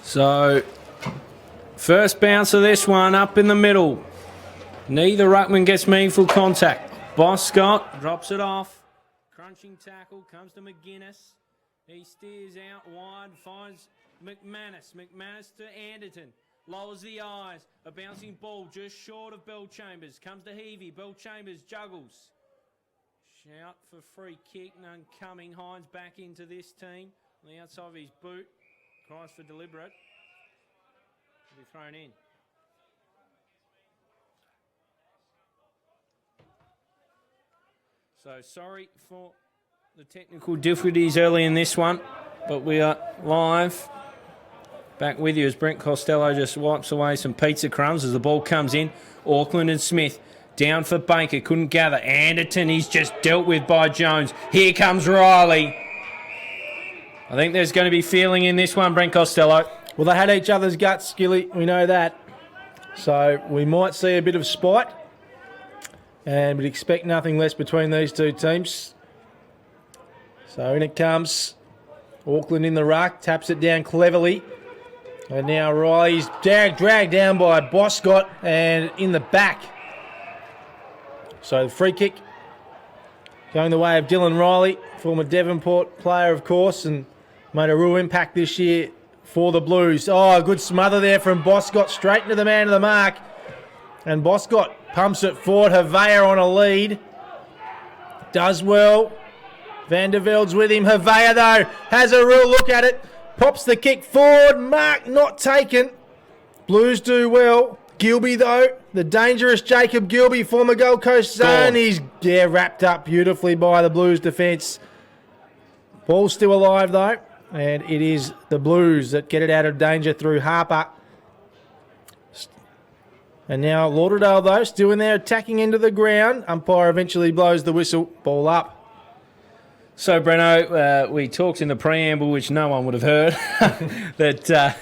So, first bounce of this one up in the middle. Neither ruckman gets meaningful contact. Boss Scott drops it off. Crunching tackle comes to McGuinness. He steers out wide, finds McManus. McManus to Anderton. Lowers the eyes. A bouncing ball just short of Bell Chambers. Comes to Heavey. Bell Chambers juggles. Shout for free kick. None coming. Hines back into this team. On the outside of his boot. Cries for deliberate. Will be thrown in. So sorry for the technical difficulties early in this one, but we are live. Back with you as Brent Costelloe just wipes away some pizza crumbs as the ball comes in. Auckland and Smith down for Baker, couldn't gather. Anderton, he's just dealt with by Jones. Here comes Riley. I think there's going to be feeling in this one, Brent Costelloe. Well, they had each other's guts, Gilly. We know that. So we might see a bit of spite. And we'd expect nothing less between these two teams. So in it comes. Auckland in the ruck. Taps it down cleverly. And now Riley's dragged down by Boscott and in the back. So the free kick going the way of Dylan Riley, former Devonport player, of course, and made a real impact this year for the Blues. Oh, a good smother there from Boscott, straight into the man of the mark. And Boscott pumps it forward. Havea on a lead. Does well. Vanderveld's with him. Havea, though, has a real look at it. Pops the kick forward. Mark not taken. Blues do well. Gilby, though, the dangerous Jacob Gilby, former Gold Coast zone. He's wrapped up beautifully by the Blues defence. Ball's still alive, though. And it is the Blues that get it out of danger through Harper. And now Lauderdale, though, still in there attacking into the ground. Umpire eventually blows the whistle. Ball up. So, Breno, we talked in the preamble, which no one would have heard, that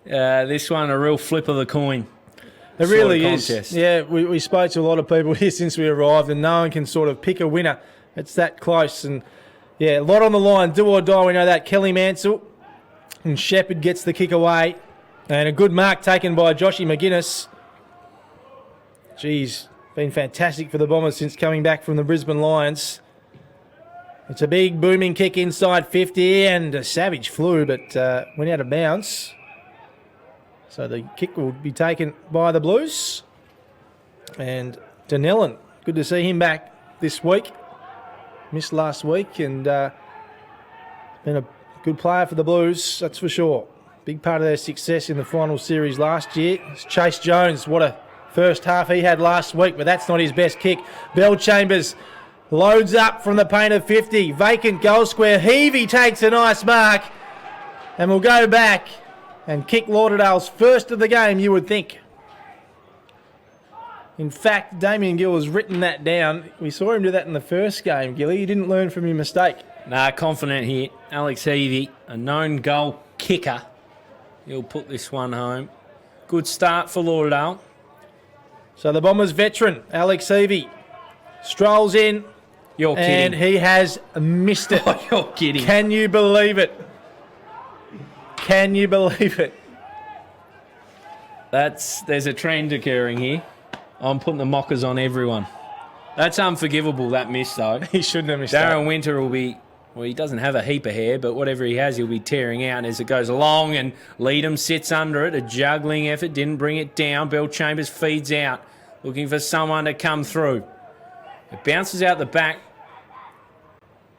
this one a real flip of the coin. It really is. Yeah, we spoke to a lot of people here since we arrived, and no one can sort of pick a winner. It's that close. And, yeah, a lot on the line. Do or die, we know that. Kelly Mansell and Shepherd gets the kick away. And a good mark taken by Joshy McGuinness. Geez, been fantastic for the Bombers since coming back from the Brisbane Lions. It's a big booming kick inside 50 and a savage flew, but went out of bounds. So the kick will be taken by the Blues. And Dunellen, good to see him back this week. Missed last week and been a good player for the Blues, that's for sure. Big part of their success in the final series last year. It's Chase Jones, what a first half he had last week, but that's not his best kick. Bell Chambers loads up from the paint of 50. Vacant goal square. Heavey takes a nice mark. And we'll go back and kick Lauderdale's first of the game, you would think. In fact, Damian Gill has written that down. We saw him do that in the first game, Gilly. He didn't learn from your mistake. Nah, confident here. Alex Heavey, a known goal kicker. He'll put this one home. Good start for Lauderdale. So the Bombers veteran, Alex Heavey, strolls in. You're kidding. And he has missed it. Oh, you're kidding. Can you believe it? Can you believe it? There's a trend occurring here. I'm putting the mockers on everyone. That's unforgivable, that miss, though. He shouldn't have missed that. Darren Winter will be, well, he doesn't have a heap of hair, but whatever he has, he'll be tearing out as it goes along, and Leadham sits under it. A juggling effort, didn't bring it down. Bell Chambers feeds out, looking for someone to come through. It bounces out the back.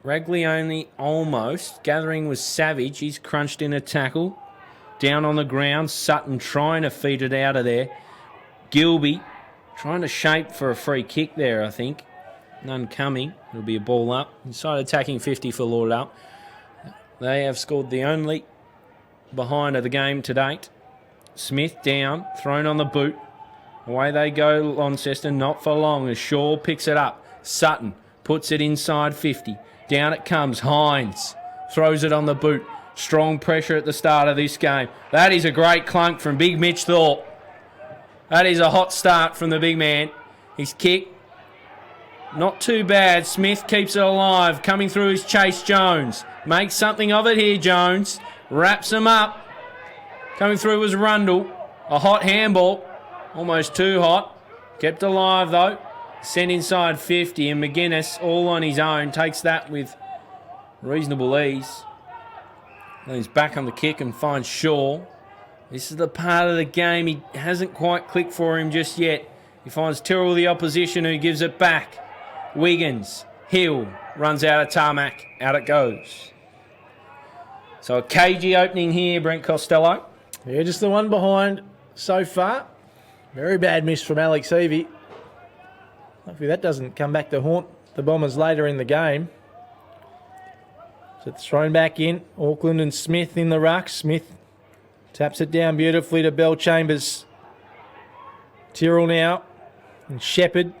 Raglione almost. Gathering was Savage. He's crunched in a tackle. Down on the ground. Sutton trying to feed it out of there. Gilby trying to shape for a free kick there, I think. None coming. It'll be a ball up. Inside attacking 50 for Lauderdale. They have scored the only behind of the game to date. Smith down. Thrown on the boot. Away they go, Launceston. Not for long as Shaw picks it up. Sutton puts it inside 50. Down it comes. Hines throws it on the boot. Strong pressure at the start of this game. That is a great clunk from Big Mitch Thorpe. That is a hot start from the big man. His kick, not too bad. Smith keeps it alive. Coming through is Chase Jones. Makes something of it here, Jones. Wraps him up. Coming through was Rundle. A hot handball. Almost too hot. Kept alive, though. Sent inside 50, and McGuinness, all on his own, takes that with reasonable ease. Then he's back on the kick and finds Shaw. This is the part of the game he hasn't quite clicked for him just yet. He finds Tyrrell, the opposition, who gives it back. Wiggins, Hill, runs out of tarmac. Out it goes. So a cagey opening here, Brent Costelloe. Yeah, just the one behind so far. Very bad miss from Alex Evie. Hopefully that doesn't come back to haunt the Bombers later in the game. So it's thrown back in. Auckland and Smith in the ruck. Smith taps it down beautifully to Bell Chambers. Tyrrell now. And Shepherd.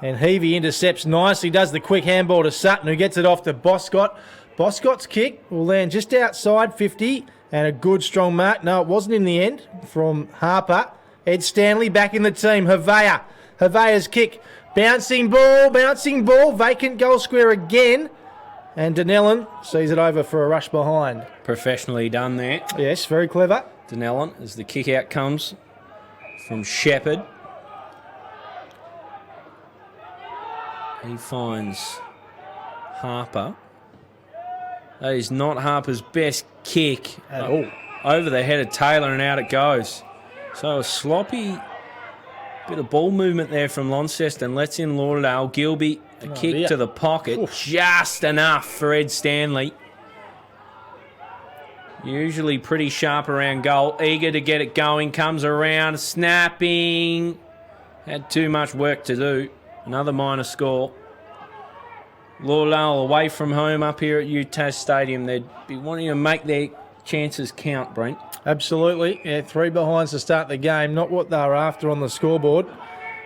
And Heavey intercepts nicely. Does the quick handball to Sutton, who gets it off to Boscott. Boscott's kick will land just outside 50. And a good strong mark. No, it wasn't in the end from Harper. Ed Stanley back in the team. Havea's kick. Bouncing ball. Vacant goal square again. And Dunellen sees it over for a rush behind. Professionally done there. Yes, very clever. Dunellen, as the kick out comes from Shepherd. He finds Harper. That is not Harper's best kick At all. Over the head of Taylor, and out it goes. So a sloppy bit of ball movement there from Launceston. Lets in Lauderdale. Gilby, a kick to the pocket. Oof. Just enough for Ed Stanley. Usually pretty sharp around goal. Eager to get it going. Comes around. Snapping. Had too much work to do. Another minor score. Lauderdale away from home up here at UTAS Stadium. They'd be wanting to make their chances count, Brent. Absolutely. Yeah, 3 behinds to start the game. Not what they were after on the scoreboard.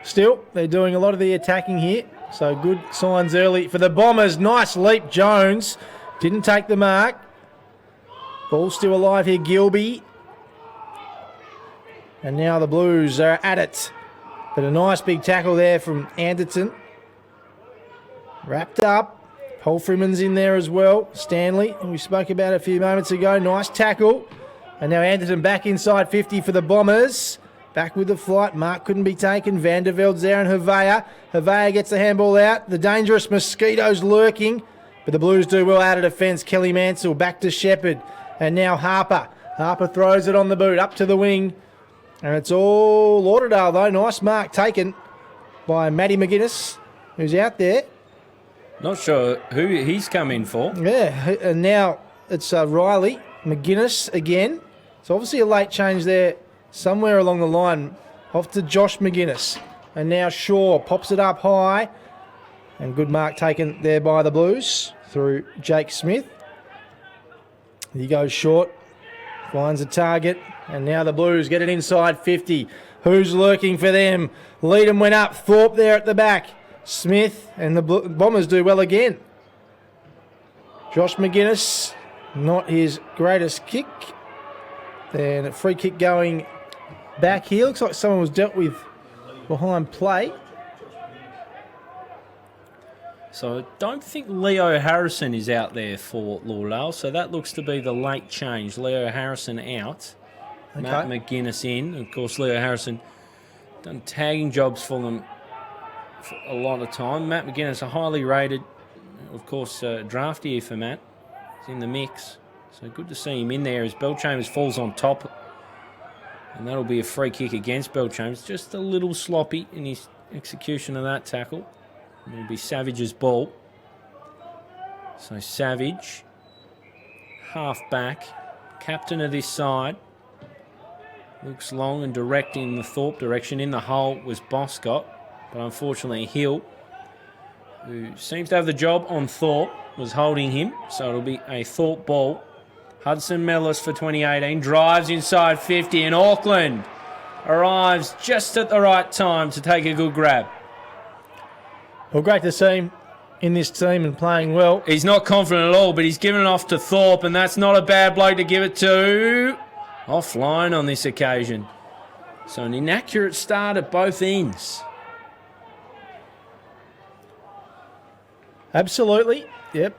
Still, they're doing a lot of the attacking here. So good signs early for the Bombers. Nice leap, Jones. Didn't take the mark. Ball still alive here, Gilby. And now the Blues are at it. But a nice big tackle there from Anderton. Wrapped up. Paul Freeman's in there as well. Stanley, and we spoke about it a few moments ago. Nice tackle. And now Anderton back inside 50 for the Bombers. Back with the flight. Mark couldn't be taken. Vanderveld's there and Havea. Havea gets the handball out. The dangerous mosquitoes lurking. But the Blues do well out of defence. Kelly Mansell back to Shepherd. And now Harper. Harper throws it on the boot. Up to the wing. And it's all Lauderdale though. Nice mark taken by Matty McGuinness, who's out there. Not sure who he's come in for. Yeah, and now it's Riley, McGuinness again. It's obviously a late change there somewhere along the line. Off to Josh McGuinness. And now Shaw pops it up high. And good mark taken there by the Blues through Jake Smith. He goes short, finds a target. And now the Blues get it inside 50. Who's lurking for them? Leadham went up. Thorpe there at the back. Smith and the Bombers do well again. Josh McGuinness, not his greatest kick. And a free kick going back here. Looks like someone was dealt with behind play. So I don't think Leo Harrison is out there for Lauderdale. So that looks to be the late change. Leo Harrison out. Okay. Matt McGuinness in. Of course, Leo Harrison done tagging jobs for them for a lot of time. Matt McGuinness, a highly rated, of course, draft year for Matt. He's in the mix. So good to see him in there as Bell Chambers falls on top. And that'll be a free kick against Bell Chambers. Just a little sloppy in his execution of that tackle. It'll be Savage's ball. So Savage, half back, captain of this side. Looks long and direct in the Thorpe direction. In the hole was Boscott. But unfortunately, Hill, who seems to have the job on Thorpe, was holding him. So it'll be a Thorpe ball. Hudson Mellis for 2018 drives inside 50, and Auckland arrives just at the right time to take a good grab. Well, great to see him in this team and playing well. He's not confident at all, but he's given it off to Thorpe, and that's not a bad bloke to give it to. Offline on this occasion. So an inaccurate start at both ends. Absolutely. Yep.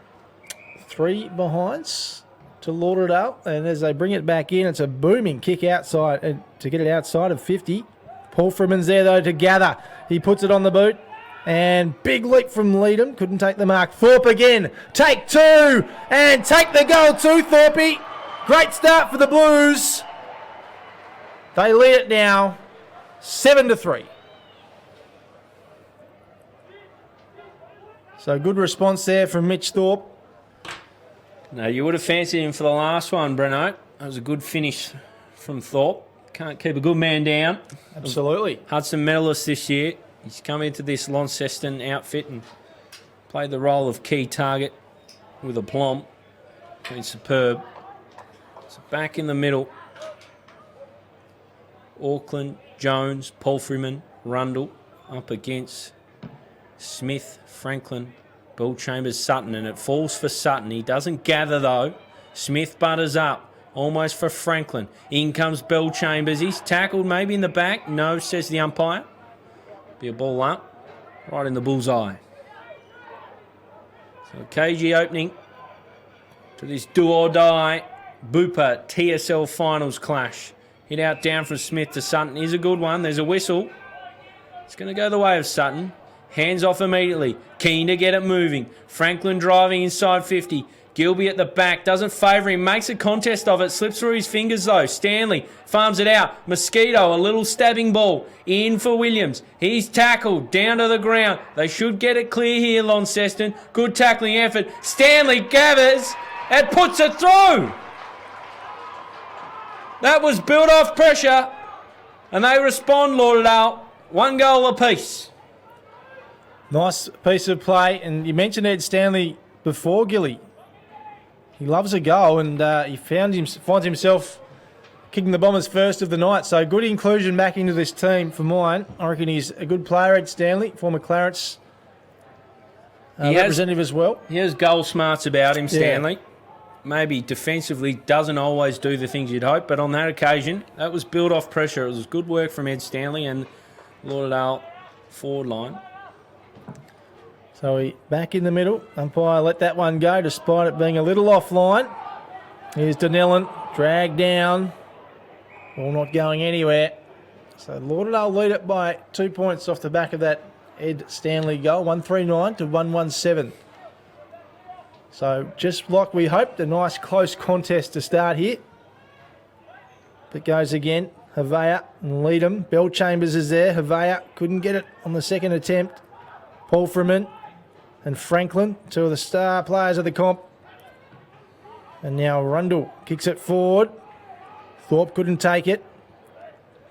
3 behinds. to Lauderdale. And as they bring it back in, it's a booming kick outside to get it outside of 50. Paul Freeman's there, though, to gather. He puts it on the boot. And big leap from Leadham. Couldn't take the mark. Thorpe again. Take 2. And take the goal too, Thorpe. Great start for the Blues. They lead it now 7-3. So good response there from Mitch Thorpe. No, you would have fancied him for the last one, Breno. That was a good finish from Thorpe. Can't keep a good man down. Absolutely. Hudson medalist this year. He's come into this Launceston outfit and played the role of key target with aplomb. Been superb. So back in the middle. Auckland, Jones, Paul Freeman, Rundle up against Smith, Franklin, Bill Chambers, Sutton, and it falls for Sutton. He doesn't gather though. Smith butters up, almost for Franklin. In comes Bill Chambers. He's tackled maybe in the back. No, says the umpire. Be a ball up, right in the bullseye. So KG opening to this do or die BUPA TSL finals clash. Hit out down from Smith to Sutton. Here's a good one. There's a whistle. It's going to go the way of Sutton. Hands off immediately. Keen to get it moving. Franklin driving inside 50. Gilby at the back. Doesn't favour him. Makes a contest of it. Slips through his fingers though. Stanley farms it out. Mosquito, a little stabbing ball. In for Williams. He's tackled. Down to the ground. They should get it clear here, Launceston. Good tackling effort. Stanley gathers and puts it through. That was built off pressure. And they respond, Lauderdale. 1 goal apiece. Nice piece of play. And you mentioned Ed Stanley before, Gilly. He loves a goal, and he finds himself kicking the Bombers first of the night. So good inclusion back into this team for mine. I reckon he's a good player, Ed Stanley, former Clarence representative as well. He has goal smarts about him, Stanley. Yeah. Maybe defensively doesn't always do the things you'd hope, but on that occasion, that was built off pressure. It was good work from Ed Stanley and Lauderdale forward line. So he back in the middle. Umpire let that one go despite it being a little offline. Here's Donnellan, dragged down. All not going anywhere. So Lauderdale lead it by 2 points off the back of that Ed Stanley goal. 139 to 117. So just like we hoped, a nice close contest to start here. It goes again. Havea and Leadham. Bell Chambers is there. Havea couldn't get it on the second attempt. Paul Freeman and Franklin, two of the star players of the comp. And now Rundle kicks it forward. Thorpe couldn't take it.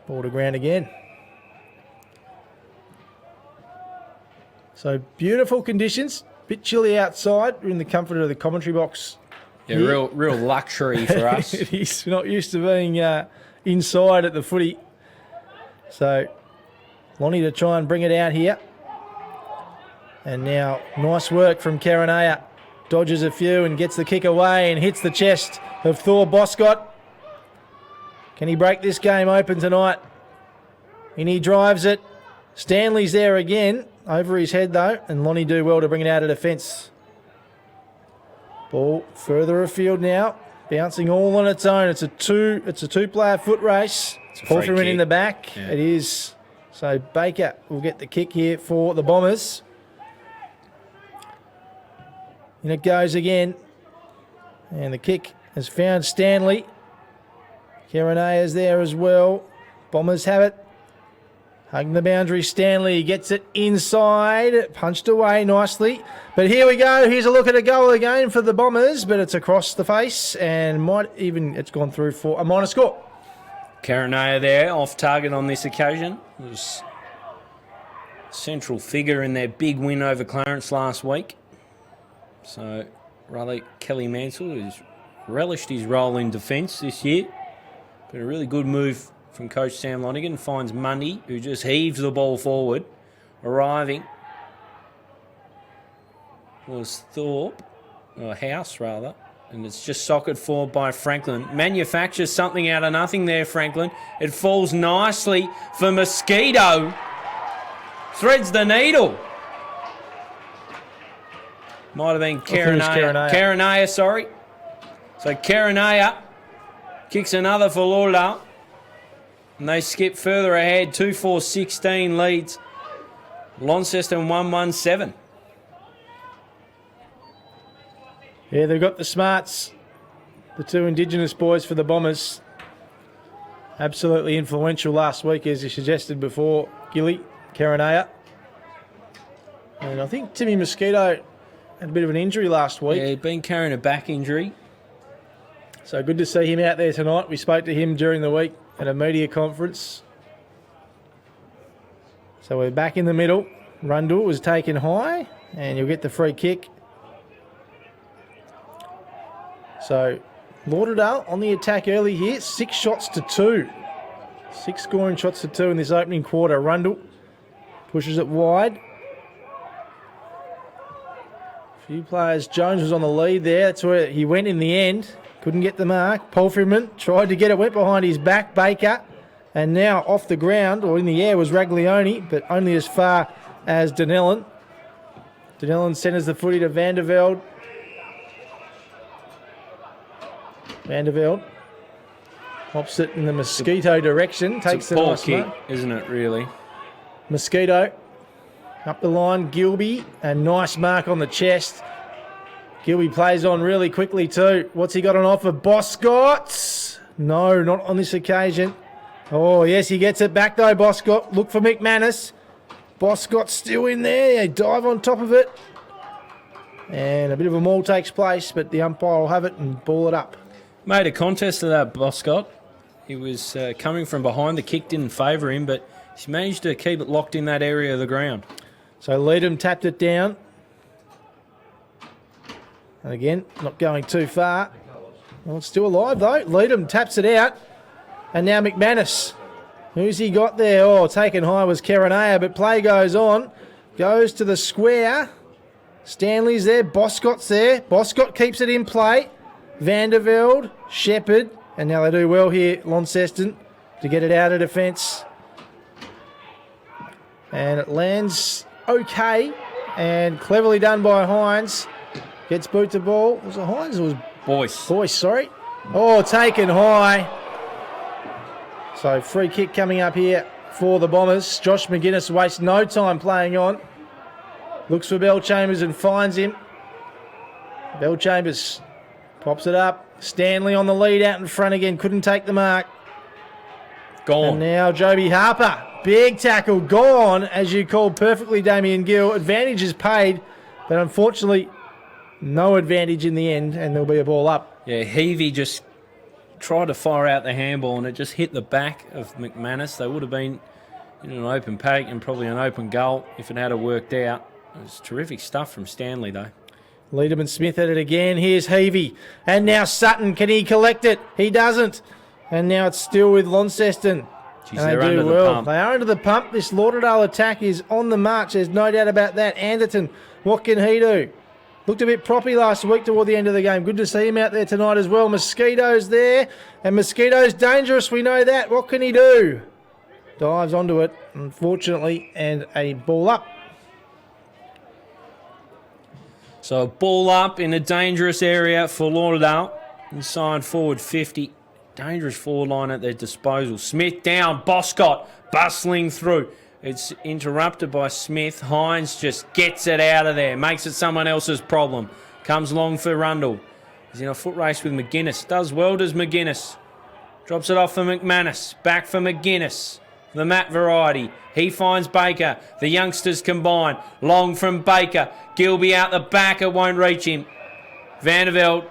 Ball to ground again. So beautiful conditions. Bit chilly outside. We're in the comfort of the commentary box. Yeah, real luxury for us. He's not used to being inside at the footy. So Lonnie to try and bring it out here. And now nice work from Karanaya. Dodges a few and gets the kick away and hits the chest of Thor Boscott. Can he break this game open tonight? And he drives it. Stanley's there again. Over his head though. And Lonnie do well to bring it out of defence. Ball further afield now. Bouncing all on its own. It's a two-player foot race. Paul Freeman in the back. Yeah. It is. So Baker will get the kick here for the Bombers. And it goes again. And the kick has found Stanley. Karenaya's there as well. Bombers have it. Hugging the boundary, Stanley gets it inside. Punched away nicely. But here we go. Here's a look at a goal again for the Bombers. But it's across the face. And it's gone through for a minor score. Karenaya there, off target on this occasion. It was a central figure in their big win over Clarence last week. So, rather, Kelly Mansell has relished his role in defence this year. But a really good move from Coach Sam Lonigan. Finds Mundy, who just heaves the ball forward. Arriving was Thorpe, or House rather. And it's just socket forward by Franklin. Manufactures something out of nothing there, Franklin. It falls nicely for Mosquito. Threads the needle. Might have been Karenaya, sorry. So Karanaya kicks another for Lauderdale. And they skip further ahead. 2-4-16 leads. Launceston 1-1-7. Yeah, they've got the smarts. The two Indigenous boys for the Bombers. Absolutely influential last week, as you suggested before, Gilly, Karanaya. And I think Timmy Mosquito had a bit of an injury last week. Yeah, he'd been carrying a back injury. So good to see him out there tonight. We spoke to him during the week at a media conference. So we're back in the middle. Rundle was taken high, and you'll get the free kick. So Lauderdale on the attack early here. 6 shots to 2. 6 scoring shots to 2 in this opening quarter. Rundle pushes it wide. Few players. Jones was on the lead there. That's where he went in the end. Couldn't get the mark. Palfreyman tried to get it. Went behind his back. Baker. And now off the ground, or in the air, was Raglioni, but only as far as Dunellen. Dunellen centres the footy to Vandervelde. Vandervelde hops it in the Mosquito direction. Takes the nice kick, mark. Isn't it, really? Mosquito up the line. Gilby, a nice mark on the chest. Gilby plays on really quickly too. What's he got on offer? Boscott? No, not on this occasion. Oh, yes, he gets it back though, Boscott. Look for McManus. Boscott's still in there. They dive on top of it. And a bit of a maul takes place, but the umpire will have it and ball it up. Made a contest of that, Boscott. He was coming from behind. The kick didn't favour him, but he's managed to keep it locked in that area of the ground. So Leadham tapped it down. And again, not going too far. Well, it's still alive though. Leadham taps it out. And now McManus. Who's he got there? Oh, taken high was Karanaya, but play goes on. Goes to the square. Stanley's there. Boscott's there. Boscott keeps it in play. Vandervelde, Shepherd, and now they do well here, Launceston, to get it out of defence. And it lands okay, and cleverly done by Hines. Gets boot to ball. Was it Hines or was Boyce? Boyce, sorry. Oh, taken high. So free kick coming up here for the Bombers. Josh McGuinness wastes no time playing on. Looks for Bell Chambers and finds him. Bell Chambers pops it up. Stanley on the lead out in front again. Couldn't take the mark. Gone. And now Joby Harper. Big tackle. Gone, as you called perfectly, Damian Gill. Advantage is paid, but unfortunately no advantage in the end, and there'll be a ball up. Yeah, Heavey just tried to fire out the handball, and it just hit the back of McManus. They would have been in an open paddock and probably an open goal if it had worked out. It was terrific stuff from Stanley, though. Leaderman Smith at it again. Here's Heavey. And now Sutton. Can he collect it? He doesn't. And now it's still with Launceston. Jeez, they're under the pump. They are under the pump. This Lauderdale attack is on the march. There's no doubt about that. Anderton, what can he do? Looked a bit proppy last week toward the end of the game. Good to see him out there tonight as well. Mosquito's there. And Mosquito's dangerous. We know that. What can he do? Dives onto it, unfortunately, and a ball up. So a ball up in a dangerous area for Lauderdale. Inside forward 50. Dangerous forward line at their disposal. Smith down. Boscott bustling through. It's interrupted by Smith. Hines just gets it out of there. Makes it someone else's problem. Comes long for Rundle. He's in a foot race with McGuinness. Does well, does McGuinness. Drops it off for McManus. Back for McGuinness. The Matt variety. He finds Baker. The youngsters combine. Long from Baker. Gilby out the back. It won't reach him. Vandervelde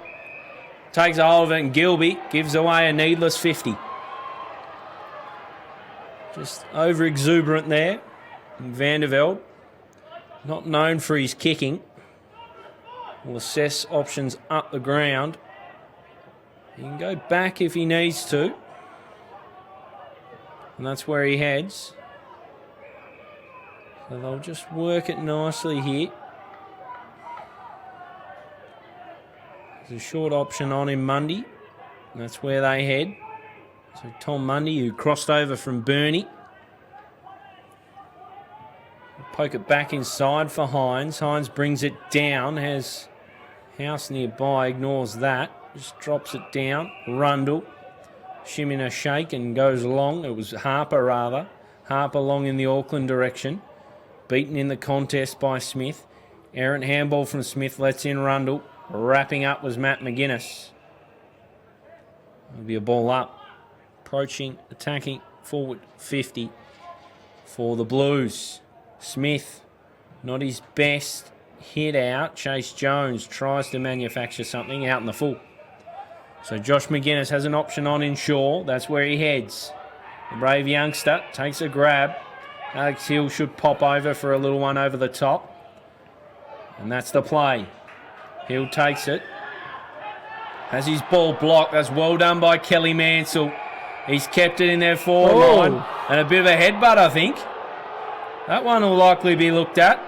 takes a hold of it, and Gilby gives away a needless 50. Just over-exuberant there. And Vandervelde, not known for his kicking, will assess options up the ground. He can go back if he needs to. And that's where he heads. So they'll just work it nicely here. There's a short option on him, Mundy. And that's where they head. So Tom Mundy, who crossed over from Burnie. Poke it back inside for Hines. Hines brings it down. Has House nearby. Ignores that. Just drops it down. Rundle. Shimming a shake and goes long. It was Harper, rather. Harper long in the Auckland direction. Beaten in the contest by Smith. Errant handball from Smith lets in Rundle. Wrapping up was Matt McGuinness. It'll be a ball up. Approaching, attacking, forward 50 for the Blues. Smith, not his best hit out. Chase Jones tries to manufacture something out in the full. So Josh McGuinness has an option on in Shaw. That's where he heads. The brave youngster takes a grab. Alex Hill should pop over for a little one over the top. And that's the play. Hill takes it. Has his ball blocked. That's well done by Kelly Mansell. He's kept it in their forward line. And a bit of a headbutt, I think. That one will likely be looked at.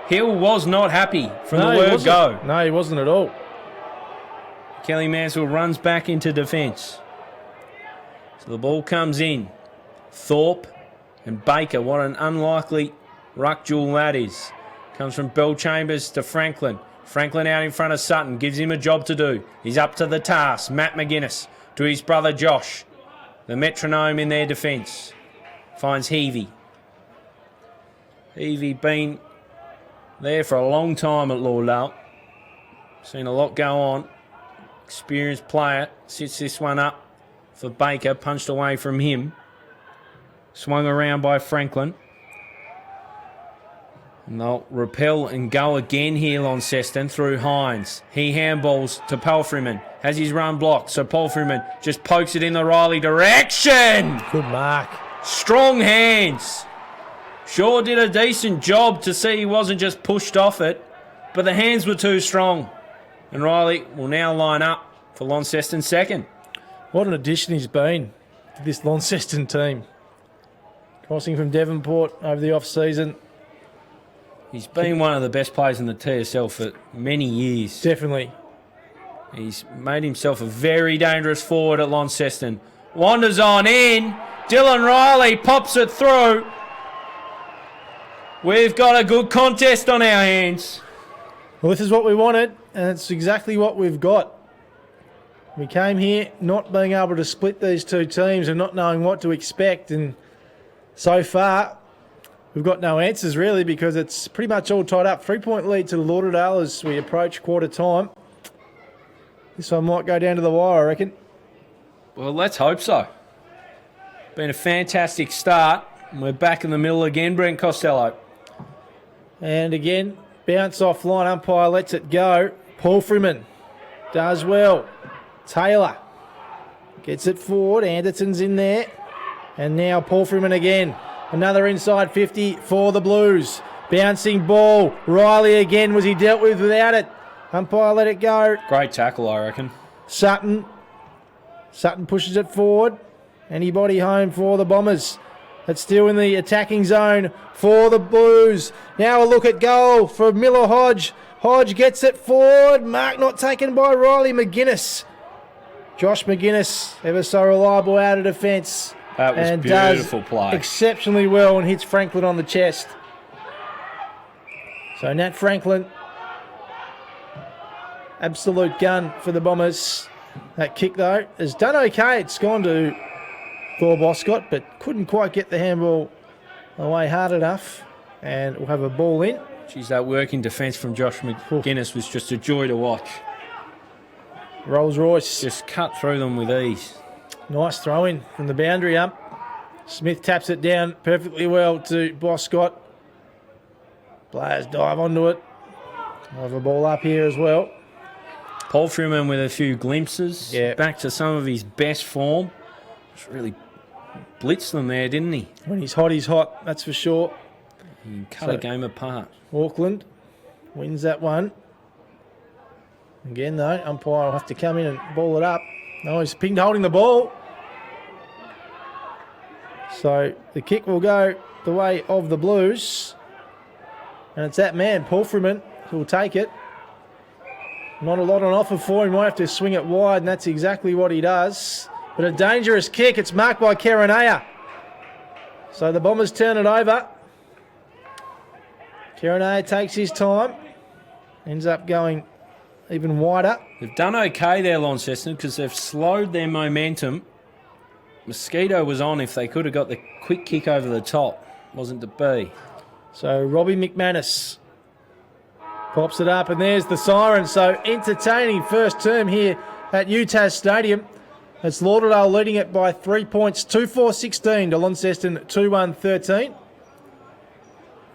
Hill was not happy from the word go. No, he wasn't at all. Kelly Mansell runs back into defence. So the ball comes in. Thorpe and Baker. What an unlikely ruck duel that is. Comes from Bell Chambers to Franklin. Franklin out in front of Sutton. Gives him a job to do. He's up to the task. Matt McGuinness to his brother Josh. The metronome in their defence. Finds Heavey. Heavey been there for a long time at Lauderdale. Seen a lot go on. Experienced player. Sits this one up for Baker. Punched away from him. Swung around by Franklin. And they'll repel and go again here, Launceston, through Hines. He handballs to Palfreyman. Has his run blocked, so Palfreyman just pokes it in the Riley direction. Good mark. Strong hands. Shaw did a decent job to see he wasn't just pushed off it, but the hands were too strong. And Riley will now line up for Launceston's second. What an addition he's been to this Launceston team. Crossing from Devonport over the off-season. He's been one of the best players in the TSL for many years. Definitely. He's made himself a very dangerous forward at Launceston. Wanders on in. Dylan Riley pops it through. We've got a good contest on our hands. Well, this is what we wanted, and it's exactly what we've got. We came here not being able to split these two teams and not knowing what to expect, and so far we've got no answers really because it's pretty much all tied up. 3-point lead to Lauderdale as we approach quarter time. This one might go down to the wire, I reckon. Well, let's hope so. Been a fantastic start. We're back in the middle again, Brent Costelloe. And again, bounce off line, umpire lets it go. Paul Freeman does well. Taylor gets it forward. Anderson's in there. And now Paul Freeman again. Another inside 50 for the Blues. Bouncing ball. Riley again. Was he dealt with without it? Umpire let it go. Great tackle, I reckon. Sutton pushes it forward. Anybody home for the Bombers? It's still in the attacking zone for the Blues. Now a look at goal for Miller Hodge. Hodge gets it forward. Mark not taken by Riley McGuinness. Josh McGuinness, ever so reliable out of defence. That was beautiful play. Exceptionally well and hits Franklin on the chest. So Nat Franklin, absolute gun for the Bombers. That kick though has done okay. It's gone to Thor Boscott, but couldn't quite get the handball away hard enough. And we'll have a ball in. Geez, that working defence from Josh McGuinness was just a joy to watch. Rolls Royce. Just cut through them with ease. Nice throw in from the boundary up. Smith taps it down perfectly well to Boscott. Players dive onto it. We'll have a ball up here as well. Paul Freeman with a few glimpses. Yeah. Back to some of his best form. Just really blitzed them there, didn't he? When he's hot, that's for sure. He cut a game apart. Auckland wins that one. Again, though, umpire will have to come in and ball it up. No, he's pinged holding the ball. So the kick will go the way of the Blues. And it's that man, Paul Freeman, who will take it. Not a lot on offer for him. Might have to swing it wide, and that's exactly what he does. But a dangerous kick. It's marked by Kerenea. So the Bombers turn it over. Kerenea takes his time. Ends up going even wider. They've done okay there, Launceston, because they've slowed their momentum. Mosquito was on if they could have got the quick kick over the top. Wasn't to be. So Robbie McManus pops it up, and there's the siren. So entertaining first term here at UTAS Stadium. It's Lauderdale leading it by 3 points, 2-4-16 to Launceston 2-1-13.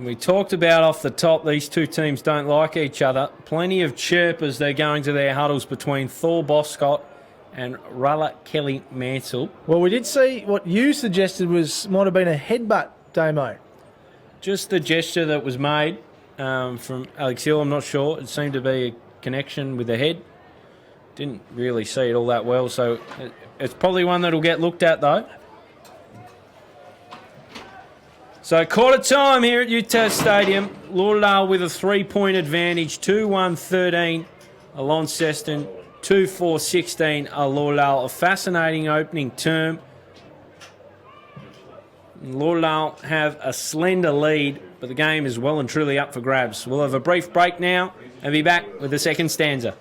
We talked about off the top, these two teams don't like each other. Plenty of chirp as they're going to their huddles between Thor Boscott and Rulla Kelly Mansell. Well, we did see what you suggested might have been a headbutt, Damo. Just the gesture that was made from Alex Hill, I'm not sure. It seemed to be a connection with the head. Didn't really see it all that well, so it's probably one that'll get looked at, though. So quarter time here at UTAS Stadium. Lauderdale with a 3-point advantage, 2-1-13. Launceston 2-4-16. Lauderdale, a fascinating opening term. Lauderdale have a slender lead, but the game is well and truly up for grabs. We'll have a brief break now and be back with the second stanza.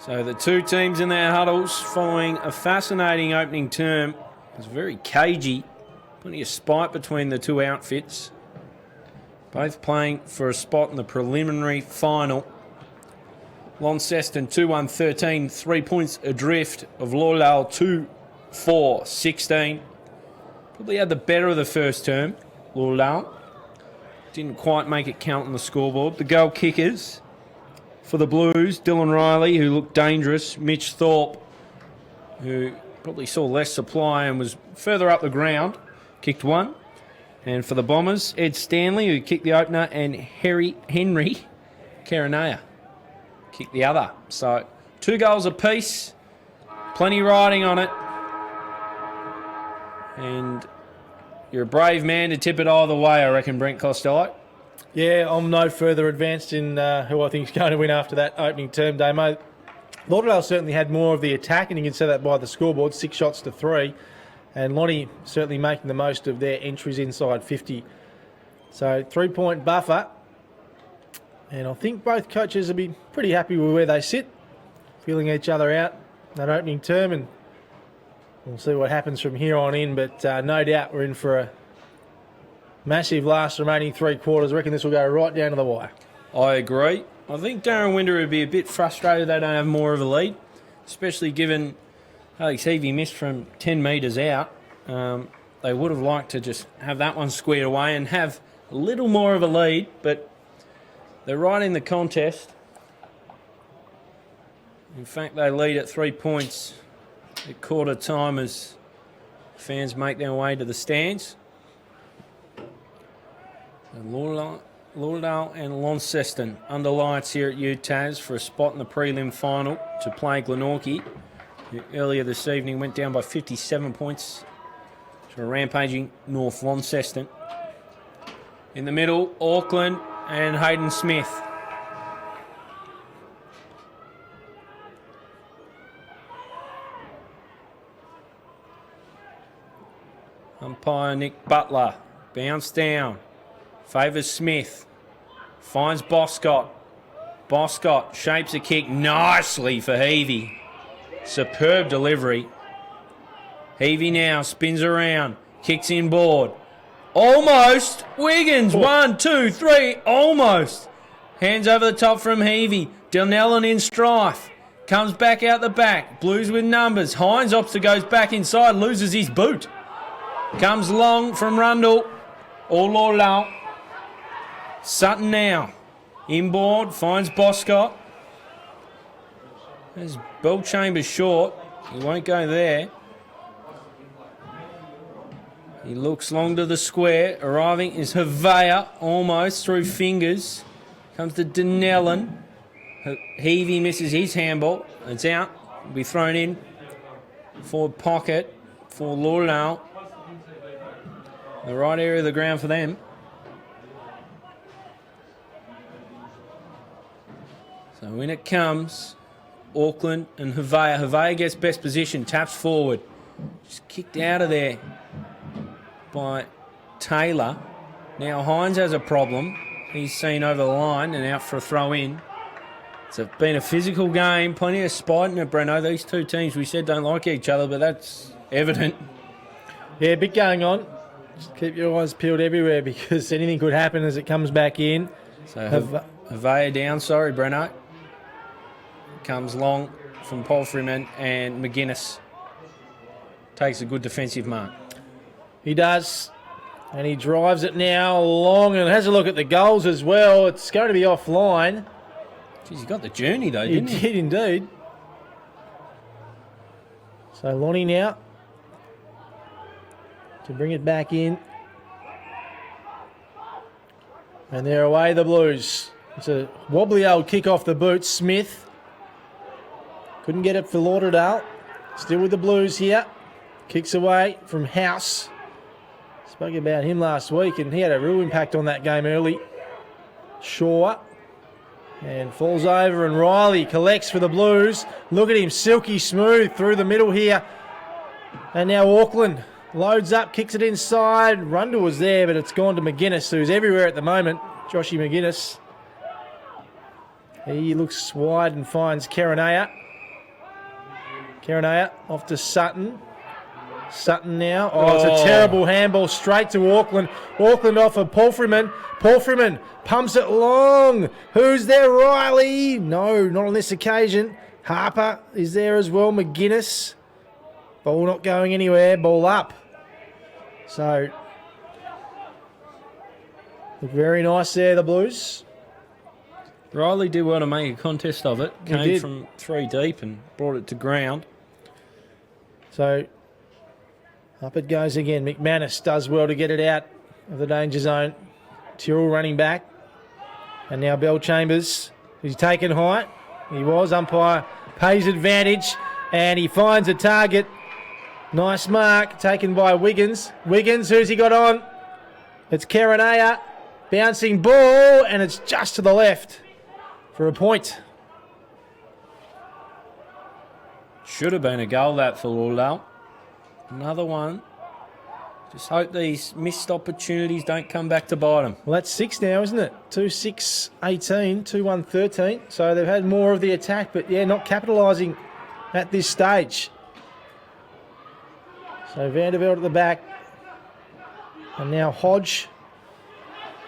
So the two teams in their huddles following a fascinating opening term. It was very cagey. Plenty of spite between the two outfits. Both playing for a spot in the preliminary final. Launceston 2-1-13, 3 points adrift of Lauderdale 2-4-16. Probably had the better of the first term, Lauderdale. Didn't quite make it count on the scoreboard. The goal kickers for the Blues, Dylan Riley, who looked dangerous. Mitch Thorpe, who probably saw less supply and was further up the ground, kicked one. And for the Bombers, Ed Stanley, who kicked the opener, and Henry Karanaya kicked the other. So 2 goals apiece, plenty riding on it. And you're a brave man to tip it either way, I reckon, Brent Costelloe. Yeah, I'm no further advanced in who I think is going to win after that opening term, Damo. Lauderdale certainly had more of the attack, and you can see that by the scoreboard, 6 shots to 3. And Lonnie certainly making the most of their entries inside 50. So 3-point buffer. And I think both coaches will be pretty happy with where they sit, feeling each other out that opening term, and we'll see what happens from here on in. But no doubt we're in for a massive last remaining 3 quarters. I reckon this will go right down to the wire. I agree. I think Darren Winder would be a bit frustrated they don't have more of a lead, especially given Alex Heavey missed from 10 metres out. They would have liked to just have that one squared away and have a little more of a lead, but they're right in the contest. In fact, they lead at 3 points at quarter time as fans make their way to the stands. And Lauderdale and Launceston under lights here at UTAS for a spot in the prelim final to play Glenorchy, who earlier this evening went down by 57 points to a rampaging North Launceston. In the middle, Auckland and Hayden Smith. Umpire Nick Butler, bounce down, favours Smith, finds Boscott. Boscott shapes a kick nicely for Heavey. Superb delivery. Heavey now spins around, kicks in board. Almost. Wiggins, 1, 2, 3, almost. Hands over the top from Heavey. Donnellan in strife. Comes back out the back. Blues with numbers. Hines opts to goes back inside, loses his boot. Comes long from Rundle. All Lauderdale. Sutton now. Inboard, finds Boscott. There's Bellchambers short. He won't go there. He looks long to the square. Arriving is Havea, almost through fingers. Comes to Donnellan. Heavey misses his handball. It's out. Will be thrown in. Forward pocket for Lauderdale. The right area of the ground for them. So in it comes Auckland and Havea. Havea gets best position, taps forward. Just kicked out of there by Taylor. Now Hines has a problem. He's seen over the line and out for a throw in. It's been a physical game, plenty of spite in it, Breno. These two teams we said don't like each other, but that's evident. Yeah, a bit going on. Just keep your eyes peeled everywhere because anything could happen as it comes back in. So Havea down, sorry, Breno. Comes long from Palfreyman and McGuinness takes a good defensive mark. He does, and he drives it now long and has a look at the goals as well. It's going to be offline. Jeez, he got the journey though, didn't he? He did indeed. So Lonnie now to bring it back in. And they're away, the Blues. It's a wobbly old kick off the boot. Smith couldn't get it for Lauderdale. Still with the Blues here. Kicks away from House. Spoke about him last week, and he had a real impact on that game early. Shaw. And falls over, and Riley collects for the Blues. Look at him, silky smooth through the middle here. And now Auckland loads up, kicks it inside. Rundle was there, but it's gone to McGuinness, who's everywhere at the moment. Joshy McGuinness. He looks wide and finds Karanaya. Karanaya off to Sutton. Sutton now. Oh, it's a terrible handball straight to Auckland. Auckland off of Paul Freeman. Paul Freeman pumps it long. Who's there? Riley. No, not on this occasion. Harper is there as well. McGuinness. Ball not going anywhere. Ball up. So, look very nice there, the Blues. Riley did well to make a contest of it. Came from 3 deep and brought it to ground. So, up it goes again. McManus does well to get it out of the danger zone. Tyrrell running back. And now Bell Chambers. He's taken high. He was. Umpire pays advantage. And he finds a target. Nice mark taken by Wiggins. Wiggins, who's he got on? It's Karanaya. Bouncing ball. And it's just to the left for a point. Should have been a goal that for Lauderdale. Another one. Just hope these missed opportunities don't come back to bite them. Well, that's 6 now, isn't it? 2-6-18, 2-1-13. So they've had more of the attack, but yeah, not capitalising at this stage. So Vanderbilt at the back. And now Hodge.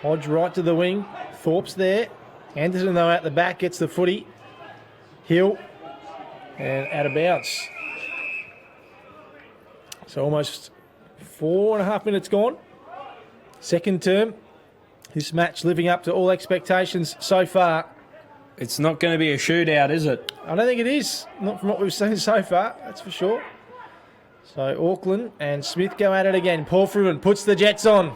Hodge right to the wing. Thorpe's there. Anderson, though, out the back, gets the footy. Hill. And out of bounds. So almost 4.5 minutes gone. Second term. This match living up to all expectations so far. It's not going to be a shootout, is it? I don't think it is. Not from what we've seen so far, that's for sure. So Auckland and Smith go at it again. Paul Freeman puts the Jets on.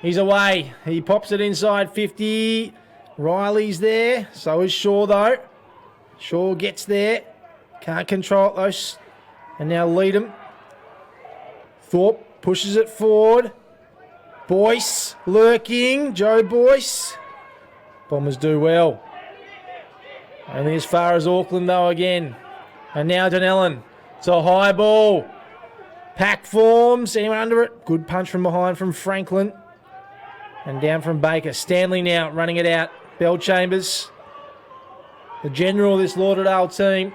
He's away. He pops it inside 50. Riley's there. So is Shaw, though. Shaw gets there. Can't control it, though. And now Leadham. Thorpe pushes it forward. Boyce lurking. Joe Boyce. Bombers do well. Only as far as Auckland, though, again. And now Dunellen. It's a high ball. Pack forms. Anyone under it? Good punch from behind from Franklin. And down from Baker. Stanley now running it out. Bell Chambers. The general of this Lauderdale team.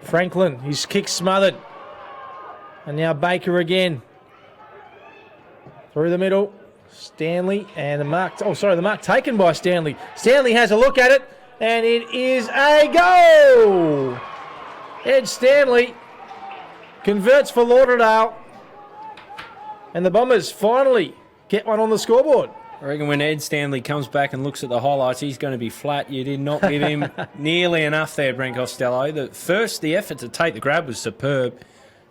Franklin. His kick smothered. And now Baker again. Through the middle. Stanley and the mark. Oh, sorry, the mark taken by Stanley. Stanley has a look at it. And it is a goal. Ed Stanley converts for Lauderdale. And the Bombers finally get one on the scoreboard. I reckon when Ed Stanley comes back and looks at the highlights, he's going to be flat. You did not give him nearly enough there, Brent Costelloe. The effort to take the grab was superb.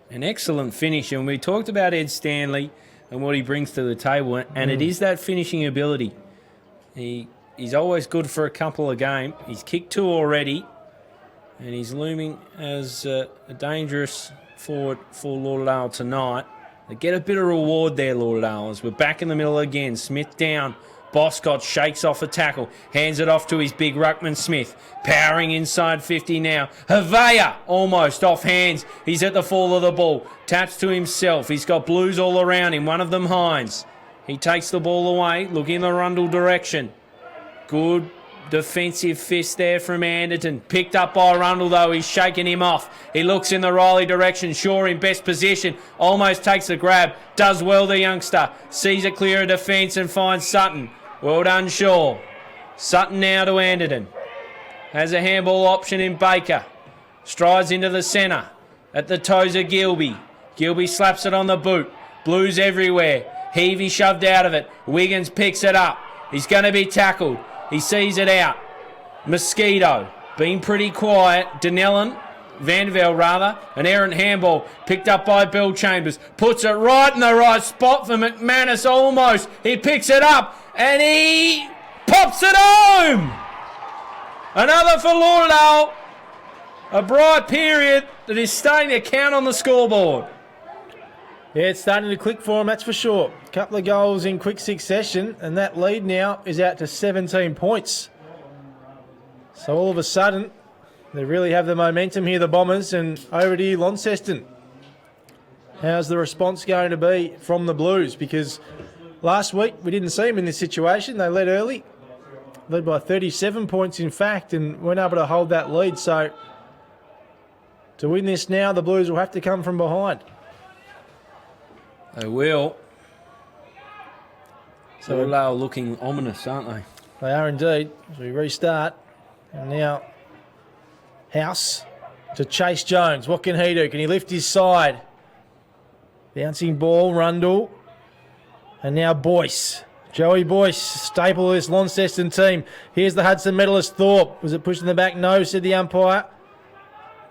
An excellent finish. And we talked about Ed Stanley and what he brings to the table. And it is that finishing ability. He's always good for a couple of games. He's kicked 2 already. And he's looming as a dangerous forward for Lauderdale tonight. They get a bit of reward there, Lauderdale, as we're back in the middle again. Smith down. Boscott shakes off a tackle. Hands it off to his big ruckman Smith. Powering inside 50 now. Havea almost off hands. He's at the fall of the ball. Taps to himself. He's got Blues all around him. One of them Hines. He takes the ball away. Looking in the Rundle direction. Good defensive fist there from Anderton. Picked up by Rundle, though. He's shaking him off. He looks in the Riley direction. Shaw in best position. Almost takes the grab. Does well, the youngster. Sees it clear of defence and finds Sutton. Well done, Shaw. Sutton now to Anderton. Has a handball option in Baker. Strides into the centre. At the toes of Gilby. Gilby slaps it on the boot. Blues everywhere. Heavey shoved out of it. Wiggins picks it up. He's going to be tackled. He sees it out. Mosquito, being pretty quiet. Dunellen, Vandervelde rather, an errant handball picked up by Bell Chambers. Puts it right in the right spot for McManus almost. He picks it up and he pops it home. Another for Lauderdale. A bright period that is starting to count on the scoreboard. Yeah, it's starting to click for them, that's for sure. A couple of goals in quick succession, and that lead now is out to 17 points. So all of a sudden, they really have the momentum here, the Bombers, and over to you, Launceston. How's the response going to be from the Blues? Because last week we didn't see them in this situation. They led early, led by 37 points in fact, and weren't able to hold that lead. So To win this now, the Blues will have to come from behind. They will. So So they are looking ominous, aren't they? they are indeed. As we restart. And now House to Chase Jones. What can he do? Can he lift his side? Bouncing ball, Rundle. And now Boyce. Joey Boyce, staple of this Launceston team. Here's the Hudson medalist Thorpe. Was it pushed in the back? No, said the umpire.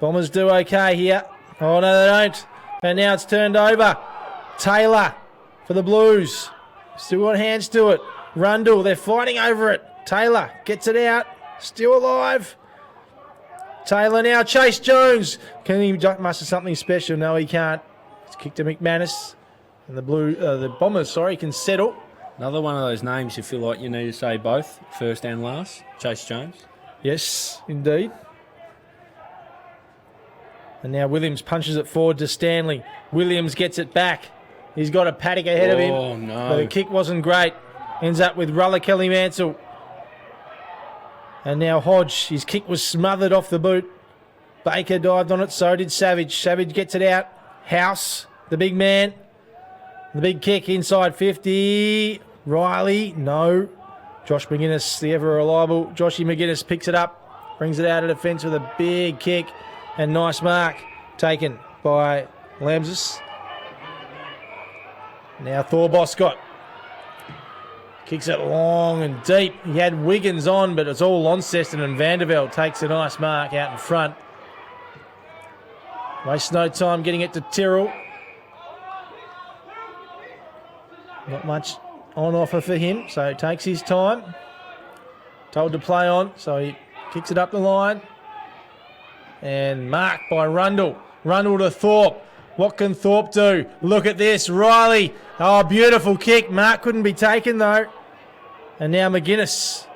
Bombers do okay here. Oh, no, they don't. And now it's turned over. Taylor for the Blues. Still got hands to it. Rundle, they're fighting over it. Taylor gets it out. Still alive. Taylor now. Chase Jones. Can he muster something special? No, he can't. It's kicked to McManus. And the Bombers, can settle. Another one of those names you feel like you need to say both, first and last. Chase Jones. Yes, indeed. And now Williams punches it forward to Stanley. Williams gets it back. He's got a paddock ahead of him. Oh, no. But the kick wasn't great. Ends up with Ruller Kelly Mansell. And now Hodge. His kick was smothered off the boot. Baker dived on it, so did Savage. Savage gets it out. House, the big man. The big kick inside 50. Riley, no. Josh McGuinness, the ever-reliable. Joshy McGuinness picks it up. Brings it out of defence with a big kick. And nice mark taken by Lamses. Now Thor Boscott kicks it long and deep. He had Wiggins on, but it's all Launceston, and Vanderveld takes a nice mark out in front. Wastes no time getting it to Tyrrell. Not much on offer for him, so he takes his time. Told to play on, so he kicks it up the line. And marked by Rundle. Rundle to Thorpe. What can Thorpe do? Look at this. Riley. Oh, beautiful kick. Mark couldn't be taken, though. And now McGuinness.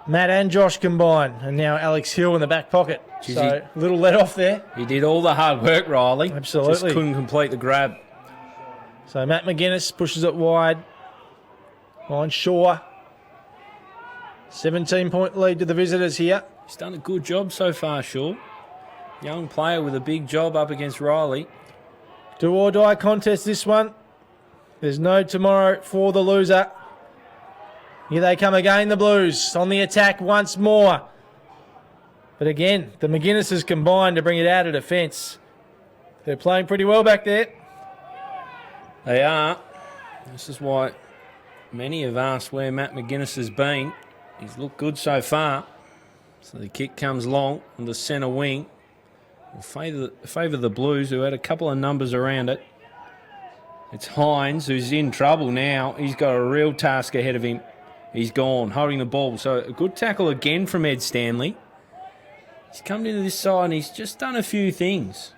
Matt and Josh combine. And now Alex Hill in the back pocket. Jeez, so, a little let off there. He did all the hard work, Riley. Absolutely. Just couldn't complete the grab. So, Matt McGuinness pushes it wide. On Shaw. 17-point lead to the visitors here. He's done a good job so far, Shaw. Young player with a big job up against Riley. Do or die contest this one. There's no tomorrow for the loser. Here they come again, the Blues, on the attack once more. But again, the McGuinnesses combined to bring it out of defence. They're playing pretty well back there. They are. This is why many have asked where Matt McGuinness has been. He's looked good so far. So the kick comes long on the centre wing. Will favour the Blues, who had a couple of numbers around it. It's Hines, who's in trouble now. He's got a real task ahead of him. He's gone, holding the ball. So a good tackle again from Ed Stanley. He's come into this side and he's just done a few things.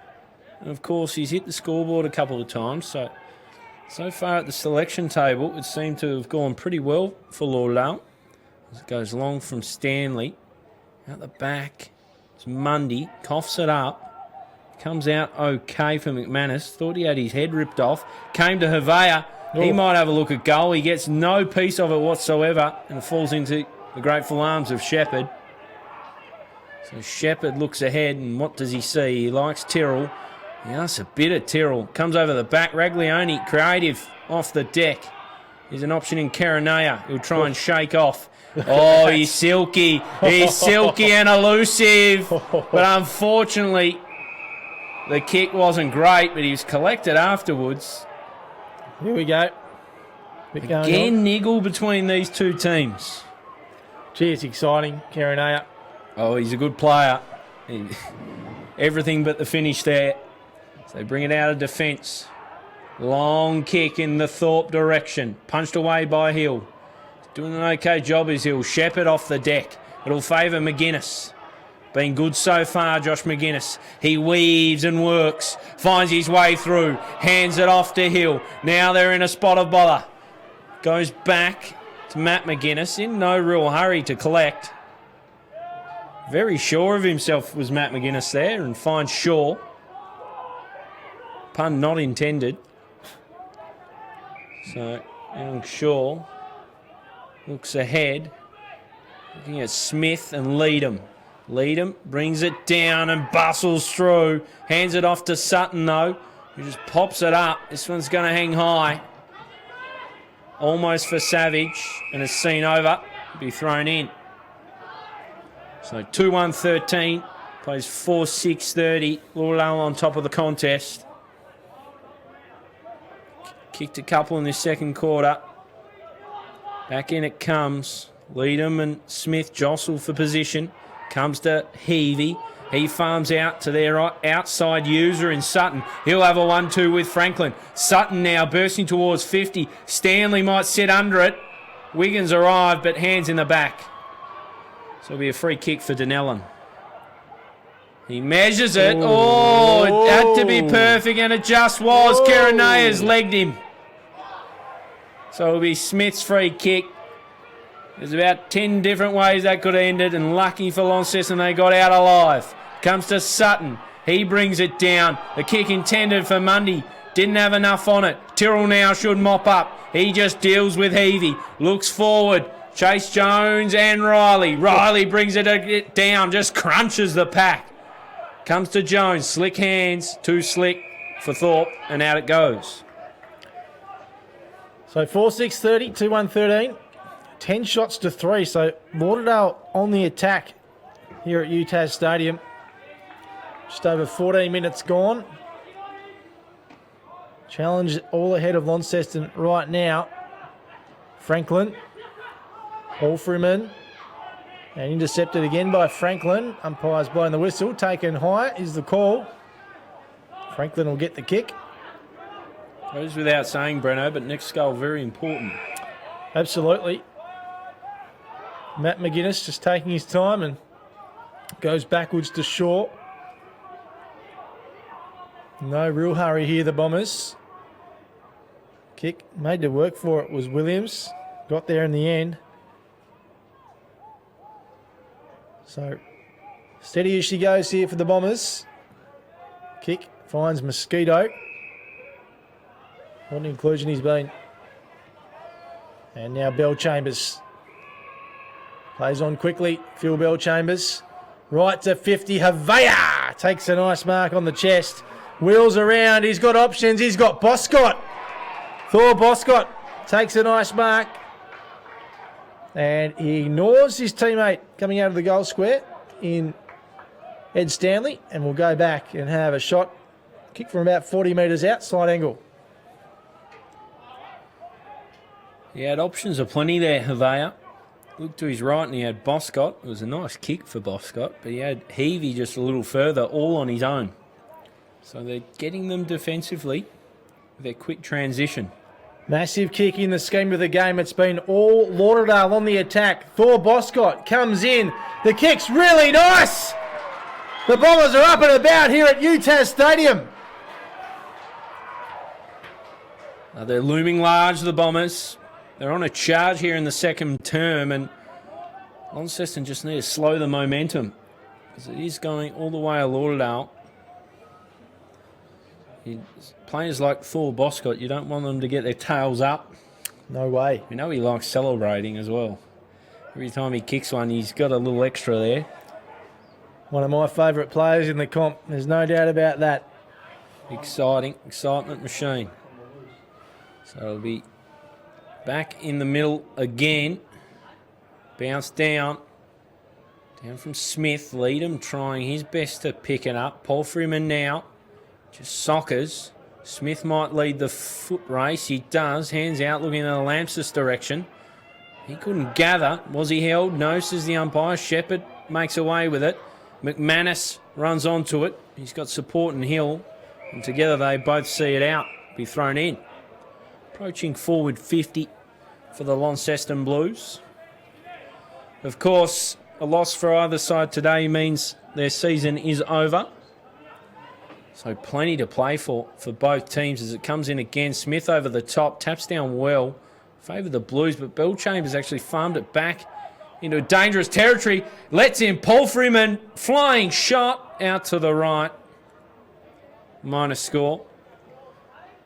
And of course, he's hit the scoreboard a couple of times. So far at the selection table, it seemed to have gone pretty well for Lauderdale. As it goes long from Stanley. Out the back, it's Mundy, coughs it up. Comes out okay for McManus. Thought he had his head ripped off. Came to Havea. He might have a look at goal. He gets no piece of it whatsoever and falls into the grateful arms of Shepherd. So Shepherd looks ahead, and what does he see? He likes Tyrrell. He asks a bit of Tyrrell. Comes over the back. Raglione, creative, off the deck. Here's an option in Karanea. He'll try and shake off. Oh, he's silky. He's silky and elusive. But unfortunately, the kick wasn't great, but he was collected afterwards. Here we go. Again, niggle between these two teams. Gee, it's exciting, Karanea. Oh, he's a good player. Everything but the finish there. So they bring it out of defence. Long kick in the Thorpe direction. Punched away by Hill. Doing an okay job is Hill. Shepherd off the deck. It'll favour McGuinness. Been good so far, Josh McGuinness. He weaves and works. Finds his way through. Hands it off to Hill. Now they're in a spot of bother. Goes back to Matt McGuinness. In no real hurry to collect. Very sure of himself was Matt McGuinness there, and finds Shaw. Pun not intended. So, young Shaw looks ahead. Looking at Smith and Leadham. Leadham brings it down and bustles through. Hands it off to Sutton, though, who just pops it up. This one's going to hang high. Almost for Savage, and it's seen over. Be thrown in. So 2-1-13. Plays 4-6-30. Lauderdale on top of the contest. Kicked a couple in this second quarter. Back in it comes. Leadham and Smith jostle for position. Comes to Heavey. He farms out to their outside user in Sutton. He'll have a 1-2 with Franklin. Sutton now bursting towards 50. Stanley might sit under it. Wiggins arrived, but hands in the back. So it'll be a free kick for Dunellan. He measures it. Oh, it had to be perfect, and it just was. Kerenayas legged him. So it'll be Smith's free kick. There's about 10 different ways that could have ended, and lucky for Launceston, they got out alive. Comes to Sutton. He brings it down. The kick intended for Mundy. Didn't have enough on it. Tyrrell now should mop up. He just deals with Heavey. Looks forward. Chase Jones and Riley. Riley brings it down. Just crunches the pack. Comes to Jones. Slick hands. Too slick for Thorpe. And out it goes. So 4-6-30, 2-1-13. 10 shots to 3. So Lauderdale on the attack here at UTAS Stadium. Just over 14 minutes gone. Challenge all ahead of Launceston right now. Franklin. Halfreyman. And intercepted again by Franklin. Umpire's blowing the whistle. Taken high is the call. Franklin will get the kick. Goes without saying, Breno, but next goal very important. Absolutely. Matt McGuinness just taking his time and goes backwards to Shaw. No real hurry here, the Bombers. Kick made to work for it was Williams. Got there in the end. So steady as she goes here for the Bombers. Kick finds Mosquito. What an inclusion he's been. And now Bell Chambers. Plays on quickly. Phil Bell Chambers. Right to 50. Havea takes a nice mark on the chest. Wheels around. He's got options. He's got Boscott. Thor Boscott takes a nice mark. And he ignores his teammate coming out of the goal square in Ed Stanley. And will go back and have a shot. Kick from about 40 metres out. Side angle. He had options aplenty there, Havea. Looked to his right and he had Boscott. It was a nice kick for Boscott, but he had Heavey just a little further, all on his own. So they're getting them defensively with their quick transition. Massive kick in the scheme of the game. It's been all Lauderdale on the attack. Thor Boscott comes in. The kick's really nice. The Bombers are up and about here at UTAS Stadium. They're looming large, the Bombers. They're on a charge here in the second term, and Launceston just need to slow the momentum because it is going all the way to Lauderdale. Players like Thor Boscott, you don't want them to get their tails up. No way. You know he likes celebrating as well. Every time he kicks one, he's got a little extra there. One of my favourite players in the comp. There's no doubt about that. Excitement machine. So it'll be back in the middle again. Bounce down. Down from Smith. Leadham trying his best to pick it up. Paul Freeman now. Just soccers. Smith might lead the foot race. He does. Hands out looking in the Lamps's direction. He couldn't gather. Was he held? No, says the umpire. Shepherd makes away with it. McManus runs onto it. He's got support and Hill. And together they both see it out. Be thrown in. Approaching forward 50 for the Launceston Blues. Of course, a loss for either side today means their season is over. So plenty to play for both teams as it comes in again. Smith over the top, taps down well. Favour the Blues, but Bell Chambers actually farmed it back into dangerous territory. Lets in Paul Freeman, flying shot out to the right. Minor score.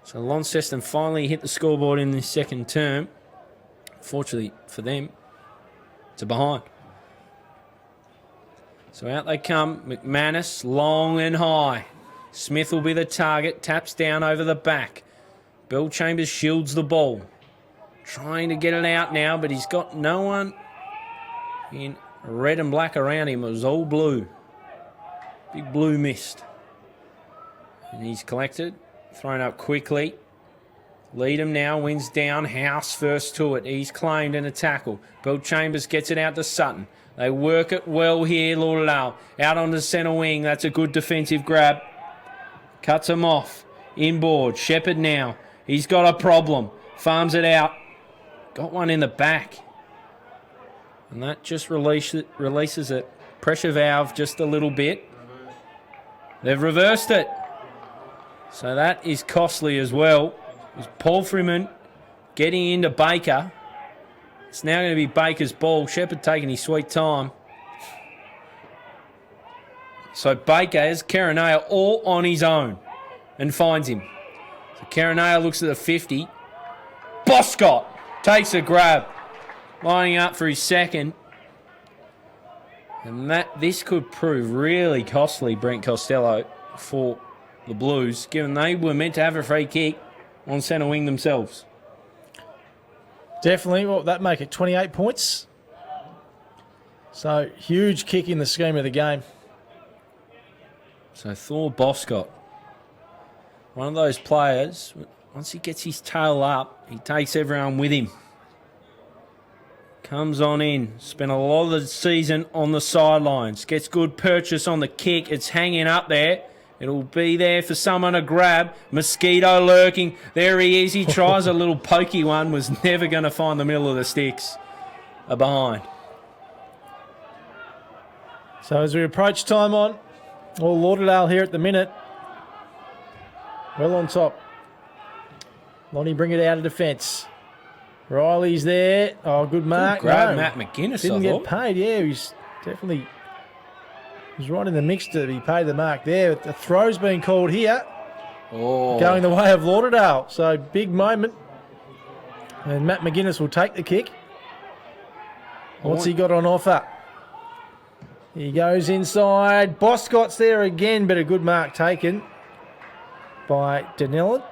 So Launceston finally hit the scoreboard in the second term. Fortunately for them, it's a behind. So out they come. McManus, long and high. Smith will be the target. Taps down over the back. Bill Chambers shields the ball. Trying to get it out now, but he's got no one in red and black around him. It was all blue. Big blue mist. And he's collected. Thrown up quickly. Lead him now, wins down. House first to it. He's claimed in a tackle. Bill Chambers gets it out to Sutton. They work it well here, Lauderdale. Out on the centre wing. That's a good defensive grab. Cuts him off. Inboard. Shepherd now. He's got a problem. Farms it out. Got one in the back. And that just releases it. Pressure valve just a little bit. They've reversed it. So that is costly as well. It was Paul Freeman getting into Baker. It's now going to be Baker's ball. Shepherd taking his sweet time. So Baker has Karanaya all on his own and finds him. So Karanaya looks at the 50. Boscott takes a grab. Lining up for his second. And this could prove really costly, Brent Costelloe, for the Blues, given they were meant to have a free kick on centre wing themselves. Definitely. Well, that make it 28 points. So, huge kick in the scheme of the game. So, Thor Boscott, one of those players, once he gets his tail up, he takes everyone with him. Comes on in. Spent a lot of the season on the sidelines. Gets good purchase on the kick. It's hanging up there. It'll be there for someone to grab. Mosquito lurking. There he is. He tries a little pokey one. Was never going to find the middle of the sticks. A behind. So as we approach time on, all Lauderdale here at the minute. Well on top. Lonnie bring it out of defence. Riley's there. Oh, good mark. Good grab, Matt McGuinness, didn't get paid. Yeah, he's definitely... He's right in the mix to be paid the mark there. But the throw's been called here. Oh. Going the way of Lauderdale. So big moment. And Matt McGuinness will take the kick. What's he got on offer? He goes inside. Boscott's there again, but a good mark taken by Denellen.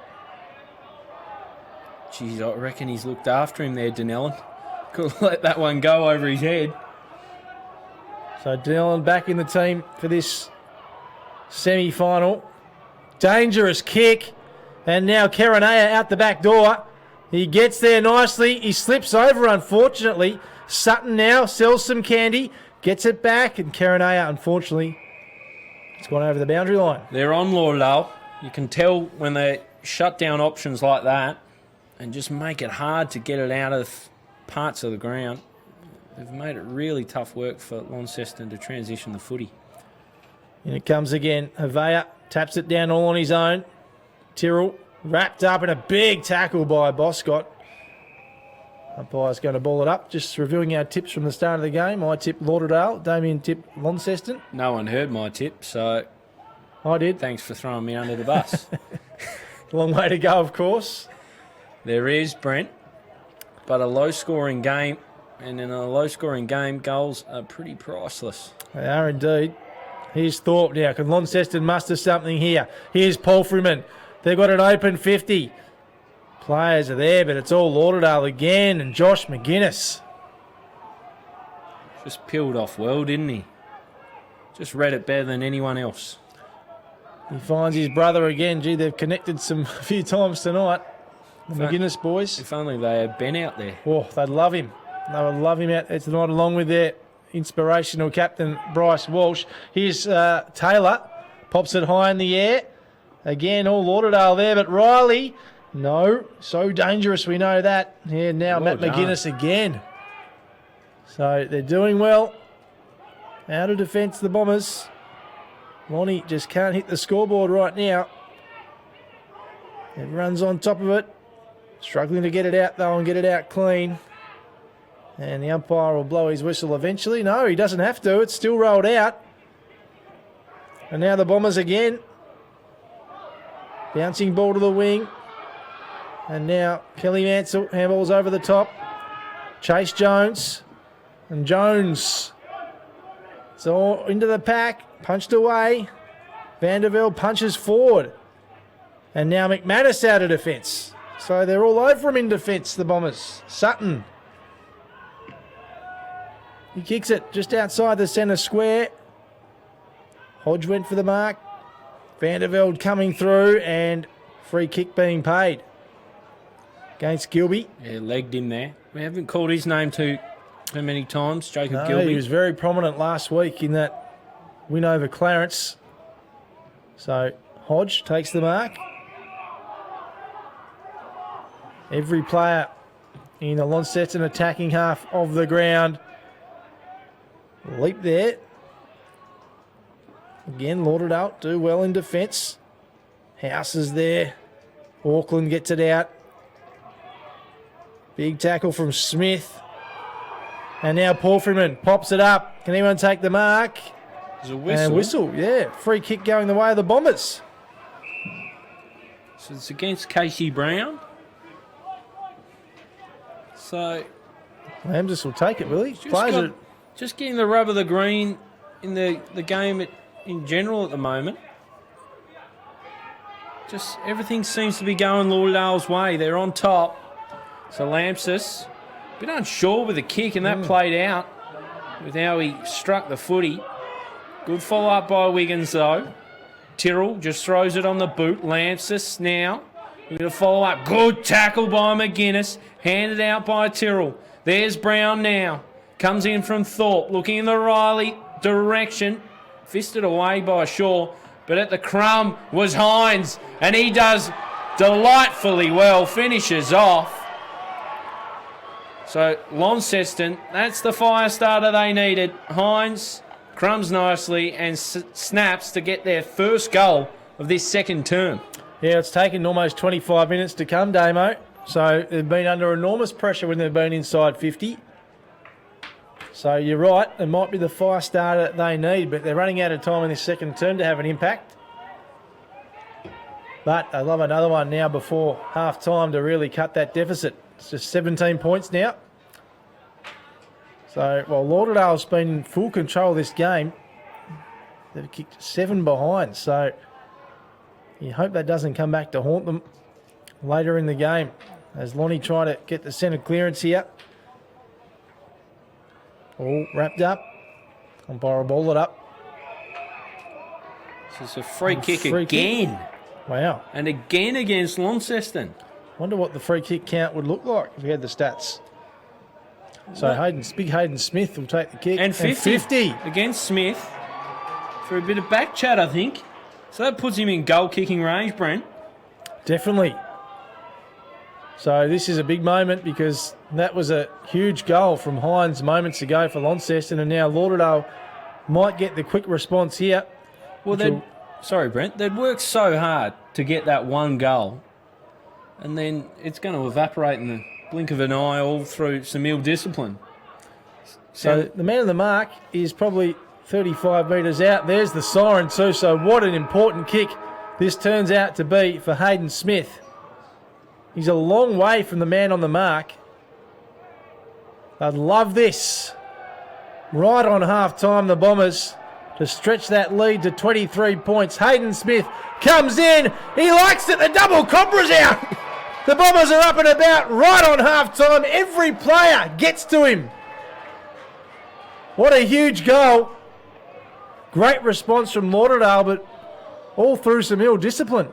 Geez, I reckon he's looked after him there, Denellen. Could let that one go over his head. So Denellen back in the team for this semi-final. Dangerous kick. And now Karanaya out the back door. He gets there nicely. He slips over, unfortunately. Sutton now sells some candy. Gets it back. And Karanaya, unfortunately, it's gone over the boundary line. They're on Lauderdale. You can tell when they shut down options like that and just make it hard to get it out of parts of the ground. They've made it really tough work for Launceston to transition the footy. And it comes again. Havea taps it down all on his own. Tyrrell wrapped up in a big tackle by Boscott. Umpire's going to ball it up. Just reviewing our tips from the start of the game. I tipped Lauderdale. Damian tipped Launceston. No one heard my tip, so I did. Thanks for throwing me under the bus. Long way to go, of course. There is, Brent. But a low-scoring game. And in a low-scoring game, goals are pretty priceless. They are indeed. Here's Thorpe now. Can Launceston muster something here? Here's Paul Freeman. They've got an open 50. Players are there, but it's all Lauderdale again. And Josh McGuinness. Just peeled off well, didn't he? Just read it better than anyone else. He finds his brother again. Gee, they've connected a few times tonight. The McGuinness boys. If only they had Ben out there. Oh, they'd love him. They would love him out there tonight, along with their inspirational captain, Bryce Walsh. Here's Taylor. Pops it high in the air. Again, all Lauderdale there, but Riley, no. So dangerous, we know that. Yeah, now Well Matt done. McGuinness again. So they're doing well. Out of defence, the Bombers. Lonnie just can't hit the scoreboard right now. Everyone's on top of it. Struggling to get it out, though, and get it out clean. And the umpire will blow his whistle eventually. No, he doesn't have to. It's still rolled out. And now the Bombers again. Bouncing ball to the wing. And now Kelly Mansell handballs over the top. Chase Jones. And Jones So into the pack, punched away. Vandervelde punches forward. And now McManus out of defence. So they're all over him in defence, the Bombers. Sutton. He kicks it just outside the centre square. Hodge went for the mark. Vandervelde coming through and free kick being paid against Gilby. Yeah, legged him there. We haven't called his name too many times, Jacob Gilby. He was very prominent last week in that win over Clarence. So Hodge takes the mark. Every player in the Launceston attacking half of the ground. Leap there. Again, Lauderdale do well in defence. House is there. Auckland gets it out. Big tackle from Smith. And now Paul Freeman pops it up. Can anyone take the mark? There's a whistle. And whistle, yeah. Free kick going the way of the Bombers. So it's against Casey Brown. So Lamsus will take it, will he? Just getting the rub of the green in the game in general at the moment. Just everything seems to be going Lauderdale's way. They're on top. So Lamsus, a bit unsure with the kick, and that played out with how he struck the footy. Good follow-up by Wiggins, though. Tyrrell just throws it on the boot. Lamsus now. We're going to follow up. Good tackle by McGuinness. Handed out by Tyrrell. There's Brown now. Comes in from Thorpe. Looking in the Riley direction. Fisted away by Shaw. But at the crumb was Hines. And he does delightfully well. Finishes off. So Launceston, that's the fire starter they needed. Hines crumbs nicely and snaps to get their first goal of this second term. Yeah, it's taken almost 25 minutes to come, Damo. So they've been under enormous pressure when they've been inside 50. So you're right, it might be the fire starter they need, but they're running out of time in this second term to have an impact. But they love another one now before half-time to really cut that deficit. It's just 17 points now. So while Lauderdale's been in full control of this game, they've kicked 7 behind. So you hope that doesn't come back to haunt them later in the game. As Lonnie tried to get the centre clearance here. All wrapped up. Umpire will ball it up. This is a free kick again. Kick. Wow. And again against Launceston. Wonder what the free kick count would look like if we had the stats. So big Hayden Smith will take the kick. And 50 against Smith for a bit of back chat, I think. So that puts him in goal kicking range, Brent. Definitely. So this is a big moment because that was a huge goal from Hines moments ago for Launceston, and now Lauderdale might get the quick response here. Well, they'd worked so hard to get that one goal, and then it's going to evaporate in the blink of an eye all through some ill discipline. So the man of the mark is probably 35 metres out. There's the siren too, so what an important kick this turns out to be for Hayden Smith. He's a long way from the man on the mark. I'd love this. Right on half-time, the Bombers to stretch that lead to 23 points. Hayden Smith comes in. He likes it. The double Cobra's out. The Bombers are up and about right on half-time. Every player gets to him. What a huge goal. Great response from Lauderdale, but all through some ill discipline.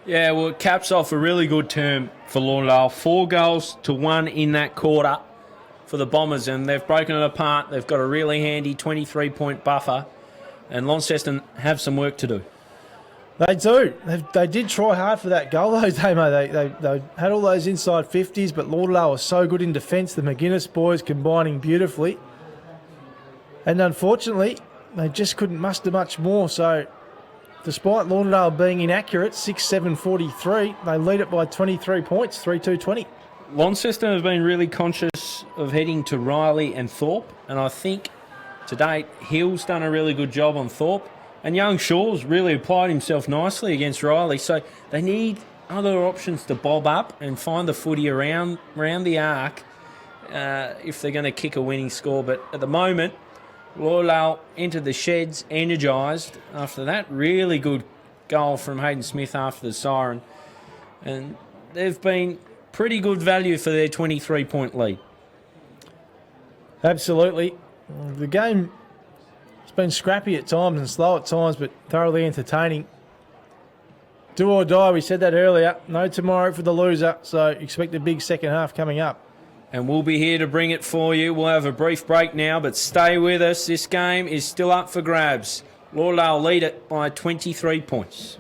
Yeah, well, it caps off a really good term for Lauderdale. 4-1 in that quarter for the Bombers, and they've broken it apart. They've got a really handy 23-point buffer, and Launceston have some work to do. They do. They did try hard for that goal, though, Damo. They had all those inside 50s, but Lauderdale was so good in defence. The McGuinness boys combining beautifully. And unfortunately, they just couldn't muster much more, so despite Lauderdale being inaccurate, 6-7-43, they lead it by 23 points, 3-2-20. Launceston has been really conscious of heading to Riley and Thorpe, and I think to date, Hill's done a really good job on Thorpe, and young Shaw's really applied himself nicely against Riley, so they need other options to bob up and find the footy around the arc if they're going to kick a winning score. But at the moment, Lauderdale into the sheds, energised after that. Really good goal from Hayden Smith after the siren. And they've been pretty good value for their 23-point lead. Absolutely. The game has been scrappy at times and slow at times, but thoroughly entertaining. Do or die, we said that earlier. No tomorrow for the loser, so expect a big second half coming up. And we'll be here to bring it for you. We'll have a brief break now, but stay with us. This game is still up for grabs. Lauderdale lead it by 23 points.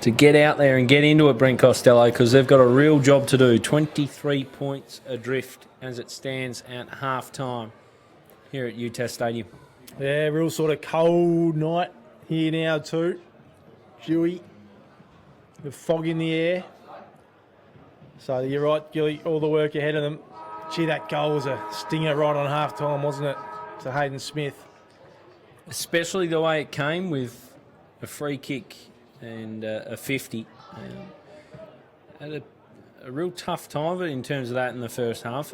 To get out there and get into it, Brent Costelloe, because they've got a real job to do. 23 points adrift as it stands at half-time here at UTAS Stadium. Yeah, real sort of cold night here now too. Dewy. The fog in the air. So you're right, Gilly, all the work ahead of them. Gee, that goal was a stinger right on half-time, wasn't it? To Hayden Smith. Especially the way it came with a free kick and a 50. Had a real tough time of it in terms of that in the first half.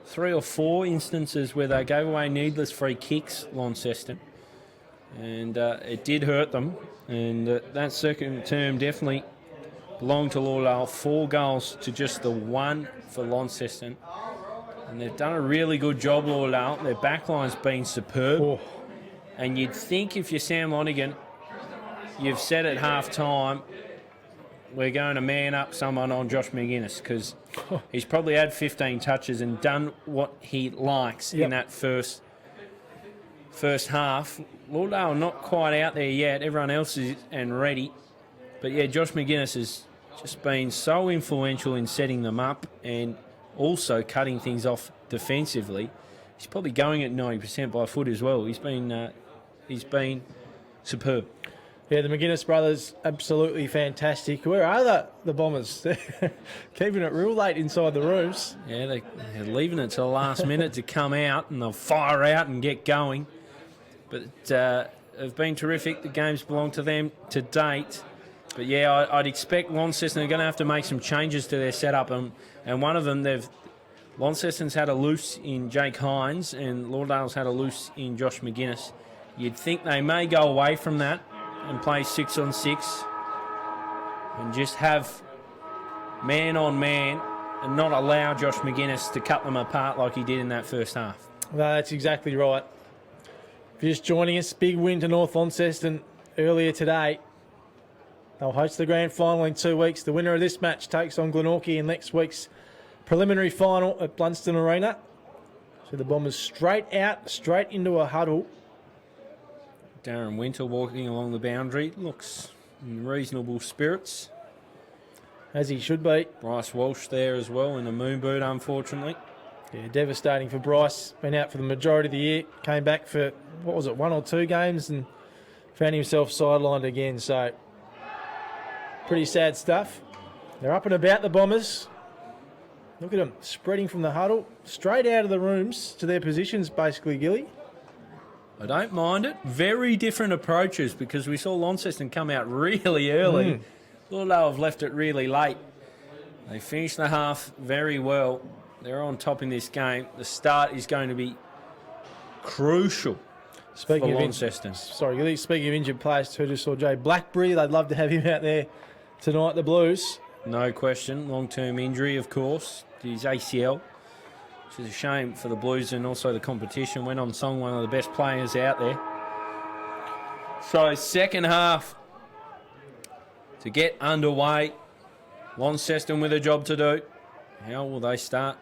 3 or 4 instances where they gave away needless free kicks, Launceston. And it did hurt them. And that second term definitely belonged to Lauderdale. 4 goals to just the 1 for Launceston. And they've done a really good job, Lauderdale. Their backline's been superb. Oh. And you'd think if you're Sam Lonigan, you've said at half-time, we're going to man up someone on Josh McGuinness, because he's probably had 15 touches and done what he likes in that first half. Lauderdale not quite out there yet. Everyone else is and ready. But, yeah, Josh McGuinness has just been so influential in setting them up and also cutting things off defensively. He's probably going at 90% by foot as well. He's been superb. Yeah, the McGuinness brothers, absolutely fantastic. Where are the Bombers? They're keeping it real late inside the rooms. Yeah, they're leaving it to the last minute to come out, and they'll fire out and get going. But have been terrific. The games belong to them to date. But, yeah, I'd expect Launceston are going to have to make some changes to their setup. And one of them, Launceston's had a loose in Jake Hines and Lauderdale's had a loose in Josh McGuinness. You'd think they may go away from that and play 6-on-6 and just have man on man and not allow Josh McGuinness to cut them apart like he did in that first half. No, that's exactly right. If you're just joining us, big win to North Launceston earlier today. They'll host the grand final in 2 weeks. The winner of this match takes on Glenorchy in next week's preliminary final at Blunston Arena. So the Bombers straight into a huddle. Darren Winter walking along the boundary. Looks in reasonable spirits. As he should be. Bryce Walsh there as well in a moon boot, unfortunately. Yeah, devastating for Bryce. Been out for the majority of the year. Came back for, 1 or 2 games and found himself sidelined again. So, pretty sad stuff. They're up and about, the Bombers. Look at them, spreading from the huddle, straight out of the rooms to their positions, basically, Gilly. I don't mind it. Very different approaches, because we saw Launceston come out really early. Lauderdale have left it really late. They finished the half very well. They're on top in this game. The start is going to be crucial for Launceston. Gilly, speaking of injured players too, just saw Jay Blackberry. They'd love to have him out there tonight, the Blues. No question. Long-term injury, of course, to his ACL. Which is a shame for the Blues and also the competition. Went on song, one of the best players out there. So, second half to get underway. Launceston with a job to do. How will they start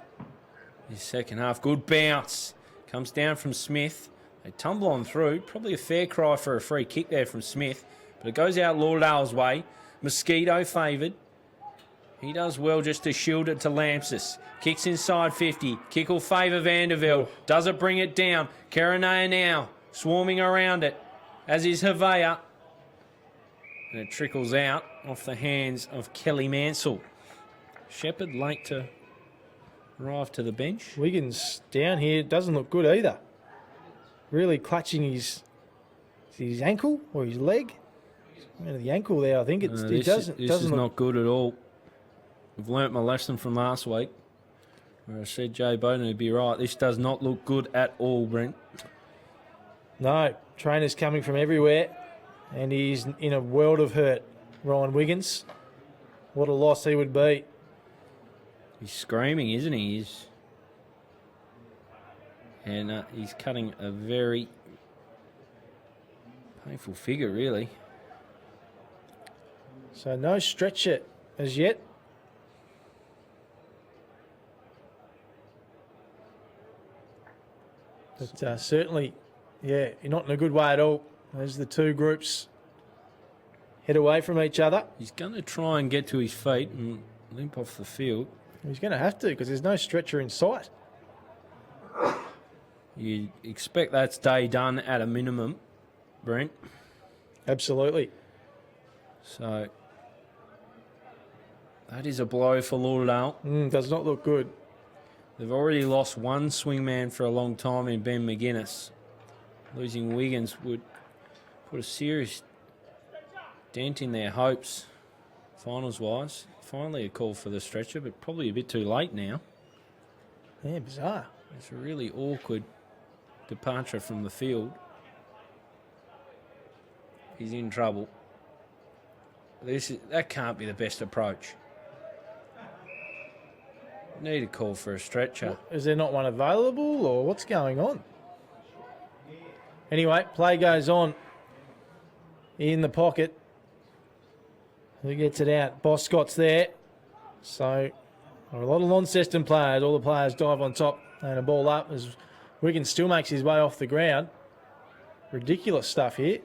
this second half? Good bounce. Comes down from Smith. They tumble on through. Probably a fair cry for a free kick there from Smith. But it goes out Lauderdale's way. Mosquito favoured. He does well just to shield it to Lampsis. Kicks inside 50. Kick will favour Vandervelde. Does it bring it down? Karanea now swarming around it, as is Havea. And it trickles out off the hands of Kelly Mansell. Shepherd late to arrive to the bench. Wiggins down here doesn't look good either. Really clutching his ankle or his leg. The ankle there, I think it doesn't. This is not good at all. I've learnt my lesson from last week, where I said Jay Bowden would be right. This does not look good at all, Brent. No, trainers coming from everywhere, and he's in a world of hurt. Ryan Wiggins, what a loss he would be. He's screaming, isn't he? He's cutting a very painful figure, really. So no stretcher as yet. But certainly, yeah, not in a good way at all. There's the 2 groups head away from each other. He's going to try and get to his feet and limp off the field. He's going to have to because there's no stretcher in sight. You expect that's day done at a minimum, Brent. Absolutely. So that is a blow for Lauderdale. Does not look good. They've already lost one swingman for a long time in Ben McGuinness. Losing Wiggins would put a serious dent in their hopes, finals-wise. Finally a call for the stretcher, but probably a bit too late now. Yeah, bizarre. It's a really awkward departure from the field. He's in trouble. That can't be the best approach. Need a call for a stretcher. Is there not one available, or what's going on? Anyway, play goes on in the pocket. Who gets it out? Boss Scott's there. So a lot of Launceston players. All the players dive on top and a ball up as Wiggins still makes his way off the ground. Ridiculous stuff here.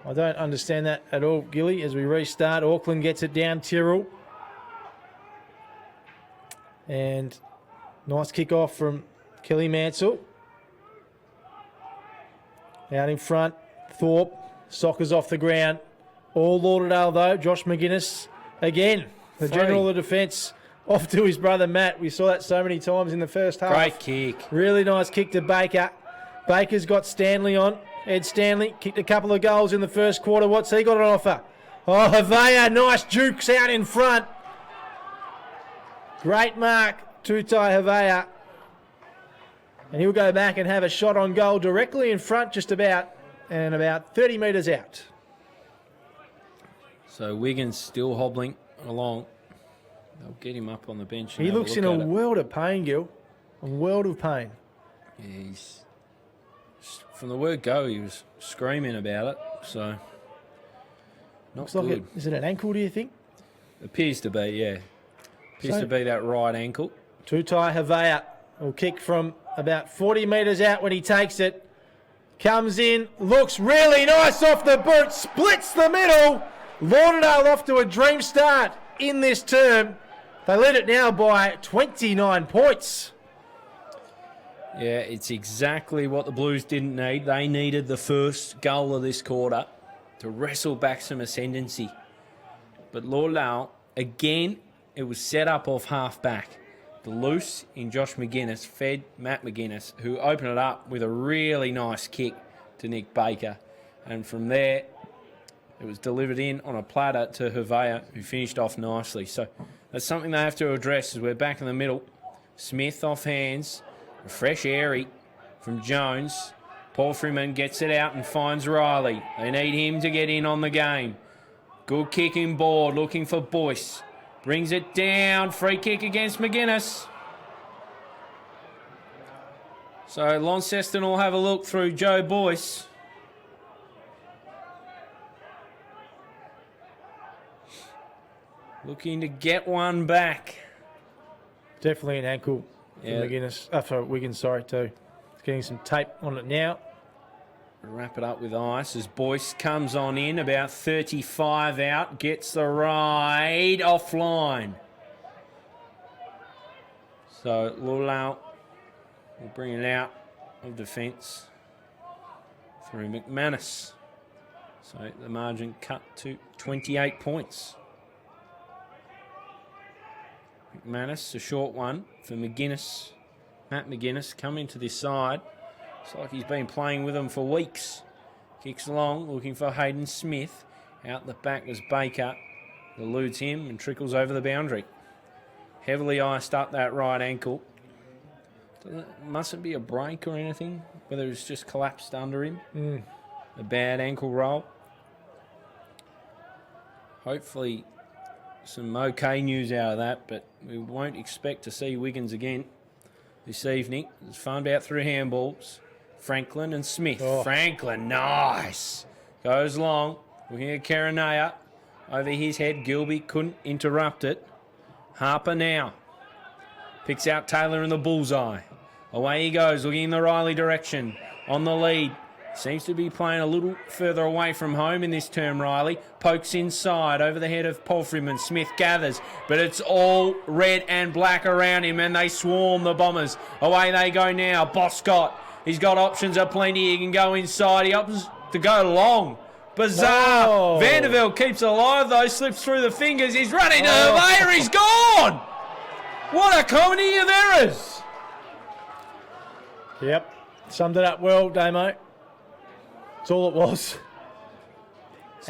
I don't understand that at all, Gilly. As we restart, Auckland gets it down Tyrrell. And nice kick off from Kelly Mansell. Out in front, Thorpe. Soccer's off the ground. All Lauderdale though. Josh McGuinness again. The general of the defence off to his brother Matt. We saw that so many times in the first half. Great kick. Really nice kick to Baker. Baker's got Stanley on. Ed Stanley kicked a couple of goals in the first quarter. What's he got on offer? Oh, Havea, nice jukes out in front. Great mark, Tutai Havea. And he'll go back and have a shot on goal directly in front just about, and about 30 metres out. So Wiggins still hobbling along. They'll get him up on the bench. He looks in a world of pain, Gil. A world of pain. Yeah, he's... From the word go, he was screaming about it, so not Looks good. like is it an ankle, do you think? Appears to be, yeah. Appears to be that right ankle. Tutai Havea will kick from about 40 metres out when he takes it. Comes in, looks really nice off the boot, splits the middle. Lauderdale off to a dream start in this term. They lead it now by 29 points. Yeah, it's exactly what the Blues didn't need. They needed the first goal of this quarter to wrestle back some ascendancy. But Lauderdale, again, it was set up off half-back. The loose in Josh McGuinness fed Matt McGuinness, who opened it up with a really nice kick to Nick Baker. And from there, it was delivered in on a platter to Havea, who finished off nicely. So that's something they have to address as we're back in the middle. Smith off hands. A fresh airy from Jones. Paul Freeman gets it out and finds Riley. They need him to get in on the game. Good kicking board, looking for Boyce. Brings it down. Free kick against McGuinness. So Launceston will have a look through Joe Boyce. Looking to get one back. Definitely an ankle. Yeah. For Wiggins, sorry, too. It's getting some tape on it now. Wrap it up with ice as Boyce comes on in, about 35 out, gets the ride offline. So Lauderdale will bring it out of defence through McManus. So the margin cut to 28 points. McManus, a short one for McGuinness. Matt McGuinness coming to this side. It's like he's been playing with them for weeks. Kicks along, looking for Hayden Smith. Out the back was Baker. Eludes him and trickles over the boundary. Heavily iced up that right ankle. Mustn't be a break or anything, whether it's just collapsed under him. A bad ankle roll. Hopefully some okay news out of that, but we won't expect to see Wiggins again this evening. It's found out through handballs. Franklin and Smith. Oh. Franklin, nice. Goes long. Looking at Karanea. Over his head, Gilby couldn't interrupt it. Harper now. Picks out Taylor in the bullseye. Away he goes, looking in the Riley direction. On the lead. Seems to be playing a little further away from home in this term, Riley. Pokes inside over the head of Palfreyman. Smith gathers, but it's all red and black around him, and they swarm the Bombers. Away they go now. Boscott, he's got options aplenty. He can go inside. He opts to go long. Bizarre. Oh. Vandervelde keeps alive, though. Slips through the fingers. He's running to Hervea. He's gone. What a comedy of errors. Yep. Summed it up well, Damo. That's all it was.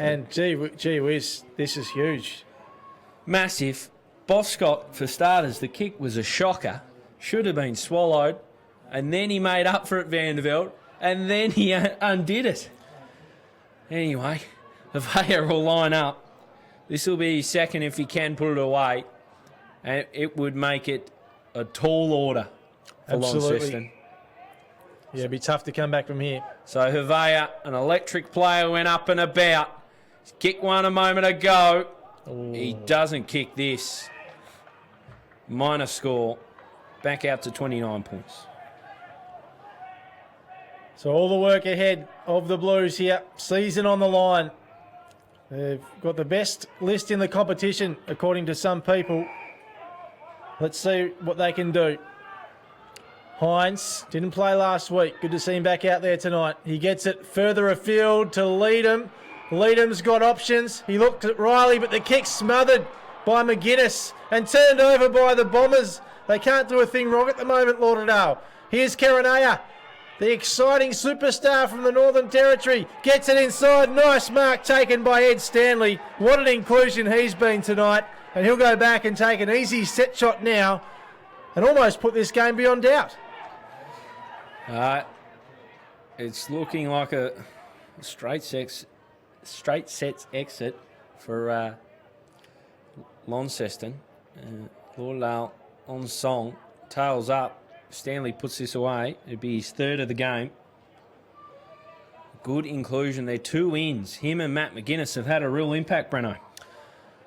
And gee whiz, this is huge. Massive. Boscott, for starters, the kick was a shocker. Should have been swallowed. And then he made up for it, Vandervelde. And then he undid it. Anyway, Hervea will line up. This will be his second if he can put it away. And it would make it a tall order for Launceston. Yeah, it'd be tough to come back from here. So Hervea, an electric player, went up and about. Kicked one a moment ago. Ooh. He doesn't kick this. Minor score. Back out to 29 points. So all the work ahead of the Blues here. Season on the line. They've got the best list in the competition, according to some people. Let's see what they can do. Hines didn't play last week. Good to see him back out there tonight. He gets it further afield to Leadham. Leadham's got options. He looked at Riley, but the kick's smothered by McGuinness and turned over by the Bombers. They can't do a thing wrong at the moment, Lauderdale. Here's Karanaya, the exciting superstar from the Northern Territory. Gets it inside. Nice mark taken by Ed Stanley. What an inclusion he's been tonight. And he'll go back and take an easy set shot now and almost put this game beyond doubt. It's looking like a straight sets exit for Launceston. Lauderdale on song, tails up. Stanley puts this away. It'd be his third of the game. Good inclusion. They're 2 ins. Him and Matt McGuinness have had a real impact, Breno.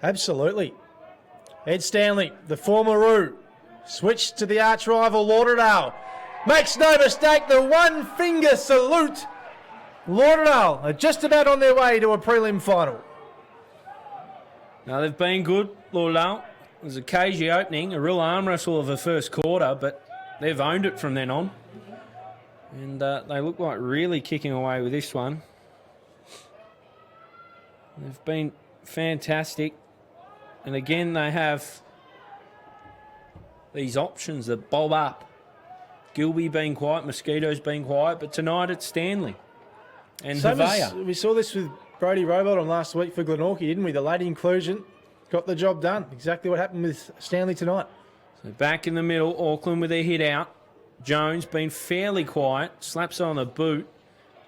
Absolutely. Ed Stanley, the former Roo, switched to the arch rival Lauderdale. Makes no mistake, the one finger salute. Lauderdale are just about on their way to a prelim final. Now they've been good, Lauderdale. It was a cagey opening, a real arm wrestle of the first quarter, but they've owned it from then on. And they look like really kicking away with this one. They've been fantastic. And again, they have these options that bob up. Gilby being quiet, Mosquito's being quiet, but tonight it's Stanley and Hervea. We saw this with Brody Rowbotham last week for Glenorchy, didn't we? The late inclusion got the job done. Exactly what happened with Stanley tonight. So back in the middle, Auckland with their hit out. Jones been fairly quiet, slaps on the boot.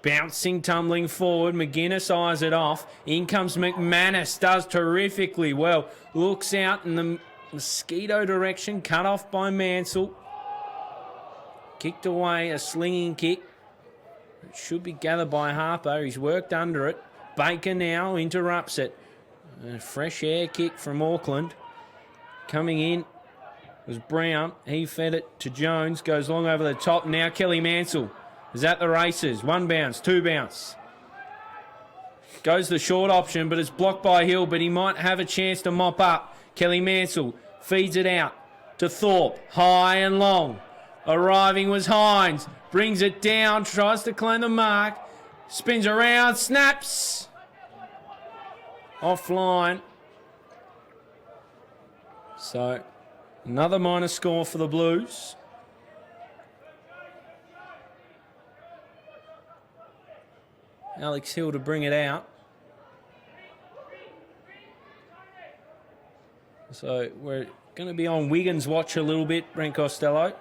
Bouncing, tumbling forward. McGuinness eyes it off. In comes McManus, does terrifically well. Looks out in the Mosquito direction, cut off by Mansell. Kicked away, a slinging kick. It should be gathered by Harper. He's worked under it. Baker now interrupts it. A fresh air kick from Auckland. Coming in was Brown. He fed it to Jones. Goes long over the top. Now Kelly Mansell is at the races. 1 bounce, 2 bounce. Goes the short option, but it's blocked by Hill, but he might have a chance to mop up. Kelly Mansell feeds it out to Thorpe. High and long. Arriving was Hines. Brings it down, tries to claim the mark. Spins around, snaps. Offline. So, another minor score for the Blues. Alex Hill to bring it out. So, we're going to be on Wiggins' watch a little bit, Brent Costelloe.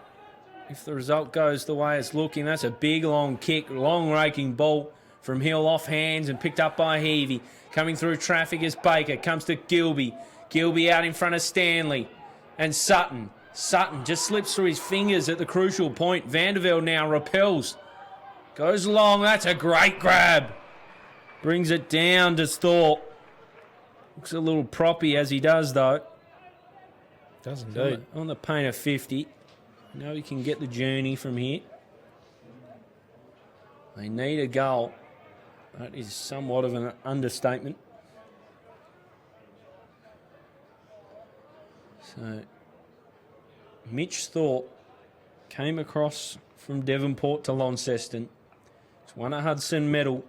If the result goes the way it's looking, that's a big long kick, long raking ball from Hill off hands and picked up by Heavey. Coming through traffic is Baker, comes to Gilby. Gilby out in front of Stanley and Sutton. Sutton just slips through his fingers at the crucial point. Vandervelde now repels. Goes long, that's a great grab. Brings it down to Thorpe. Looks a little proppy as he does though. Does indeed. On the paint of 50. Now he can get the journey from here. They need a goal. That is somewhat of an understatement. So, Mitch Thorpe came across from Devonport to Launceston. He's won a Hudson medal.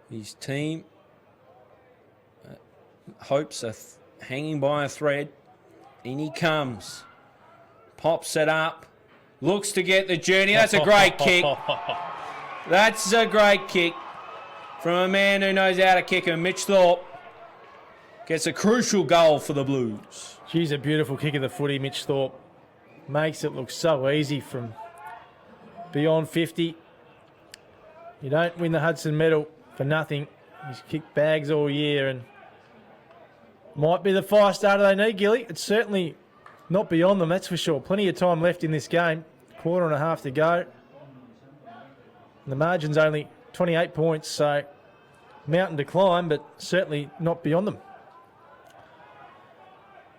His team hopes are hanging by a thread. In he comes. Pops it up. Looks to get the journey. That's a great kick. That's a great kick from a man who knows how to kick him. Mitch Thorpe gets a crucial goal for the Blues. She's a beautiful kick of the footy, Mitch Thorpe. Makes it look so easy from beyond 50. You don't win the Hudson medal for nothing. He's kicked bags all year and might be the fire starter they need, Gilly. It's certainly not beyond them, that's for sure. Plenty of time left in this game. Quarter and a half to go. And the margin's only 28 points, so mountain to climb, but certainly not beyond them.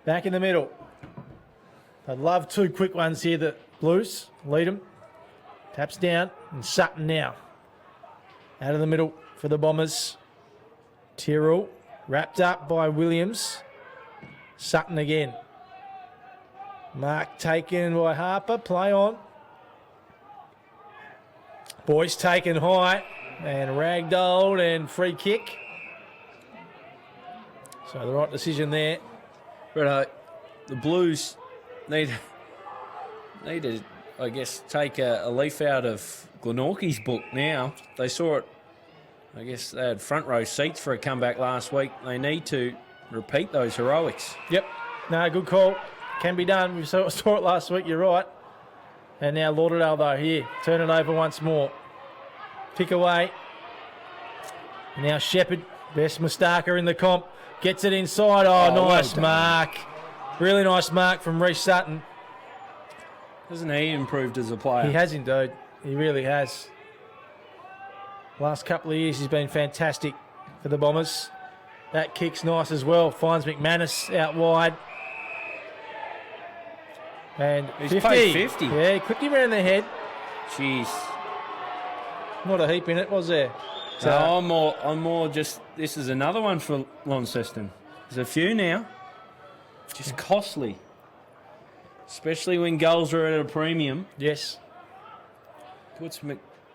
Back in the middle. I'd love two quick ones here, the Blues. Lead them. Taps down, and Sutton now. Out of the middle for the Bombers. Tyrrell, wrapped up by Williams. Sutton again. Mark taken by Harper, play on. Boyce taken high, and ragdolled, and free kick. So the right decision there. But the Blues need to, I guess, take a leaf out of Glenorchy's book now. They saw it, I guess they had front row seats for a comeback last week. They need to repeat those heroics. Yep. No, good call. Can be done. We saw it last week, you're right. And now Lauderdale, though, here. Turn it over once more. Kick away. Now Shepherd, best Mustaka in the comp. Gets it inside. Oh, nice well mark. Really nice mark from Reece Sutton. Hasn't he improved as a player? He has indeed. He really has. Last couple of years he's been fantastic for the Bombers. That kick's nice as well. Finds McManus out wide. And he's 50. paid 50. Yeah, he clipped him around the head. Jeez. Not a heap in it, was there? So I'm more just, this is another one for Launceston. There's a few now. Just costly. Especially when goals are at a premium. Yes. Puts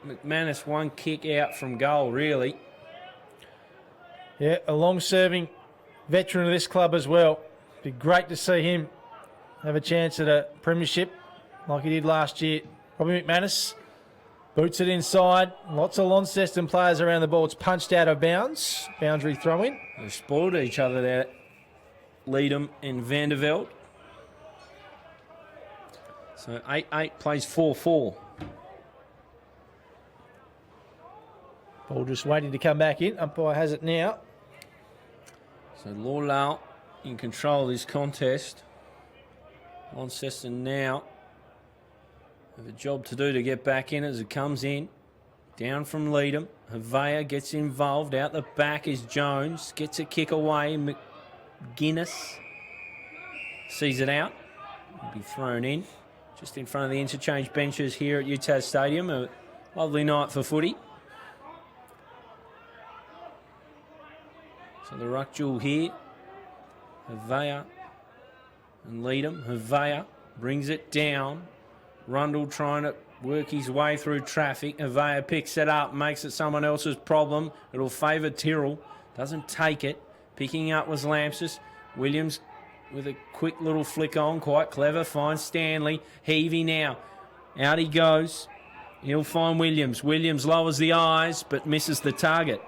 McManus one kick out from goal, really. Yeah, a long-serving veteran of this club as well. Be great to see him have a chance at a premiership like he did last year. Probably McManus. Boots it inside. Lots of Launceston players around the ball. It's punched out of bounds. Boundary throw-in. They spoiled each other there. Leadham and Vanderveld. So 8-8 plays 4-4. Ball just waiting to come back in. Umpire has it now. So Lauderdale in control of this contest. Launceston now have a job to do to get back in as it comes in. Down from Leadham. Havea gets involved. Out the back is Jones. Gets a kick away. McGuinness sees it out. Will be thrown in. Just in front of the interchange benches here at UTAS Stadium. A lovely night for footy. So the ruck duel here. Havea and Leadham. Havea brings it down. Rundle trying to work his way through traffic. Havea picks it up, makes it someone else's problem. It'll favour Tyrrell. Doesn't take it. Picking up was Lampsis. Williams with a quick little flick on. Quite clever. Finds Stanley. Heavey now. Out he goes. He'll find Williams. Williams lowers the eyes but misses the target.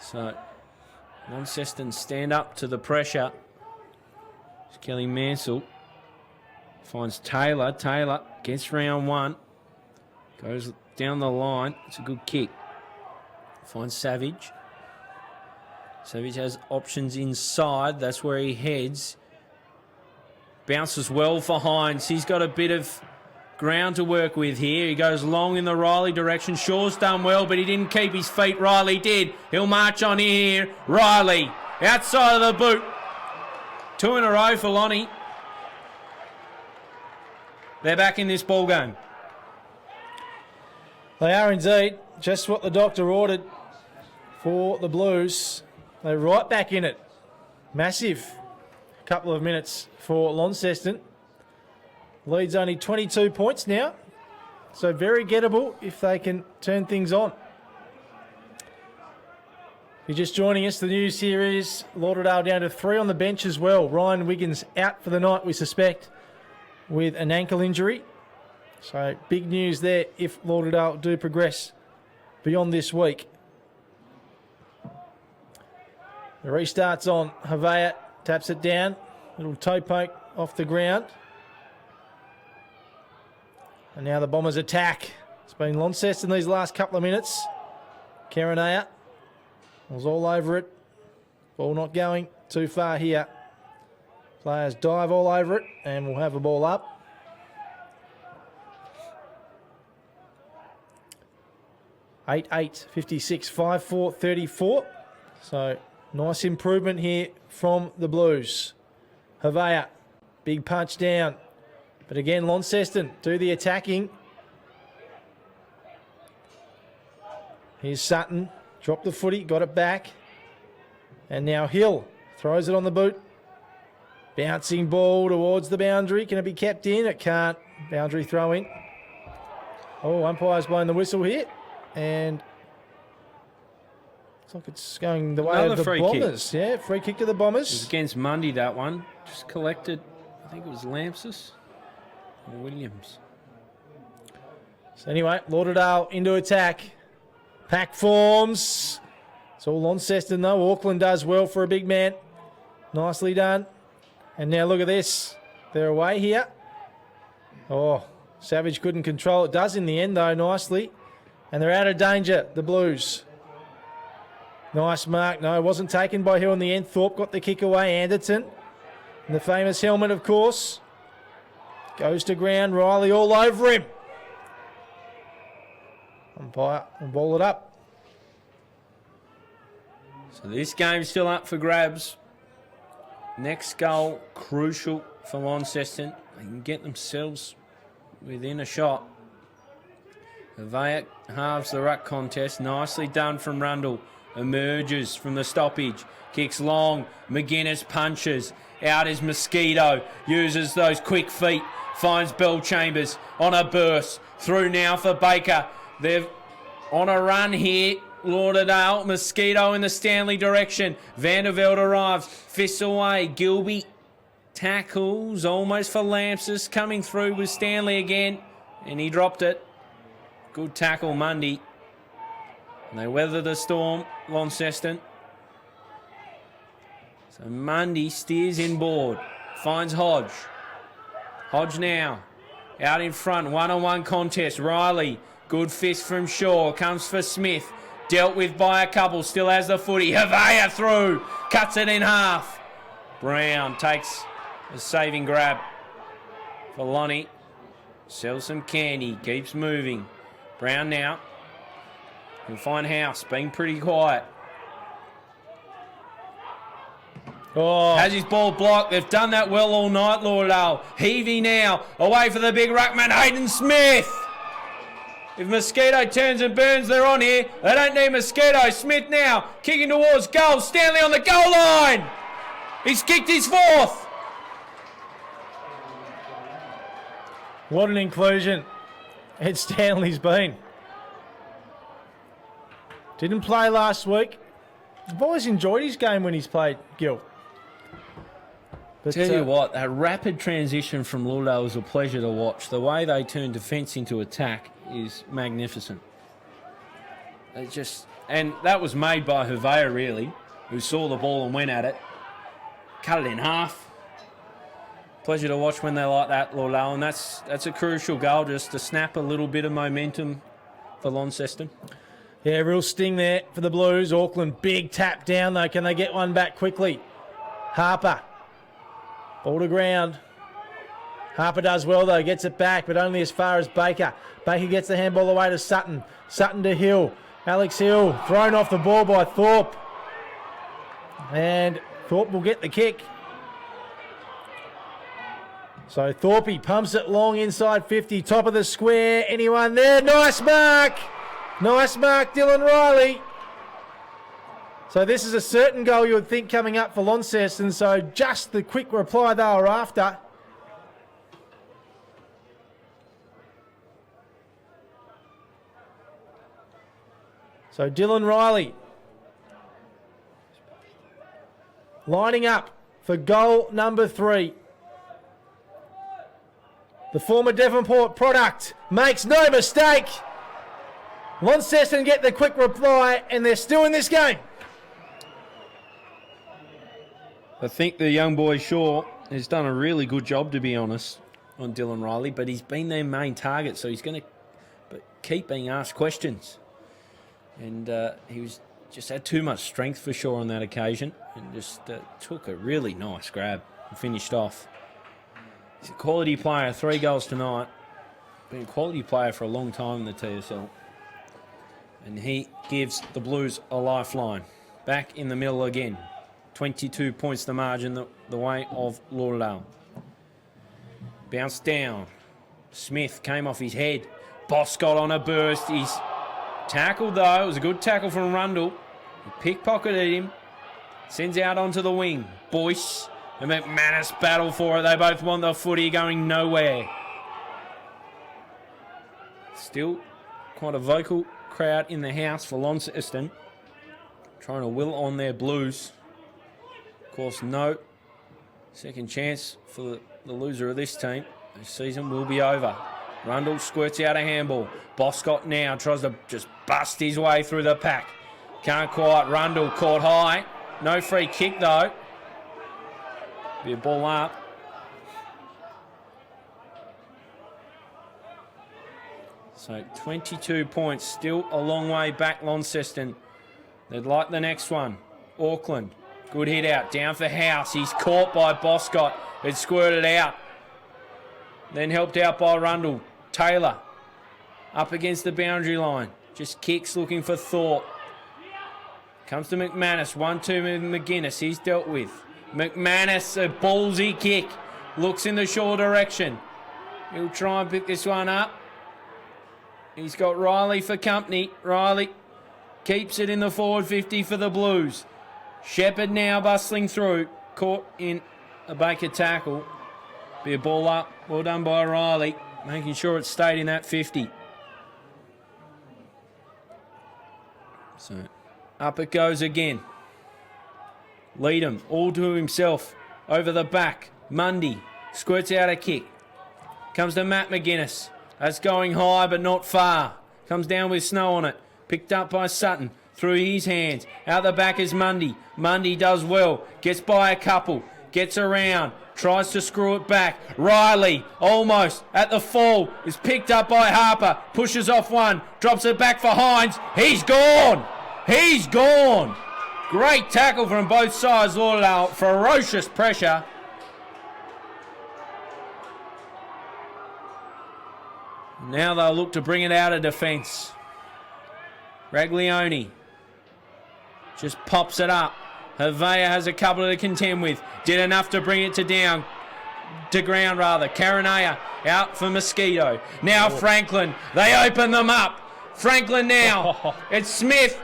So Launceston stand up to the pressure. It's Kelly Mansell. Finds Taylor. Taylor gets round one. Goes down the line. It's a good kick. Finds Savage. Savage has options inside. That's where he heads. Bounces well for Hines. He's got a bit of ground to work with here. He goes long in the Riley direction. Shaw's done well, but he didn't keep his feet. Riley did. He'll march on here. Riley outside of the boot. 2 in a row for Lonnie. They're back in this ball game. They are indeed. Just what the doctor ordered for the Blues. They're right back in it. Massive couple of minutes for Launceston. Lead's only 22 points now. So very gettable if they can turn things on. If you're just joining us, the news here is Lauderdale down to 3 on the bench as well. Ryan Wiggins out for the night, we suspect, with an ankle injury. So big news there if Lauderdale do progress beyond this week. The restart's on. Havea taps it down. Little toe poke off the ground. And now the Bombers attack. It's been Launceston these last couple of minutes. Karanea was all over it. Ball not going too far here. Players dive all over it and we'll have a ball up. Eight, 56, 5-4, 34. So nice improvement here from the Blues. Havea, big punch down. But again, Launceston do the attacking. Here's Sutton. Dropped the footy, got it back. And now Hill throws it on the boot. Bouncing ball towards the boundary. Can it be kept in? It can't. Boundary throw in. Oh, umpire's blowing the whistle here. And looks like it's going the way Another of the free Bombers. kick. Yeah, free kick to the Bombers. It was against Mundy, that one. Just collected, I think it was Lampsis or Williams. So anyway, Lauderdale into attack. Pack forms. It's all Launceston though. Auckland does well for a big man. Nicely done. And now look at this. They're away here. Oh, Savage couldn't control it. Does in the end though, nicely. And they're out of danger, the Blues. Nice mark. No, it wasn't taken by Hill in the end. Thorpe got the kick away. Anderton. And the famous helmet, of course. Goes to ground. Riley all over him. Umpire will ball it up. So this game's still up for grabs. Next goal, crucial for Launceston. They can get themselves within a shot. Havea halves the ruck contest. Nicely done from Rundle. Emerges from the stoppage. Kicks long. McGuinness punches. Out is Mosquito. Uses those quick feet. Finds Bell Chambers on a burst. Through now for Baker. They're on a run here. Lauderdale. Mosquito in the Stanley direction. Vanderveld arrives. Fists away. Gilby tackles almost for Lampsis. Coming through with Stanley again. And he dropped it. Good tackle, Mundy. And they weather the storm, Launceston. So Mundy steers inboard. Finds Hodge. Hodge now. Out in front. One-on-one contest. Riley. Good fist from Shaw. Comes for Smith. Dealt with by a couple. Still has the footy. Havea through. Cuts it in half. Brown takes a saving grab for Lonnie. Sells some candy. Keeps moving. Brown now. Can find House. Being pretty quiet. Oh. Has his ball blocked. They've done that well all night, Lauderdale. Heavey now. Away for the big ruckman, Hayden Smith. If Mosquito turns and burns, they're on here. They don't need Mosquito. Smith now. Kicking towards goal. Stanley on the goal line. He's kicked his fourth. What an inclusion Ed Stanley's been. Didn't play last week. I've always enjoyed his game when he's played, Gill. But, Tell you what, that rapid transition from Lauderdale was a pleasure to watch. The way they turn defence into attack is magnificent. And that was made by Havea, really, who saw the ball and went at it. Cut it in half. Pleasure to watch when they like that, Lauderdale, and that's a crucial goal just to snap a little bit of momentum for Launceston. Yeah, real sting there for the Blues. Auckland, big tap down though. Can they get one back quickly? Harper. Ball to ground. Harper does well though, gets it back, but only as far as Baker. Baker gets the handball away to Sutton. Sutton to Hill. Alex Hill thrown off the ball by Thorpe. And Thorpe will get the kick. So Thorpe pumps it long inside 50, top of the square. Anyone there? Nice mark. Nice mark, Dylan Riley. So this is a certain goal you would think coming up for Launceston. So just the quick reply they were after. So Dylan Riley lining up for goal number 3. The former Devonport product makes no mistake. Launceston get the quick reply, and they're still in this game. I think the young boy Shaw has done a really good job, to be honest, on Dylan Riley, but he's been their main target, so he's going to keep being asked questions. And he was just had too much strength for Shaw on that occasion, and just took a really nice grab and finished off. He's a quality player, 3 goals tonight. Been a quality player for a long time in the TSL. And he gives the Blues a lifeline. Back in the middle again. 22 points the margin the way of Lauderdale. Bounced down. Smith came off his head. Boss got on a burst. He's tackled though. It was a good tackle from Rundle. He pickpocketed him. Sends out onto the wing. Boyce and McManus battle for it. They both want the footy going nowhere. Still quite a vocal crowd in the house for Launceston. Trying to will on their Blues. Of course, no second chance for the loser of this team. This season will be over. Rundle squirts out a handball. Boscott now tries to just bust his way through the pack. Can't quite. Rundle caught high. No free kick though. Be a ball up. So 22 points. Still a long way back, Launceston. They'd like the next one. Auckland. Good hit out. Down for House. He's caught by Boscott. It squirted out. Then helped out by Rundle. Taylor. Up against the boundary line. Just kicks looking for Thorpe. Comes to McManus. 1-2 with McGuinness. He's dealt with. McManus, a ballsy kick. Looks in the shore direction. He'll try and pick this one up. He's got Riley for company. Riley keeps it in the forward 50 for the Blues. Shepherd now bustling through. Caught in a Baker tackle. Be a ball up. Well done by Riley. Making sure it stayed in that 50. So up it goes again. Leadham all to himself. Over the back. Mundy squirts out a kick. Comes to Matt McGuinness. That's going high but not far. Comes down with snow on it. Picked up by Sutton. Through his hands. Out the back is Mundy. Mundy does well. Gets by a couple. Gets around. Tries to screw it back. Riley, almost at the fall, is picked up by Harper. Pushes off one. Drops it back for Hines. He's gone. He's gone. Great tackle from both sides. Lauderdale. Ferocious pressure. Now they'll look to bring it out of defence. Raglione just pops it up. Havea has a couple to contend with. Did enough to bring it to ground rather. Caranea out for Mosquito. Now Franklin. They open them up. Franklin now. It's Smith.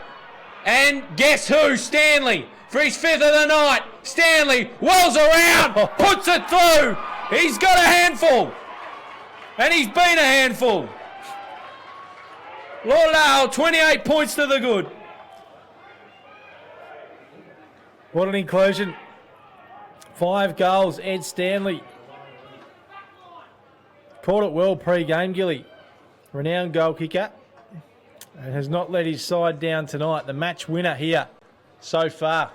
And guess who? Stanley. For his 5th of the night. Stanley whirls around. Puts it through. He's got a handful. And he's been a handful. Lauderdale, 28 points to the good. What an inclusion. 5 goals, Ed Stanley. Caught it well pre-game, Gilly. Renowned goal kicker. And has not let his side down tonight. The match winner here so far.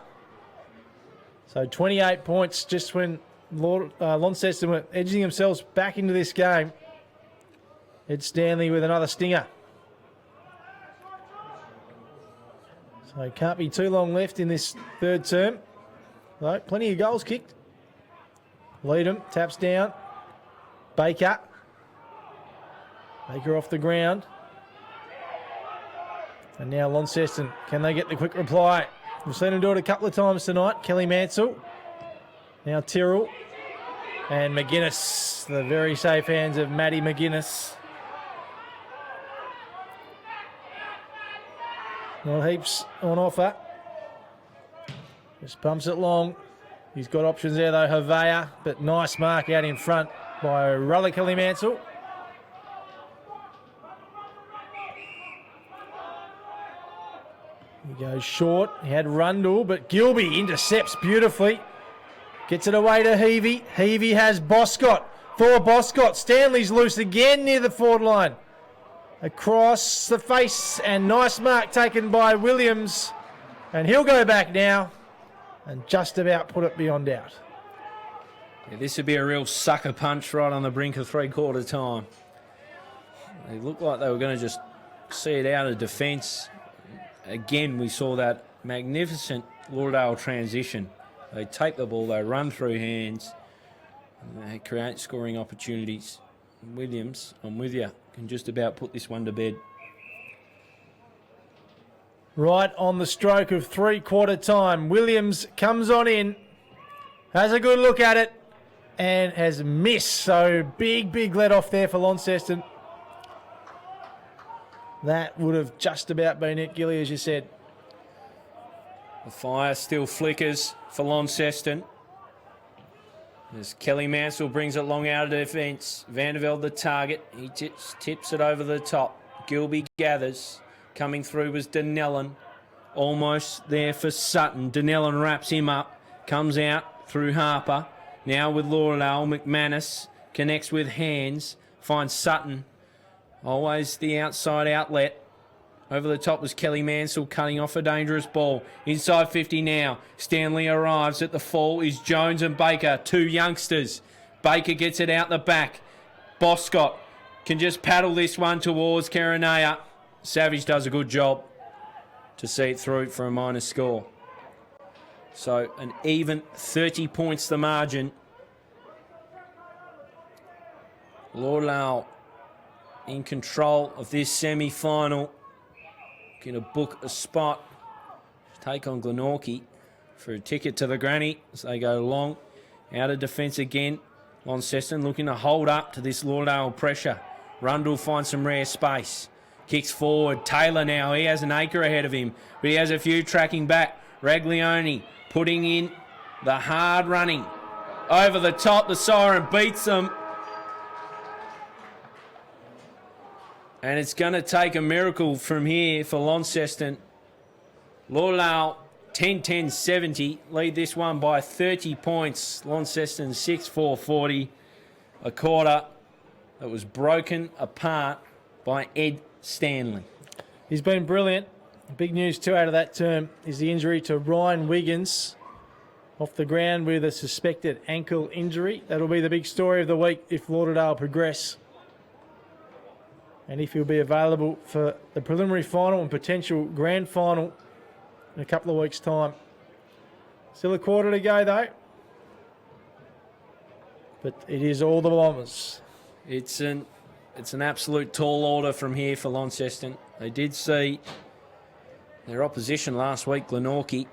So 28 points just when Launceston were edging themselves back into this game. Ed Stanley with another stinger. So it can't be too long left in this third term. Though plenty of goals kicked. Leadham taps down. Baker. Baker off the ground. And now Launceston. Can they get the quick reply? We've seen him do it a couple of times tonight. Kelly Mansell. Now Tyrrell. And McGuinness, the very safe hands of Matty McGuinness. Not heaps on offer. Just pumps it long. He's got options there though, Havea, but nice mark out in front by Raleigh Kelly Mansell. He goes short. He had Rundle, but Gilby intercepts beautifully. Gets it away to Heavey. Heavey has Boscott. Thor Boscott. Stanley's loose again near the forward line. Across the face, and nice mark taken by Williams. And he'll go back now and just about put it beyond doubt. Yeah, this would be a real sucker punch right on the brink of three-quarter time. They looked like they were going to just see it out of defence. Again, we saw that magnificent Lauderdale transition. They take the ball, they run through hands, and they create scoring opportunities. Williams, I'm with you, can just about put this one to bed. Right on the stroke of three-quarter time, Williams comes on in, has a good look at it, and has missed. So big let off there for Launceston. That would have just about been it, Gilly, as you said. The fire still flickers for Launceston. As Kelly Mansell brings it long out of defence. Vandervelde the target. He tips it over the top. Gilby gathers. Coming through was Dunellen. Almost there for Sutton. Dunellen wraps him up. Comes out through Harper. Now with Lauderdale. McManus connects with Hands. Finds Sutton. Always the outside outlet. Over the top was Kelly Mansell cutting off a dangerous ball. Inside 50 now. Stanley arrives at the fall is Jones and Baker, two youngsters. Baker gets it out the back. Boscott can just paddle this one towards Karanaya. Savage does a good job to see it through for a minor score. So an even 30 points the margin. Lauderdale in control of this semi-final. Going to book a spot to take on Glenorchy for a ticket to the granny as they go long. Out of defence again. Launceston looking to hold up to this Lauderdale pressure. Rundle finds some rare space. Kicks forward. Taylor now. He has an acre ahead of him, but he has a few tracking back. Raglione putting in the hard running. Over the top. The siren beats them. And it's going to take a miracle from here for Launceston. Lauderdale 10-10-70. Lead this one by 30 points. Launceston 6-4-40. A quarter that was broken apart by Ed Stanley. He's been brilliant. Big news too out of that term is the injury to Ryan Wiggins. Off the ground with a suspected ankle injury. That'll be the big story of the week if Lauderdale progress. And if he'll be available for the preliminary final and potential grand final in a couple of weeks' time. Still a quarter to go, though. But it is all the Bombers. It's an absolute tall order from here for Launceston. They did see their opposition last week, Glenorchy,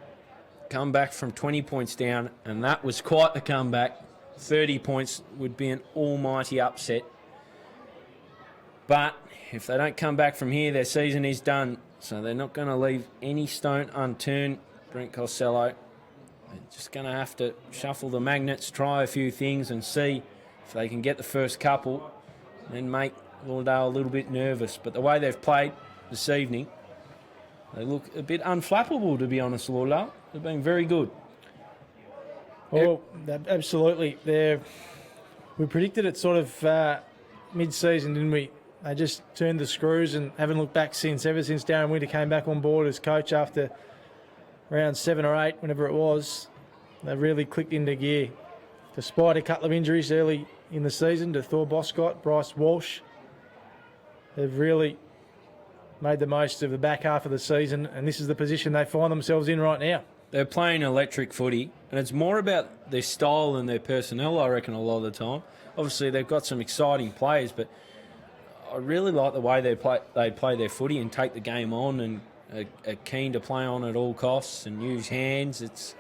come back from 20 points down, and that was quite the comeback. 30 points would be an almighty upset. But if they don't come back from here, their season is done. So they're not going to leave any stone unturned, Brent Costelloe. They're just going to have to shuffle the magnets, try a few things and see if they can get the first couple and make Lauderdale a little bit nervous. But the way they've played this evening, they look a bit unflappable, to be honest, Lauderdale. They've been very good. Oh, absolutely. We predicted it sort of mid-season, didn't we? They just turned the screws and haven't looked back ever since Darren Winter came back on board as coach after round 7 or 8, whenever it was. They really clicked into gear. Despite a couple of injuries early in the season to Thor Boscott, Bryce Walsh, they've really made the most of the back half of the season, and this is the position they find themselves in right now. They're playing electric footy, and it's more about their style than their personnel, I reckon, a lot of the time. Obviously, they've got some exciting players, but I really like the way they play their footy and take the game on and are keen to play on at all costs and use hands. It's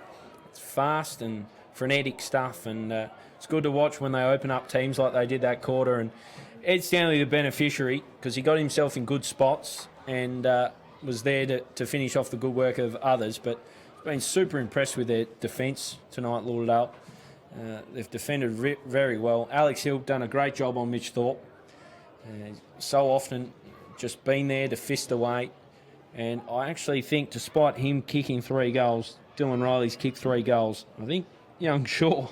fast and frenetic stuff, and it's good to watch when they open up teams like they did that quarter. And Ed Stanley, the beneficiary, because he got himself in good spots and was there to finish off the good work of others. But I've been super impressed with their defence tonight, Lauderdale. They've defended very well. Alex Hill done a great job on Mitch Thorpe. So often just been there to fist away. And I actually think, despite him kicking 3 goals, Dylan Riley's kicked 3 goals, I think young Shaw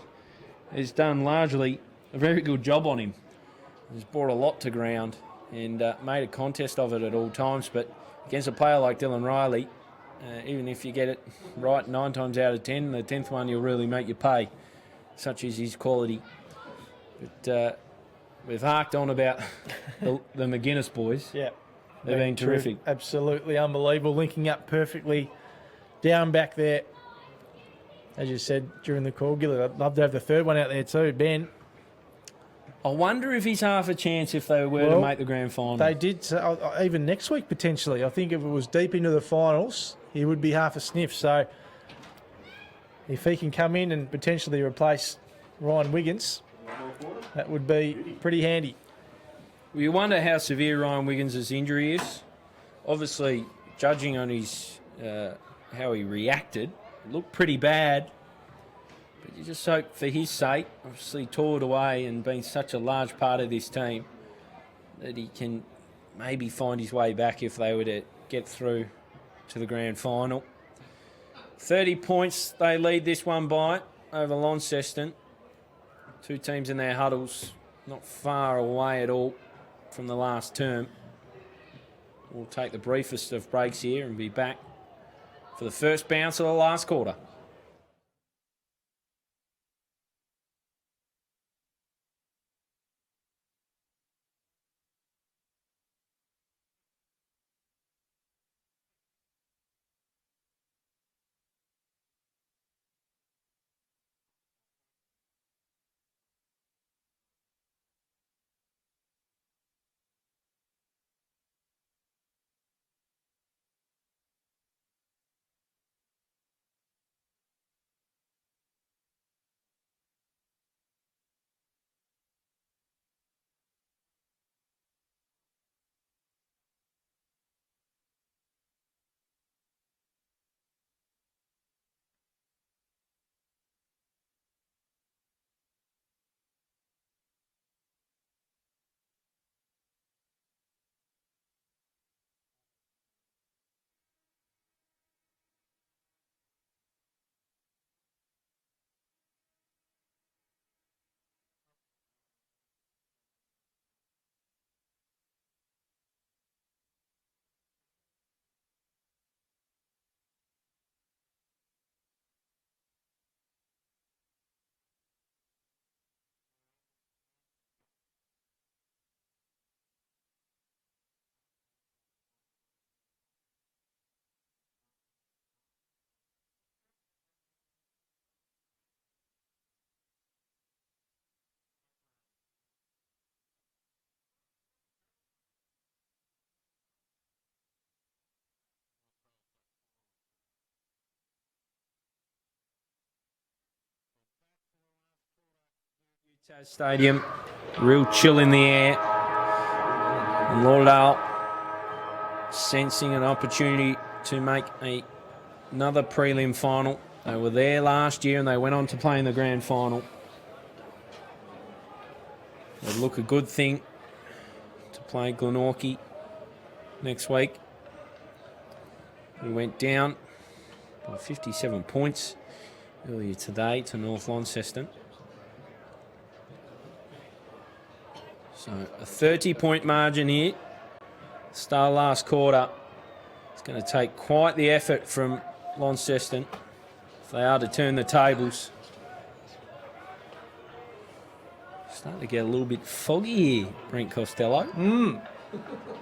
has done largely a very good job on him. He's brought a lot to ground and made a contest of it at all times. But against a player like Dylan Riley, even if you get it right 9 times out of 10, the 10th one you'll really make you pay. Such is his quality. But we've harked on about the McGuinness boys. Yeah. They've been terrific. Absolutely unbelievable. Linking up perfectly down back there. As you said during the call, Gillett, I'd love to have the third one out there too, Ben. I wonder if he's half a chance if they were to make the grand final. They did, even next week potentially. I think if it was deep into the finals, he would be half a sniff. So if he can come in and potentially replace Ryan Wiggins, that would be pretty handy. Well, you wonder how severe Ryan Wiggins' injury is. Obviously, judging on his how he reacted, it looked pretty bad. But you just hope for his sake, obviously toured away and been such a large part of this team, that he can maybe find his way back if they were to get through to the grand final. 30 points they lead this one by over Launceston. 2 teams in their huddles, not far away at all from the last term. We'll take the briefest of breaks here and be back for the first bounce of the last quarter. UTAS Stadium, real chill in the air. And Lauderdale sensing an opportunity to make another prelim final. They were there last year and they went on to play in the grand final. It would look a good thing to play Glenorchy next week. We went down by 57 points earlier today to North Launceston. So a 30-point margin here. Start last quarter. It's going to take quite the effort from Launceston if they are to turn the tables. Starting to get a little bit foggy here, Brent Costelloe.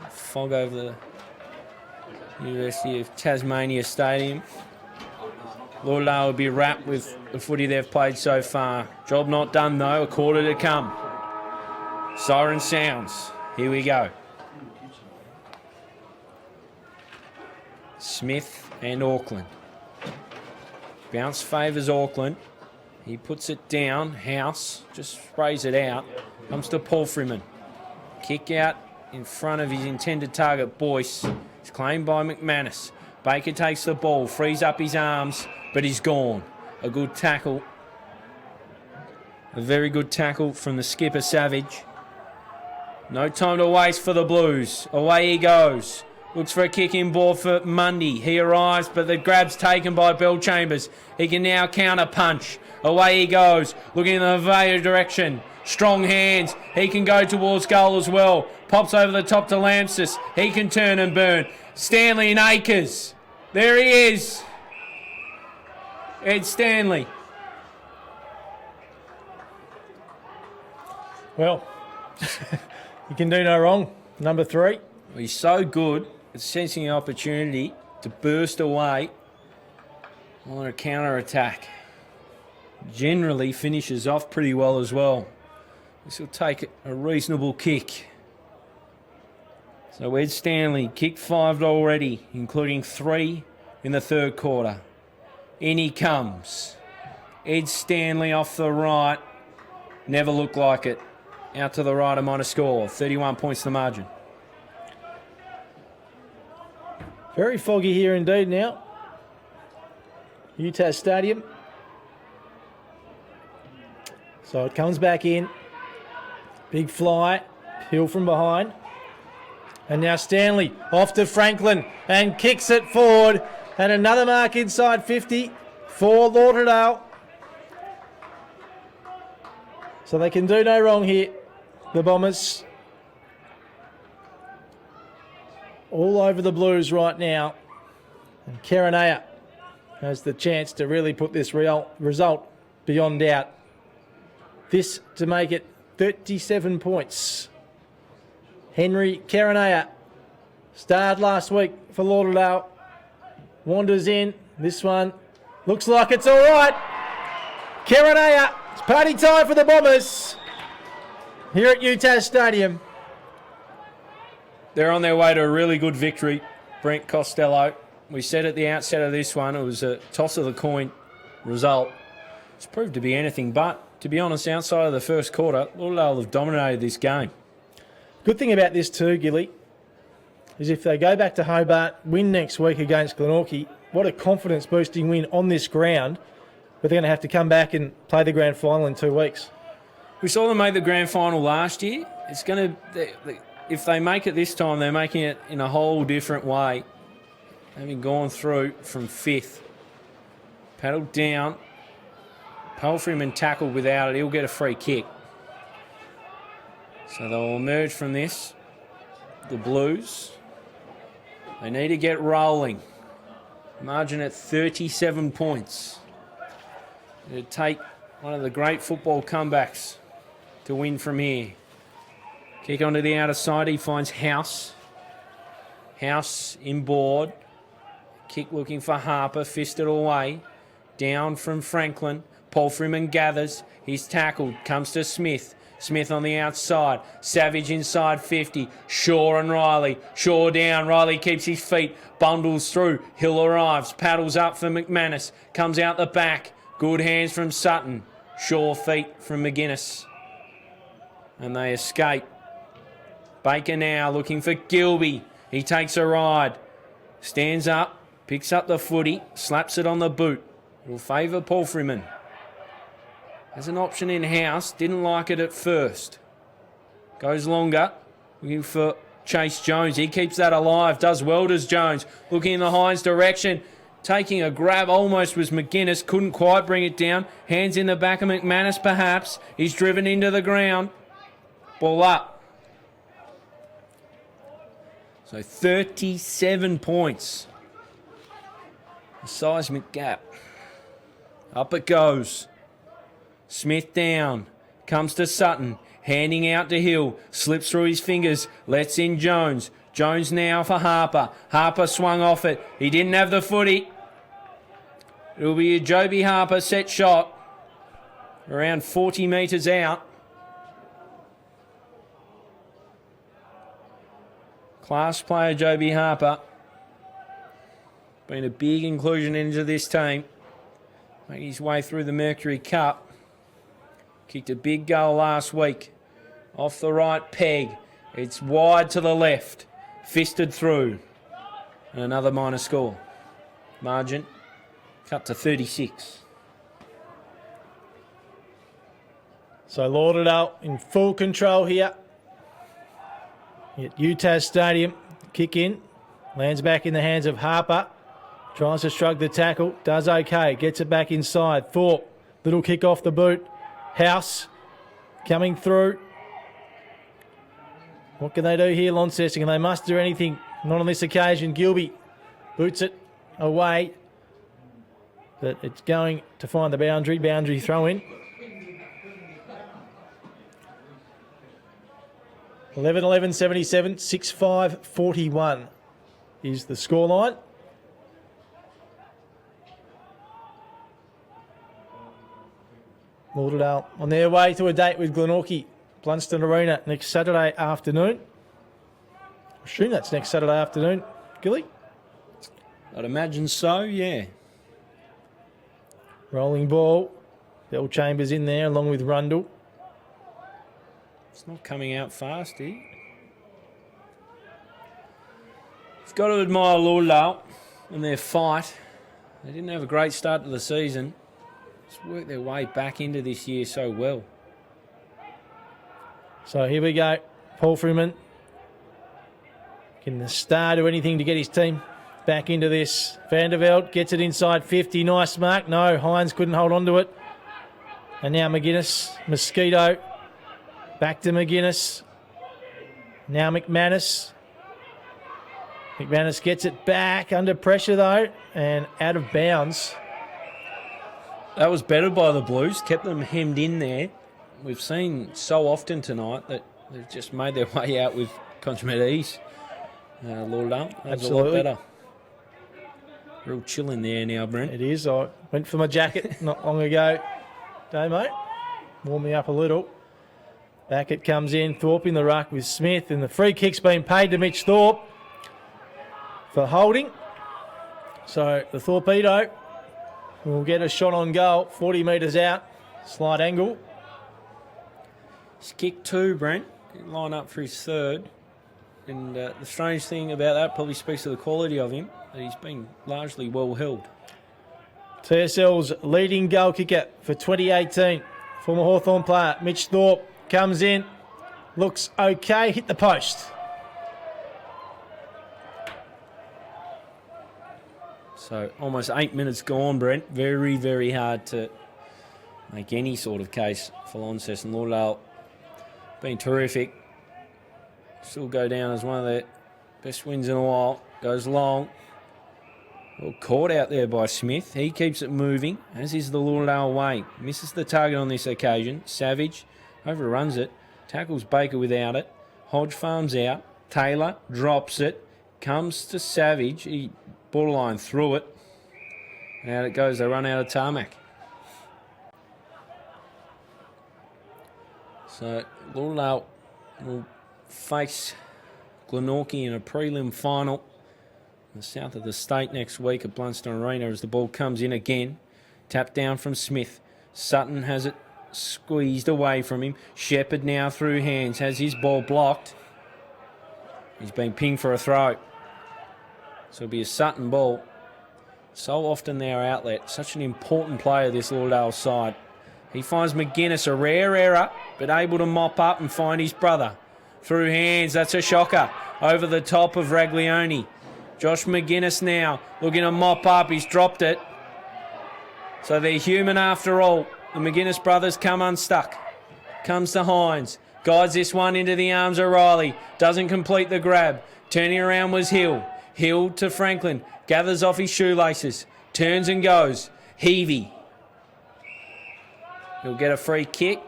Fog over the University of Tasmania Stadium. Lauderdale will be wrapped with the footy they've played so far. Job not done though, a quarter to come. Siren sounds. Here we go. Smith and Auckland. Bounce favours Auckland. He puts it down. House just sprays it out. Comes to Paul Freeman. Kick out in front of his intended target, Boyce. It's claimed by McManus. Baker takes the ball, frees up his arms, but he's gone. A good tackle. A very good tackle from the skipper, Savage. No time to waste for the Blues. Away he goes. Looks for a kick in ball for Mundy. He arrives, but the grab's taken by Bell Chambers. He can now counter punch. Away he goes, looking in the Vader direction. Strong hands. He can go towards goal as well. Pops over the top to Lamsis. He can turn and burn. Stanley and Akers. There he is. Ed Stanley. Well, you can do no wrong. Number 3. He's so good at sensing the opportunity to burst away on a counter-attack. Generally finishes off pretty well as well. This will take a reasonable kick. So Ed Stanley kicked 5 already, including 3 in the third quarter. In he comes. Ed Stanley off the right. Never looked like it. Out to the right, a minor score. 31 points the margin. Very foggy here indeed now. UTAS Stadium. So it comes back in. Big fly. Hill from behind. And now Stanley off to Franklin and kicks it forward. And another mark inside 50 for Lauderdale. So they can do no wrong here. The Bombers all over the Blues right now. And Karanaya has the chance to really put this result beyond doubt. This to make it 37 points. Henry Karanaya starred last week for Lauderdale. Wanders in. This one looks like it's all right. Karanaya. It's party time for the Bombers here at UTAS Stadium. They're on their way to a really good victory, Brent, Costelloe. We said at the outset of this one, it was a toss of the coin result. It's proved to be anything but. To be honest, outside of the first quarter, Lauderdale have dominated this game. Good thing about this too, Gilly, is if they go back to Hobart, win next week against Glenorchy, what a confidence-boosting win on this ground. But they're going to have to come back and play the grand final in 2 weeks. We saw them make the grand final last year. It's going to, if they make it this time, they're making it in a whole different way. Having gone through from 5th. Paddled down. Palfreyman tackled without it. He'll get a free kick. So they'll emerge from this. The Blues. They need to get rolling. Margin at 37 points. It'd take one of the great football comebacks to win from here. Kick onto the outer side. He finds House. House inboard. Kick looking for Harper. Fisted away. Down from Franklin. Paul Freeman gathers. He's tackled. Comes to Smith. Smith on the outside. Savage inside 50. Shaw and Riley. Shaw down. Riley keeps his feet. Bundles through. Hill arrives. Paddles up for McManus. Comes out the back. Good hands from Sutton. Shaw feet from McGuinness. And they escape. Baker now looking for Gilby. He takes a ride. Stands up. Picks up the footy. Slaps it on the boot. It'll favour Paul Freeman. Has an option in house. Didn't like it at first. Goes longer. Looking for Chase Jones. He keeps that alive. Does well, does Jones. Looking in the Hines direction. Taking a grab. Almost was McGuinness. Couldn't quite bring it down. Hands in the back of McManus perhaps. He's driven into the ground. Ball up. So 37 points. A seismic gap. Up it goes. Smith down. Comes to Sutton. Handing out to Hill. Slips through his fingers. Lets in Jones. Jones now for Harper. Harper swung off it. He didn't have the footy. It'll be a Joby Harper set shot. Around 40 metres out. Class player Joby Harper. Been a big inclusion into this team. Made his way through the Mercury Cup. Kicked a big goal last week. Off the right peg. It's wide to the left. Fisted through. And another minor score. Margin cut to 36. So Lauderdale in full control here. At UTAS Stadium. Kick in. Lands back in the hands of Harper. Tries to shrug the tackle. Does okay. Gets it back inside. Thorpe. Little kick off the boot. House coming through. What can they do here, Launceston? And they must do anything. Not on this occasion. Gilby boots it away. But it's going to find the boundary. Boundary throw in. 11-11-77, 6-5-41 is the scoreline. Lauderdale on their way to a date with Glenorchy, Blunston Arena next Saturday afternoon. I assume that's next Saturday afternoon, Gilly? I'd imagine so, yeah. Rolling ball. Bell Chambers in there along with Rundle. It's not coming out fast, eh? You've got to admire Lauderdale and their fight. They didn't have a great start to the season. Just worked their way back into this year so well. So here we go. Paul Freeman. Can the star do anything to get his team back into this? Vanderveld gets it inside 50. Nice mark. No, Hines couldn't hold on to it. And now McGuinness. Mosquito. Back to McGuinness. Now McManus. McManus gets it back under pressure though and out of bounds. That was better by the Blues. Kept them hemmed in there. We've seen so often tonight that they've just made their way out with consummate ease. Lauderdale, that's Absolutely. a lot better. Real chill in there now, Brent. It is. I went for my jacket not long ago. Damo, warm me up a little. Back it comes in. Thorpe in the ruck with Smith. And the free kick's been paid to Mitch Thorpe for holding. So the Torpedo will get a shot on goal. 40 metres out. Slight angle. He's kicked two, Brent. He'll line up for his third. And the strange thing about that probably speaks to the quality of him, that he's been largely well held. TSL's leading goal kicker for 2018. Former Hawthorn player Mitch Thorpe comes in. Looks okay. Hit the post. So almost 8 minutes gone, Brent. Very, very hard to make any sort of case for Launceston. Lauderdale been terrific. Still go down as one of their best wins in a while. Goes long. Well, caught out there by Smith. He keeps it moving, as is the Lauderdale way. Misses the target on this occasion. Savage overruns it. Tackles Baker without it. Hodge farms out. Taylor drops it. Comes to Savage. He borderline threw it. And out it goes. They run out of tarmac. So Lauderdale will face Glenorchy in a prelim final in the south of the state next week at Blunston Arena as the ball comes in again. Tap down from Smith. Sutton has it squeezed away from him. Shepherd now through hands. Has his ball blocked. He's been pinged for a throw. So it'll be a Sutton ball. So often their outlet. Such an important player, this Lauderdale side. He finds McGuinness, a rare error, but able to mop up and find his brother. Through hands, that's a shocker. Over the top of Raglione. Josh McGuinness now looking to mop up. He's dropped it. So they're human after all. The McGuinness brothers come unstuck. Comes to Hines. Guides this one into the arms of Riley. Doesn't complete the grab. Turning around was Hill. Hill to Franklin. Gathers off his shoelaces. Turns and goes. Heavey. He'll get a free kick.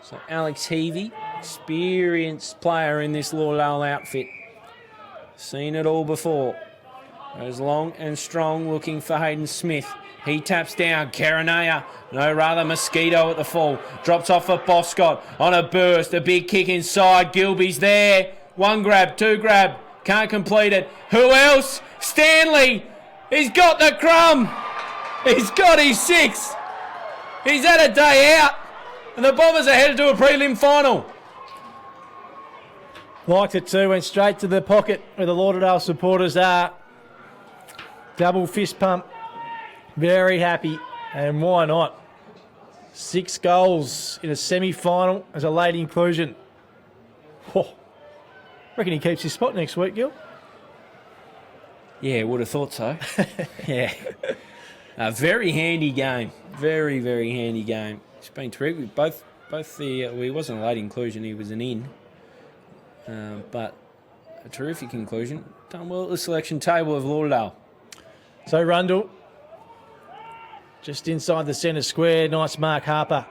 So Alex Heavey, experienced player in this Lauderdale outfit. Seen it all before. Goes long and strong looking for Hayden Smith. He taps down. Karanaya, no, rather Mosquito at the full. Drops off for Boscott on a burst. A big kick inside. Gilby's there. One grab, two grab. Can't complete it. Who else? Stanley. He's got the crumb. He's got his 6. He's had a day out. And the Bombers are headed to a prelim final. Liked it too. Went straight to the pocket where the Lauderdale supporters are. Double fist pump. Very happy. And why not? 6 goals in a semi-final as a late inclusion. Oh, reckon he keeps his spot next week, Gil. Yeah, would have thought so. Yeah. A very handy game. Very, very handy game. It's been terrific. Both he wasn't a late inclusion, he was an in. But a terrific inclusion. Done well at the selection table of Lauderdale. So Rundle, just inside the centre square. Nice mark, Harper.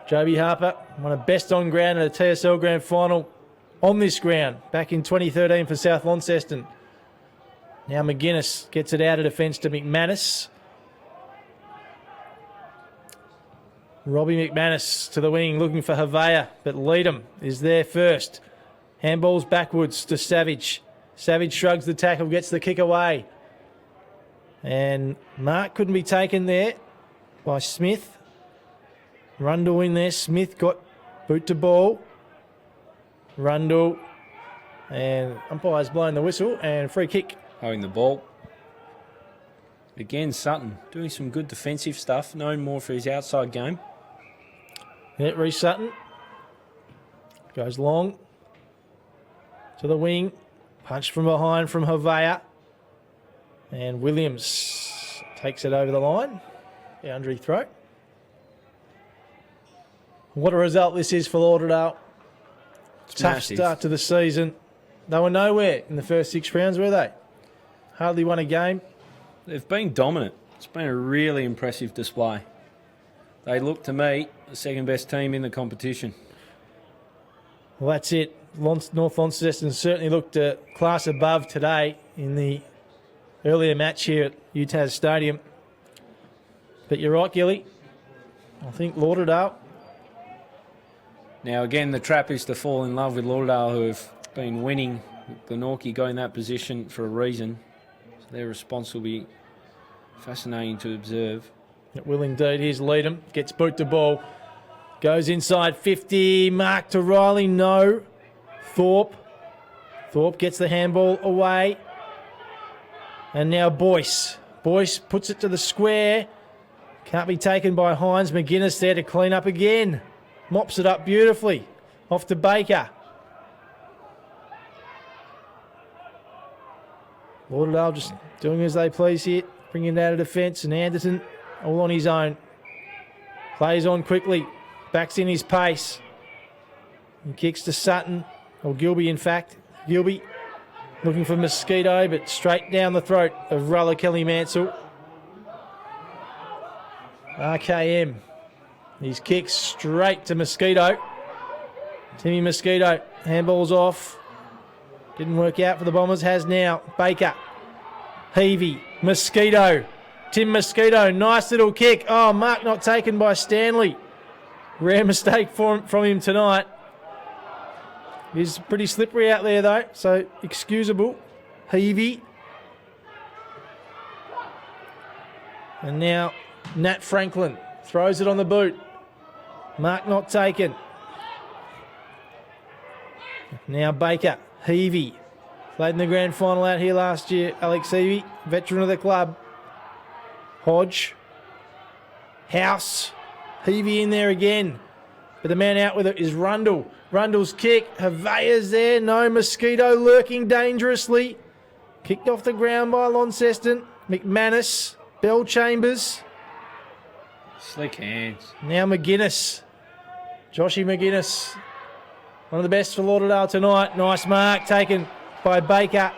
Joby Harper, one of the best on ground at a TSL Grand Final on this ground back in 2013 for South Launceston. Now McGuinness gets it out of defence to McManus. Robbie McManus to the wing looking for Havea, but Leadham is there first. Handballs backwards to Savage. Savage shrugs the tackle, gets the kick away. And Mark couldn't be taken there by Smith. Rundle in there. Smith got boot to ball. Rundle. And umpire's blowing the whistle and free kick. Holding the ball. Again, Sutton doing some good defensive stuff. Known more for his outside game. Yeah, Reece Sutton. Goes long. To the wing. Punch from behind from Havea. And Williams takes it over the line. Boundary throw. What a result this is for Lauderdale. Tough massive. Start to the season. They were nowhere in the first 6 rounds, were they? Hardly won a game. They've been dominant. It's been a really impressive display. They look to me the second best team in the competition. Well, that's it. North Launceston certainly looked a class above today in the earlier match here at UTAS Stadium. But you're right, Gilly. I think Lauderdale. Now, again, the trap is to fall in love with Lauderdale, who have been winning. Glenorchy got in that position for a reason. So their response will be fascinating to observe. It will indeed. Here's Leadham. Gets boot to ball. Goes inside 50. Mark to Riley. No. Thorpe. Thorpe gets the handball away. And now Boyce. Boyce puts it to the square. Can't be taken by Hines. McGuinness there to clean up again. Mops it up beautifully. Off to Baker. Lauderdale just doing as they please here. Bringing it out of defence. And Anderton all on his own. Plays on quickly. Backs in his pace. And kicks to Sutton. Or Gilby, in fact. Gilby looking for Mosquito, but straight down the throat of Ruller Kelly Mansell. RKM. His kicks straight to Mosquito. Timmy Mosquito. Handball's off. Didn't work out for the Bombers. Has now. Baker. Heavey. Mosquito. Tim Mosquito. Nice little kick. Oh, mark not taken by Stanley. Rare mistake from him tonight. He's pretty slippery out there, though, so excusable. Heavey. And now Nat Franklin throws it on the boot. Mark not taken. Now Baker. Heavey. Played in the grand final out here last year. Alex Heavey, veteran of the club. Hodge. House. Heavey in there again. But the man out with it is Rundle. Rundle's kick. Havea's there. No. Mosquito lurking dangerously. Kicked off the ground by Launceston. McManus. Bell Chambers. Slick hands. Now McGuinness. Joshy McGuinness. One of the best for Lauderdale tonight. Nice mark taken by Baker.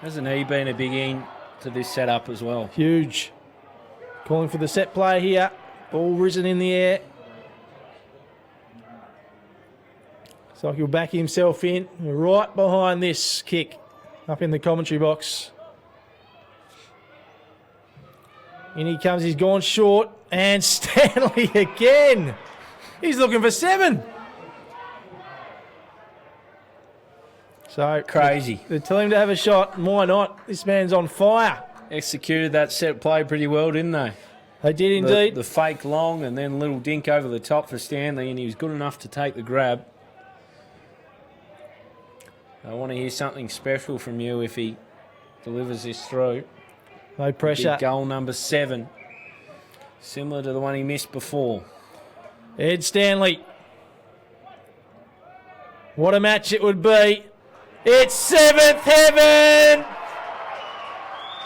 Hasn't he been a big in to this setup as well? Huge. Calling for the set play here. Ball risen in the air. So he'll back himself in right behind this kick up in the commentary box. In he comes, he's gone short. And Stanley again. He's looking for 7. So crazy. They tell him to have a shot. Why not? This man's on fire. executed that set play pretty well, didn't they? They did indeed. The fake long and then little dink over the top for Stanley, and he was good enough to take the grab. I want to hear something special from you if he delivers this through. No pressure. Big goal number 7. Similar to the one he missed before. Ed Stanley. What a match it would be. It's 7th heaven.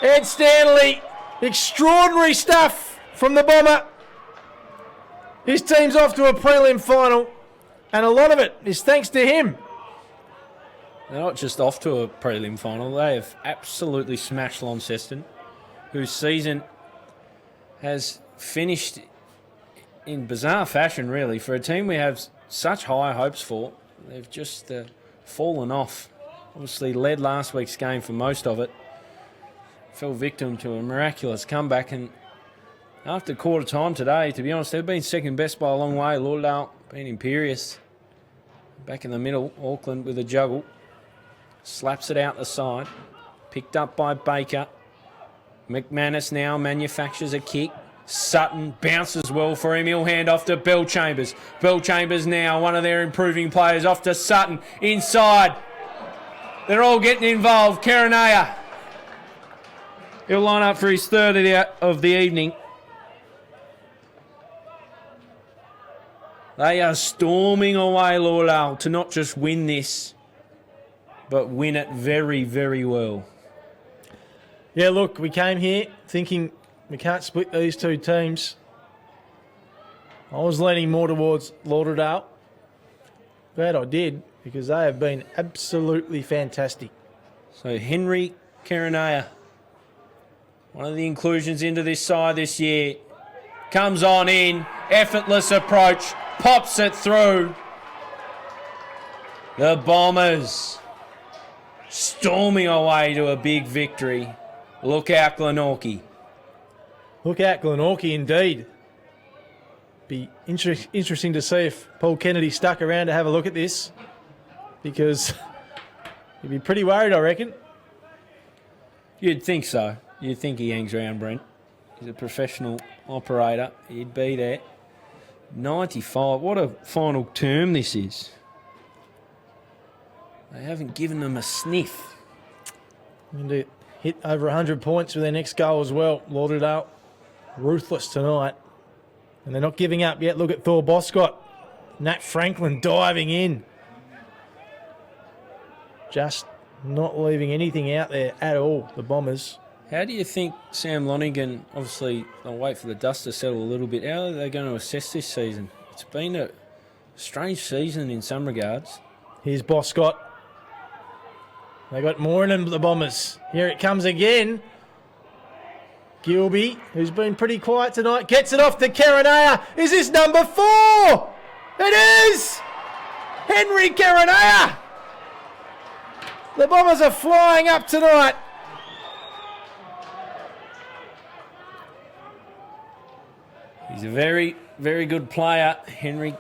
Ed Stanley. Extraordinary stuff from the Bomber. His team's off to a prelim final, and a lot of it is thanks to him. They're not just off to a prelim final. They have absolutely smashed Launceston, whose season has finished in bizarre fashion, really. For a team we have such high hopes for, they've just fallen off. Obviously led last week's game for most of it. Fell victim to a miraculous comeback, and after quarter time today, to be honest, they've been second best by a long way. Lauderdale been imperious. Back in the middle, Auckland with a juggle. Slaps it out the side. Picked up by Baker. McManus now manufactures a kick. Sutton bounces well for him. He'll hand off to Bellchambers. Bellchambers now, one of their improving players, off to Sutton. Inside. They're all getting involved. Karanaya. He'll line up for his third of the evening. They are storming away, Lauderdale, to not just win this, but win it very, very well. Yeah, look, we came here thinking we can't split these two teams. I was leaning more towards Lauderdale. Glad I did, because they have been absolutely fantastic. So Henry Karanaya, one of the inclusions into this side this year, comes on in, effortless approach, pops it through. The Bombers storming away to a big victory. Look out, Glenorchy. Look out, Glenorchy, indeed. Be interesting to see if Paul Kennedy stuck around to have a look at this, because he'd be pretty worried, I reckon. You'd think so. You'd think he hangs around, Brent. He's a professional operator. He'd be there. 95. What a final term this is. They haven't given them a sniff. Going to hit over 100 points with their next goal as well. Lauderdale, ruthless tonight. And they're not giving up yet. Look at Thor Boscott. Nat Franklin diving in. Just not leaving anything out there at all, the Bombers. How do you think Sam Lonigan, obviously, they'll wait for the dust to settle a little bit, how are they going to assess this season? It's been a strange season in some regards. Here's Boscott. They got more in them, the Bombers. Here it comes again. Gilby, who's been pretty quiet tonight, gets it off to Karanaya. Is this number 4? It is! Henry Karanaya! The Bombers are flying up tonight. He's a very, very good player, Henry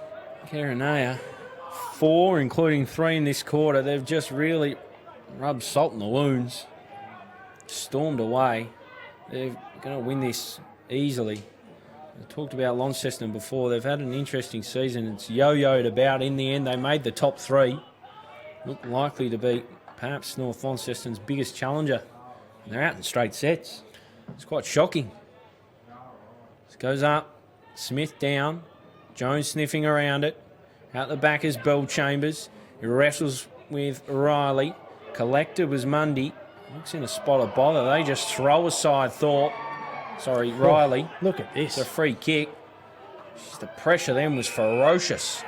Karanaya. 4, including 3 in this quarter. They've just really rubbed salt in the wounds. Stormed away. They're going to win this easily. I talked about Launceston before. They've had an interesting season. It's yo-yoed about. In the end, they made the top 3. Look likely to be perhaps North Launceston's biggest challenger. And they're out in straight sets. It's quite shocking. This goes up. Smith down. Jones sniffing around it. Out the back is Bellchambers. He wrestles with Riley. Collector was Mundy. Looks in a spot of bother. They just throw aside Riley. Look at this. It's a free kick. Just the pressure then was ferocious.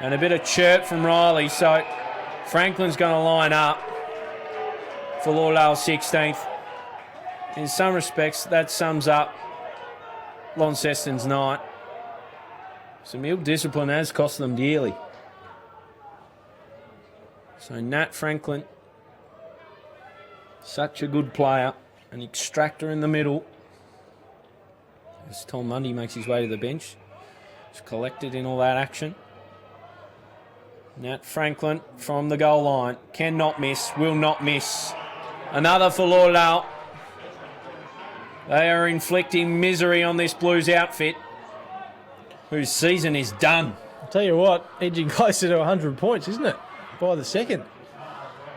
And a bit of chirp from Riley. So Franklin's going to line up for Lauderdale 16th. In some respects, that sums up Launceston's night. Some ill discipline has cost them dearly. So Nat Franklin, such a good player, an extractor in the middle. As Tom Mundy makes his way to the bench, he's collected in all that action. Nat Franklin from the goal line, cannot miss, will not miss. Another for Lauderdale. They are inflicting misery on this Blues outfit, whose season is done. I'll tell you what, edging closer to 100 points, isn't it? By the second.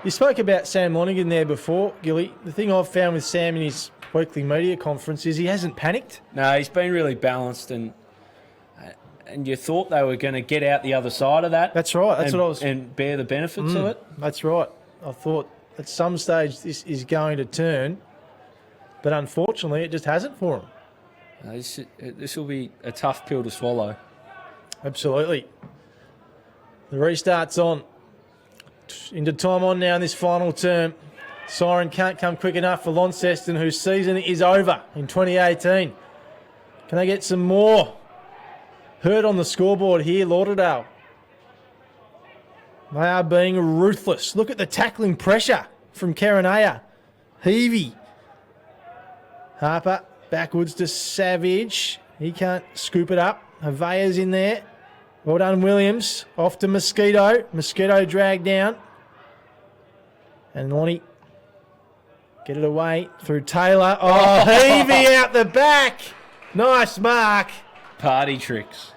You spoke about Sam Lonigan there before, Gilly. The thing I've found with Sam in his weekly media conference is he hasn't panicked. No, he's been really balanced, and you thought they were going to get out the other side of that. That's right. That's what I was... And bear the benefits of it. That's right. I thought at some stage this is going to turn, but unfortunately it just hasn't for him. This will be a tough pill to swallow. Absolutely. The restart's on. Into time on now in this final term. Siren can't come quick enough for Launceston, whose season is over in 2018. Can they get some more? Hurt on the scoreboard here, Lauderdale. They are being ruthless. Look at the tackling pressure from Karanaya. Heavey. Harper backwards to Savage. He can't scoop it up. Havea's in there. Well done, Williams. Off to Mosquito. Mosquito dragged down. And Lonnie get it away through Taylor. Oh, Heavey out the back. Nice mark. Party tricks.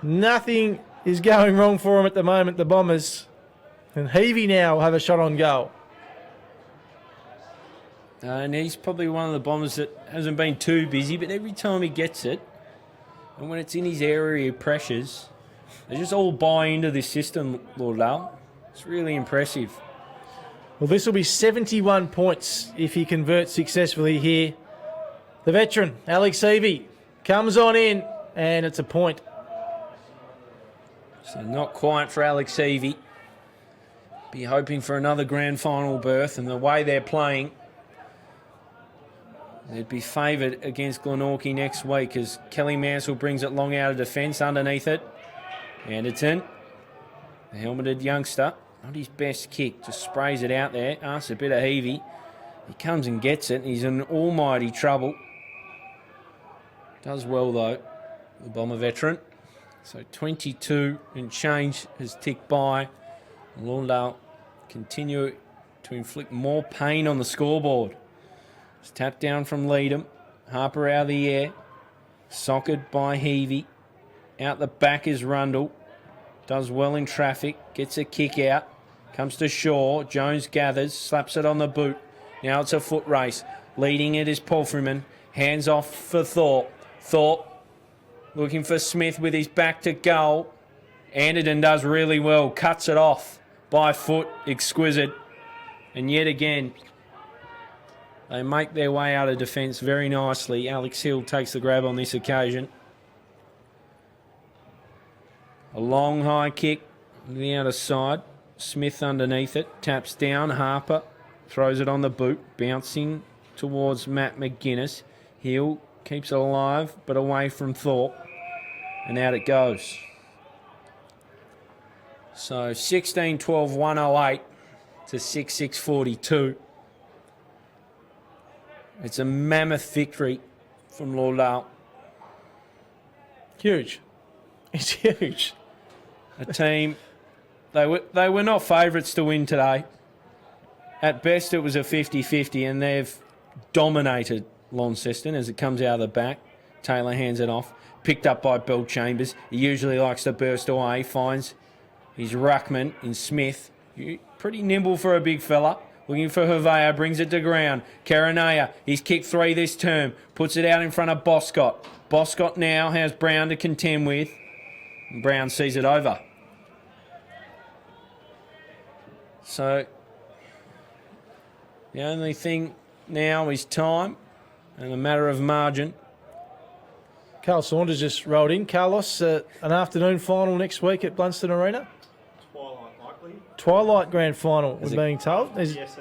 Nothing is going wrong for him at the moment, the Bombers. And Heavey now will have a shot on goal. And he's probably one of the Bombers that hasn't been too busy, but every time he gets it, and when it's in his area of pressures, they just all buy into this system, Lauderdale. It's really impressive. Well, this will be 71 points if he converts successfully here. The veteran, Alex Heavey, comes on in, and it's a point. So not quite for Alex Heavey. Be hoping for another grand final berth, and the way they're playing, they'd be favoured against Glenorchy next week as Kelly Mansell brings it long out of defence underneath it. Anderton, the helmeted youngster, not his best kick, just sprays it out there, asks a bit of Heavey. He comes and gets it, and he's in almighty trouble. Does well though, the Bomber veteran. So 22 and change has ticked by. Lauderdale continue to inflict more pain on the scoreboard. It's tapped down from Leadham. Harper out of the air. Socked by Heavey. Out the back is Rundle. Does well in traffic. Gets a kick out. Comes to Shaw. Jones gathers. Slaps it on the boot. Now it's a foot race. Leading it is Palfreyman. Hands off for Thorpe. Thorpe looking for Smith with his back to goal. Anderton does really well. Cuts it off by foot. Exquisite. And yet again, they make their way out of defence very nicely. Alex Hill takes the grab on this occasion. A long high kick on the outer side. Smith underneath it. Taps down. Harper throws it on the boot. Bouncing towards Matt McGuinness. Hill keeps it alive, but away from Thorpe. And out it goes. So 16-12, 108 to 6-6-42. It's a mammoth victory from Lauderdale. Huge. It's huge. A team, they were not favourites to win today. At best, it was a 50-50, and they've dominated Launceston as it comes out of the back. Taylor hands it off. Picked up by Bell Chambers. He usually likes to burst away. Finds his ruckman in Smith. Pretty nimble for a big fella. Looking for Havea, brings it to ground. Karanaya, he's kicked 3 this term. Puts it out in front of Boscott. Boscott now has Brown to contend with. And Brown sees it over. So, the only thing now is time and a matter of margin. Carl Saunders just rolled in. Carlos, an afternoon final next week at Blunston Arena? Twilight likely. Twilight grand final, we're being told. The SFL.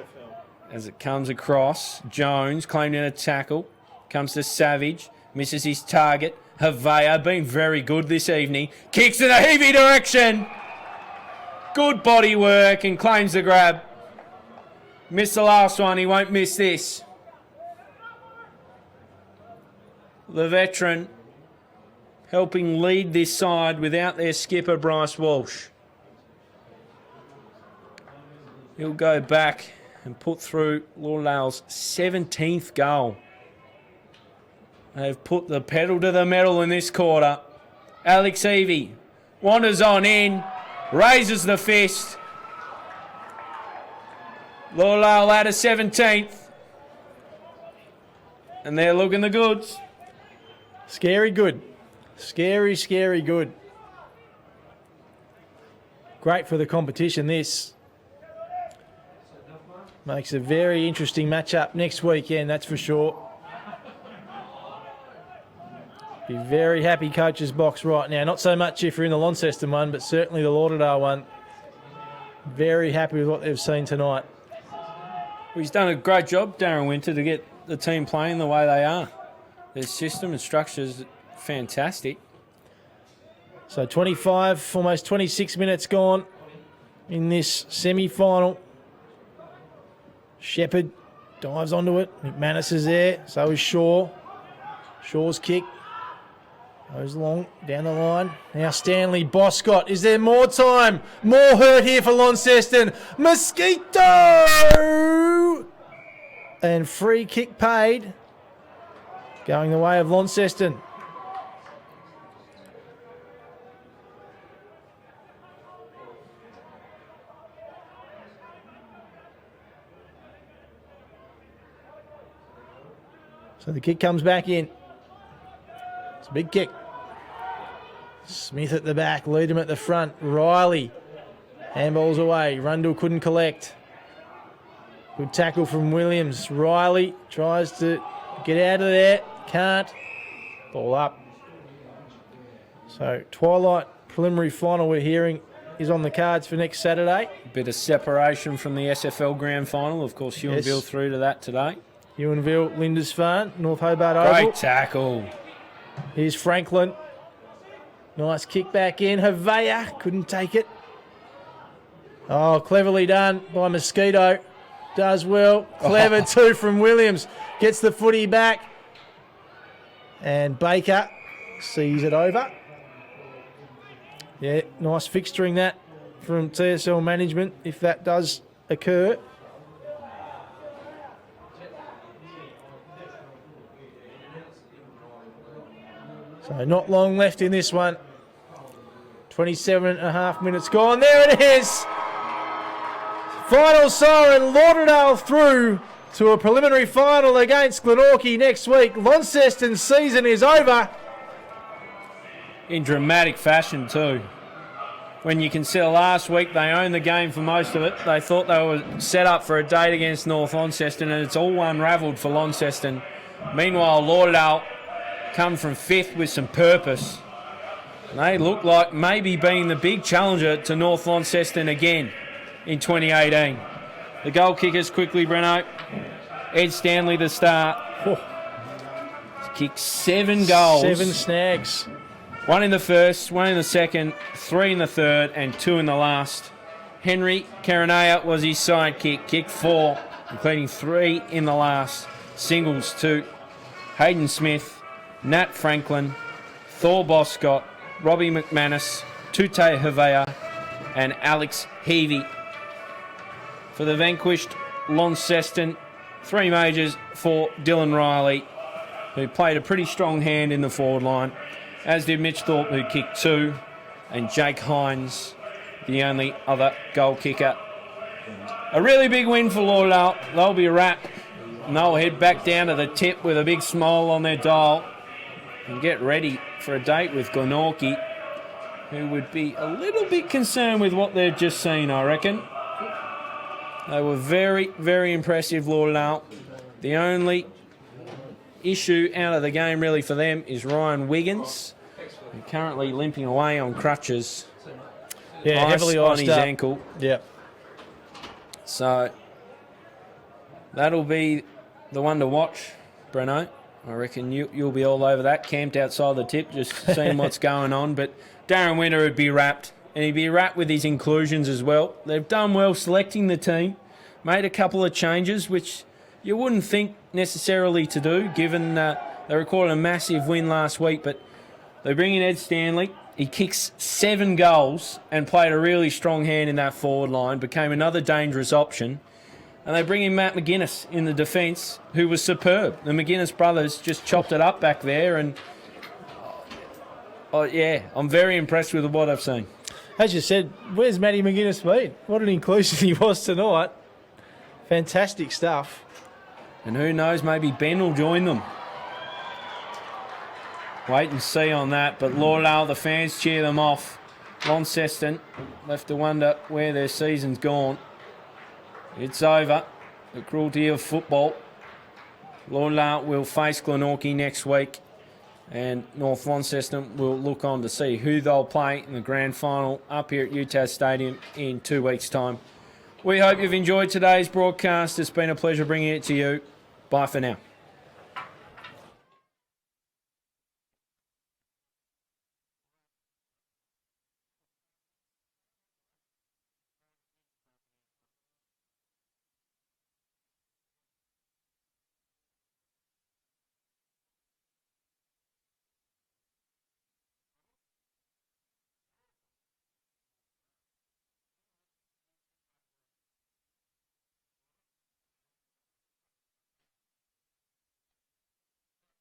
As it comes across, Jones claimed in a tackle. Comes to Savage. Misses his target. Havea been very good this evening. Kicks in a heavy direction. Good body work and claims the grab. Missed the last one. He won't miss this. The veteran helping lead this side without their skipper, Bryce Walsh. He'll go back and put through Lauderdale's 17th goal They've put the pedal to the metal in this quarter. Alex Evie wanders on in, raises the fist. Lauderdale ladder 17th. And they're looking the goods. Scary good. Scary, scary good. Great for the competition, this. Makes a very interesting matchup next weekend, that's for sure. Be very happy coach's box right now. Not so much if you're in the Launceston one, but certainly the Lauderdale one. Very happy with what they've seen tonight. Well, he's done a great job, Darren Winter, to get the team playing the way they are. Their system and structure is fantastic. So 25, almost 26 minutes gone in this semi-final. Shepherd dives onto it. McManus is there. So is Shaw. Shaw's kick goes long down the line. Now Stanley Boscott. Is there more time? More hurt here for Launceston. Mosquito! And free kick paid. Going the way of Launceston. So the kick comes back in. It's a big kick. Smith at the back, lead him at the front. Riley, handballs away. Rundle couldn't collect. Good tackle from Williams. Riley tries to get out of there. Can't. Ball up. So Twilight preliminary final we're hearing is on the cards for next Saturday. Bit of separation from the SFL Grand Final. Of course, Ewanville through to that today. Ewanville, Lindisfarne, North Hobart Oval. Great tackle. Here's Franklin. Nice kick back in. Havea couldn't take it. Oh, cleverly done by Mosquito. Does well. Clever too from Williams. Gets the footy back. And Baker sees it over. Yeah, nice fixturing that from TSL management if that does occur. So not long left in this one. 27.5 minutes gone. There it is. Final siren, Lauderdale through to a preliminary final against Glenorchy next week. Launceston's season is over. In dramatic fashion too. When you consider last week they owned the game for most of it. They thought they were set up for a date against North Launceston and it's all unravelled for Launceston. Meanwhile, Lauderdale come from fifth with some purpose. They look like maybe being the big challenger to North Launceston again in 2018. The goal kickers quickly, Breno. Ed Stanley to start. He's kicked 7 goals. 7 snags. 1 in the first, 1 in the second, 3 in the third, and 2 in the last. Henry Karanaya was his sidekick, kicked 4, including 3 in the last. Singles to Hayden Smith, Nat Franklin, Thor Boscott, Robbie McManus, Tute Havea, and Alex Heavey. For the vanquished Launceston, 3 majors for Dylan Riley, who played a pretty strong hand in the forward line, as did Mitch Thorpe, who kicked 2, and Jake Hines, the only other goal kicker. A really big win for Lauderdale. They'll be wrapped, and they'll head back down to the tip with a big smile on their dial and get ready for a date with Glenorchy, who would be a little bit concerned with what they've just seen, I reckon. They were very, very impressive, Lauderdale. The only issue out of the game really for them is Ryan Wiggins, who's currently limping away on crutches. Yeah, heavily on his up. ankle. Yep. So that'll be the one to watch, Breno. I reckon you'll be all over that, camped outside the tip, just seeing what's going on. But Darren Winter would be wrapped, and he'd be wrapped with his inclusions as well. They've done well selecting the team, made a couple of changes, which you wouldn't think necessarily to do, given they recorded a massive win last week. But they bring in Ed Stanley. He kicks 7 goals and played a really strong hand in that forward line, became another dangerous option. And they bring in Matt McGuinness in the defence, who was superb. The McGuinness brothers just chopped it up back there. And, I'm very impressed with what I've seen. As you said, where's Matty McGuinness been? What an inclusion he was tonight. Fantastic stuff. And who knows, maybe Ben will join them. Wait and see on that. But Lauderdale, the fans cheer them off. Launceston left to wonder where their season's gone. It's over. The cruelty of football. Lauderdale will face Glenorchy next week. And North Launceston will look on to see who they'll play in the grand final up here at UTAS Stadium in 2 weeks' time. We hope you've enjoyed today's broadcast. It's been a pleasure bringing it to you. Bye for now.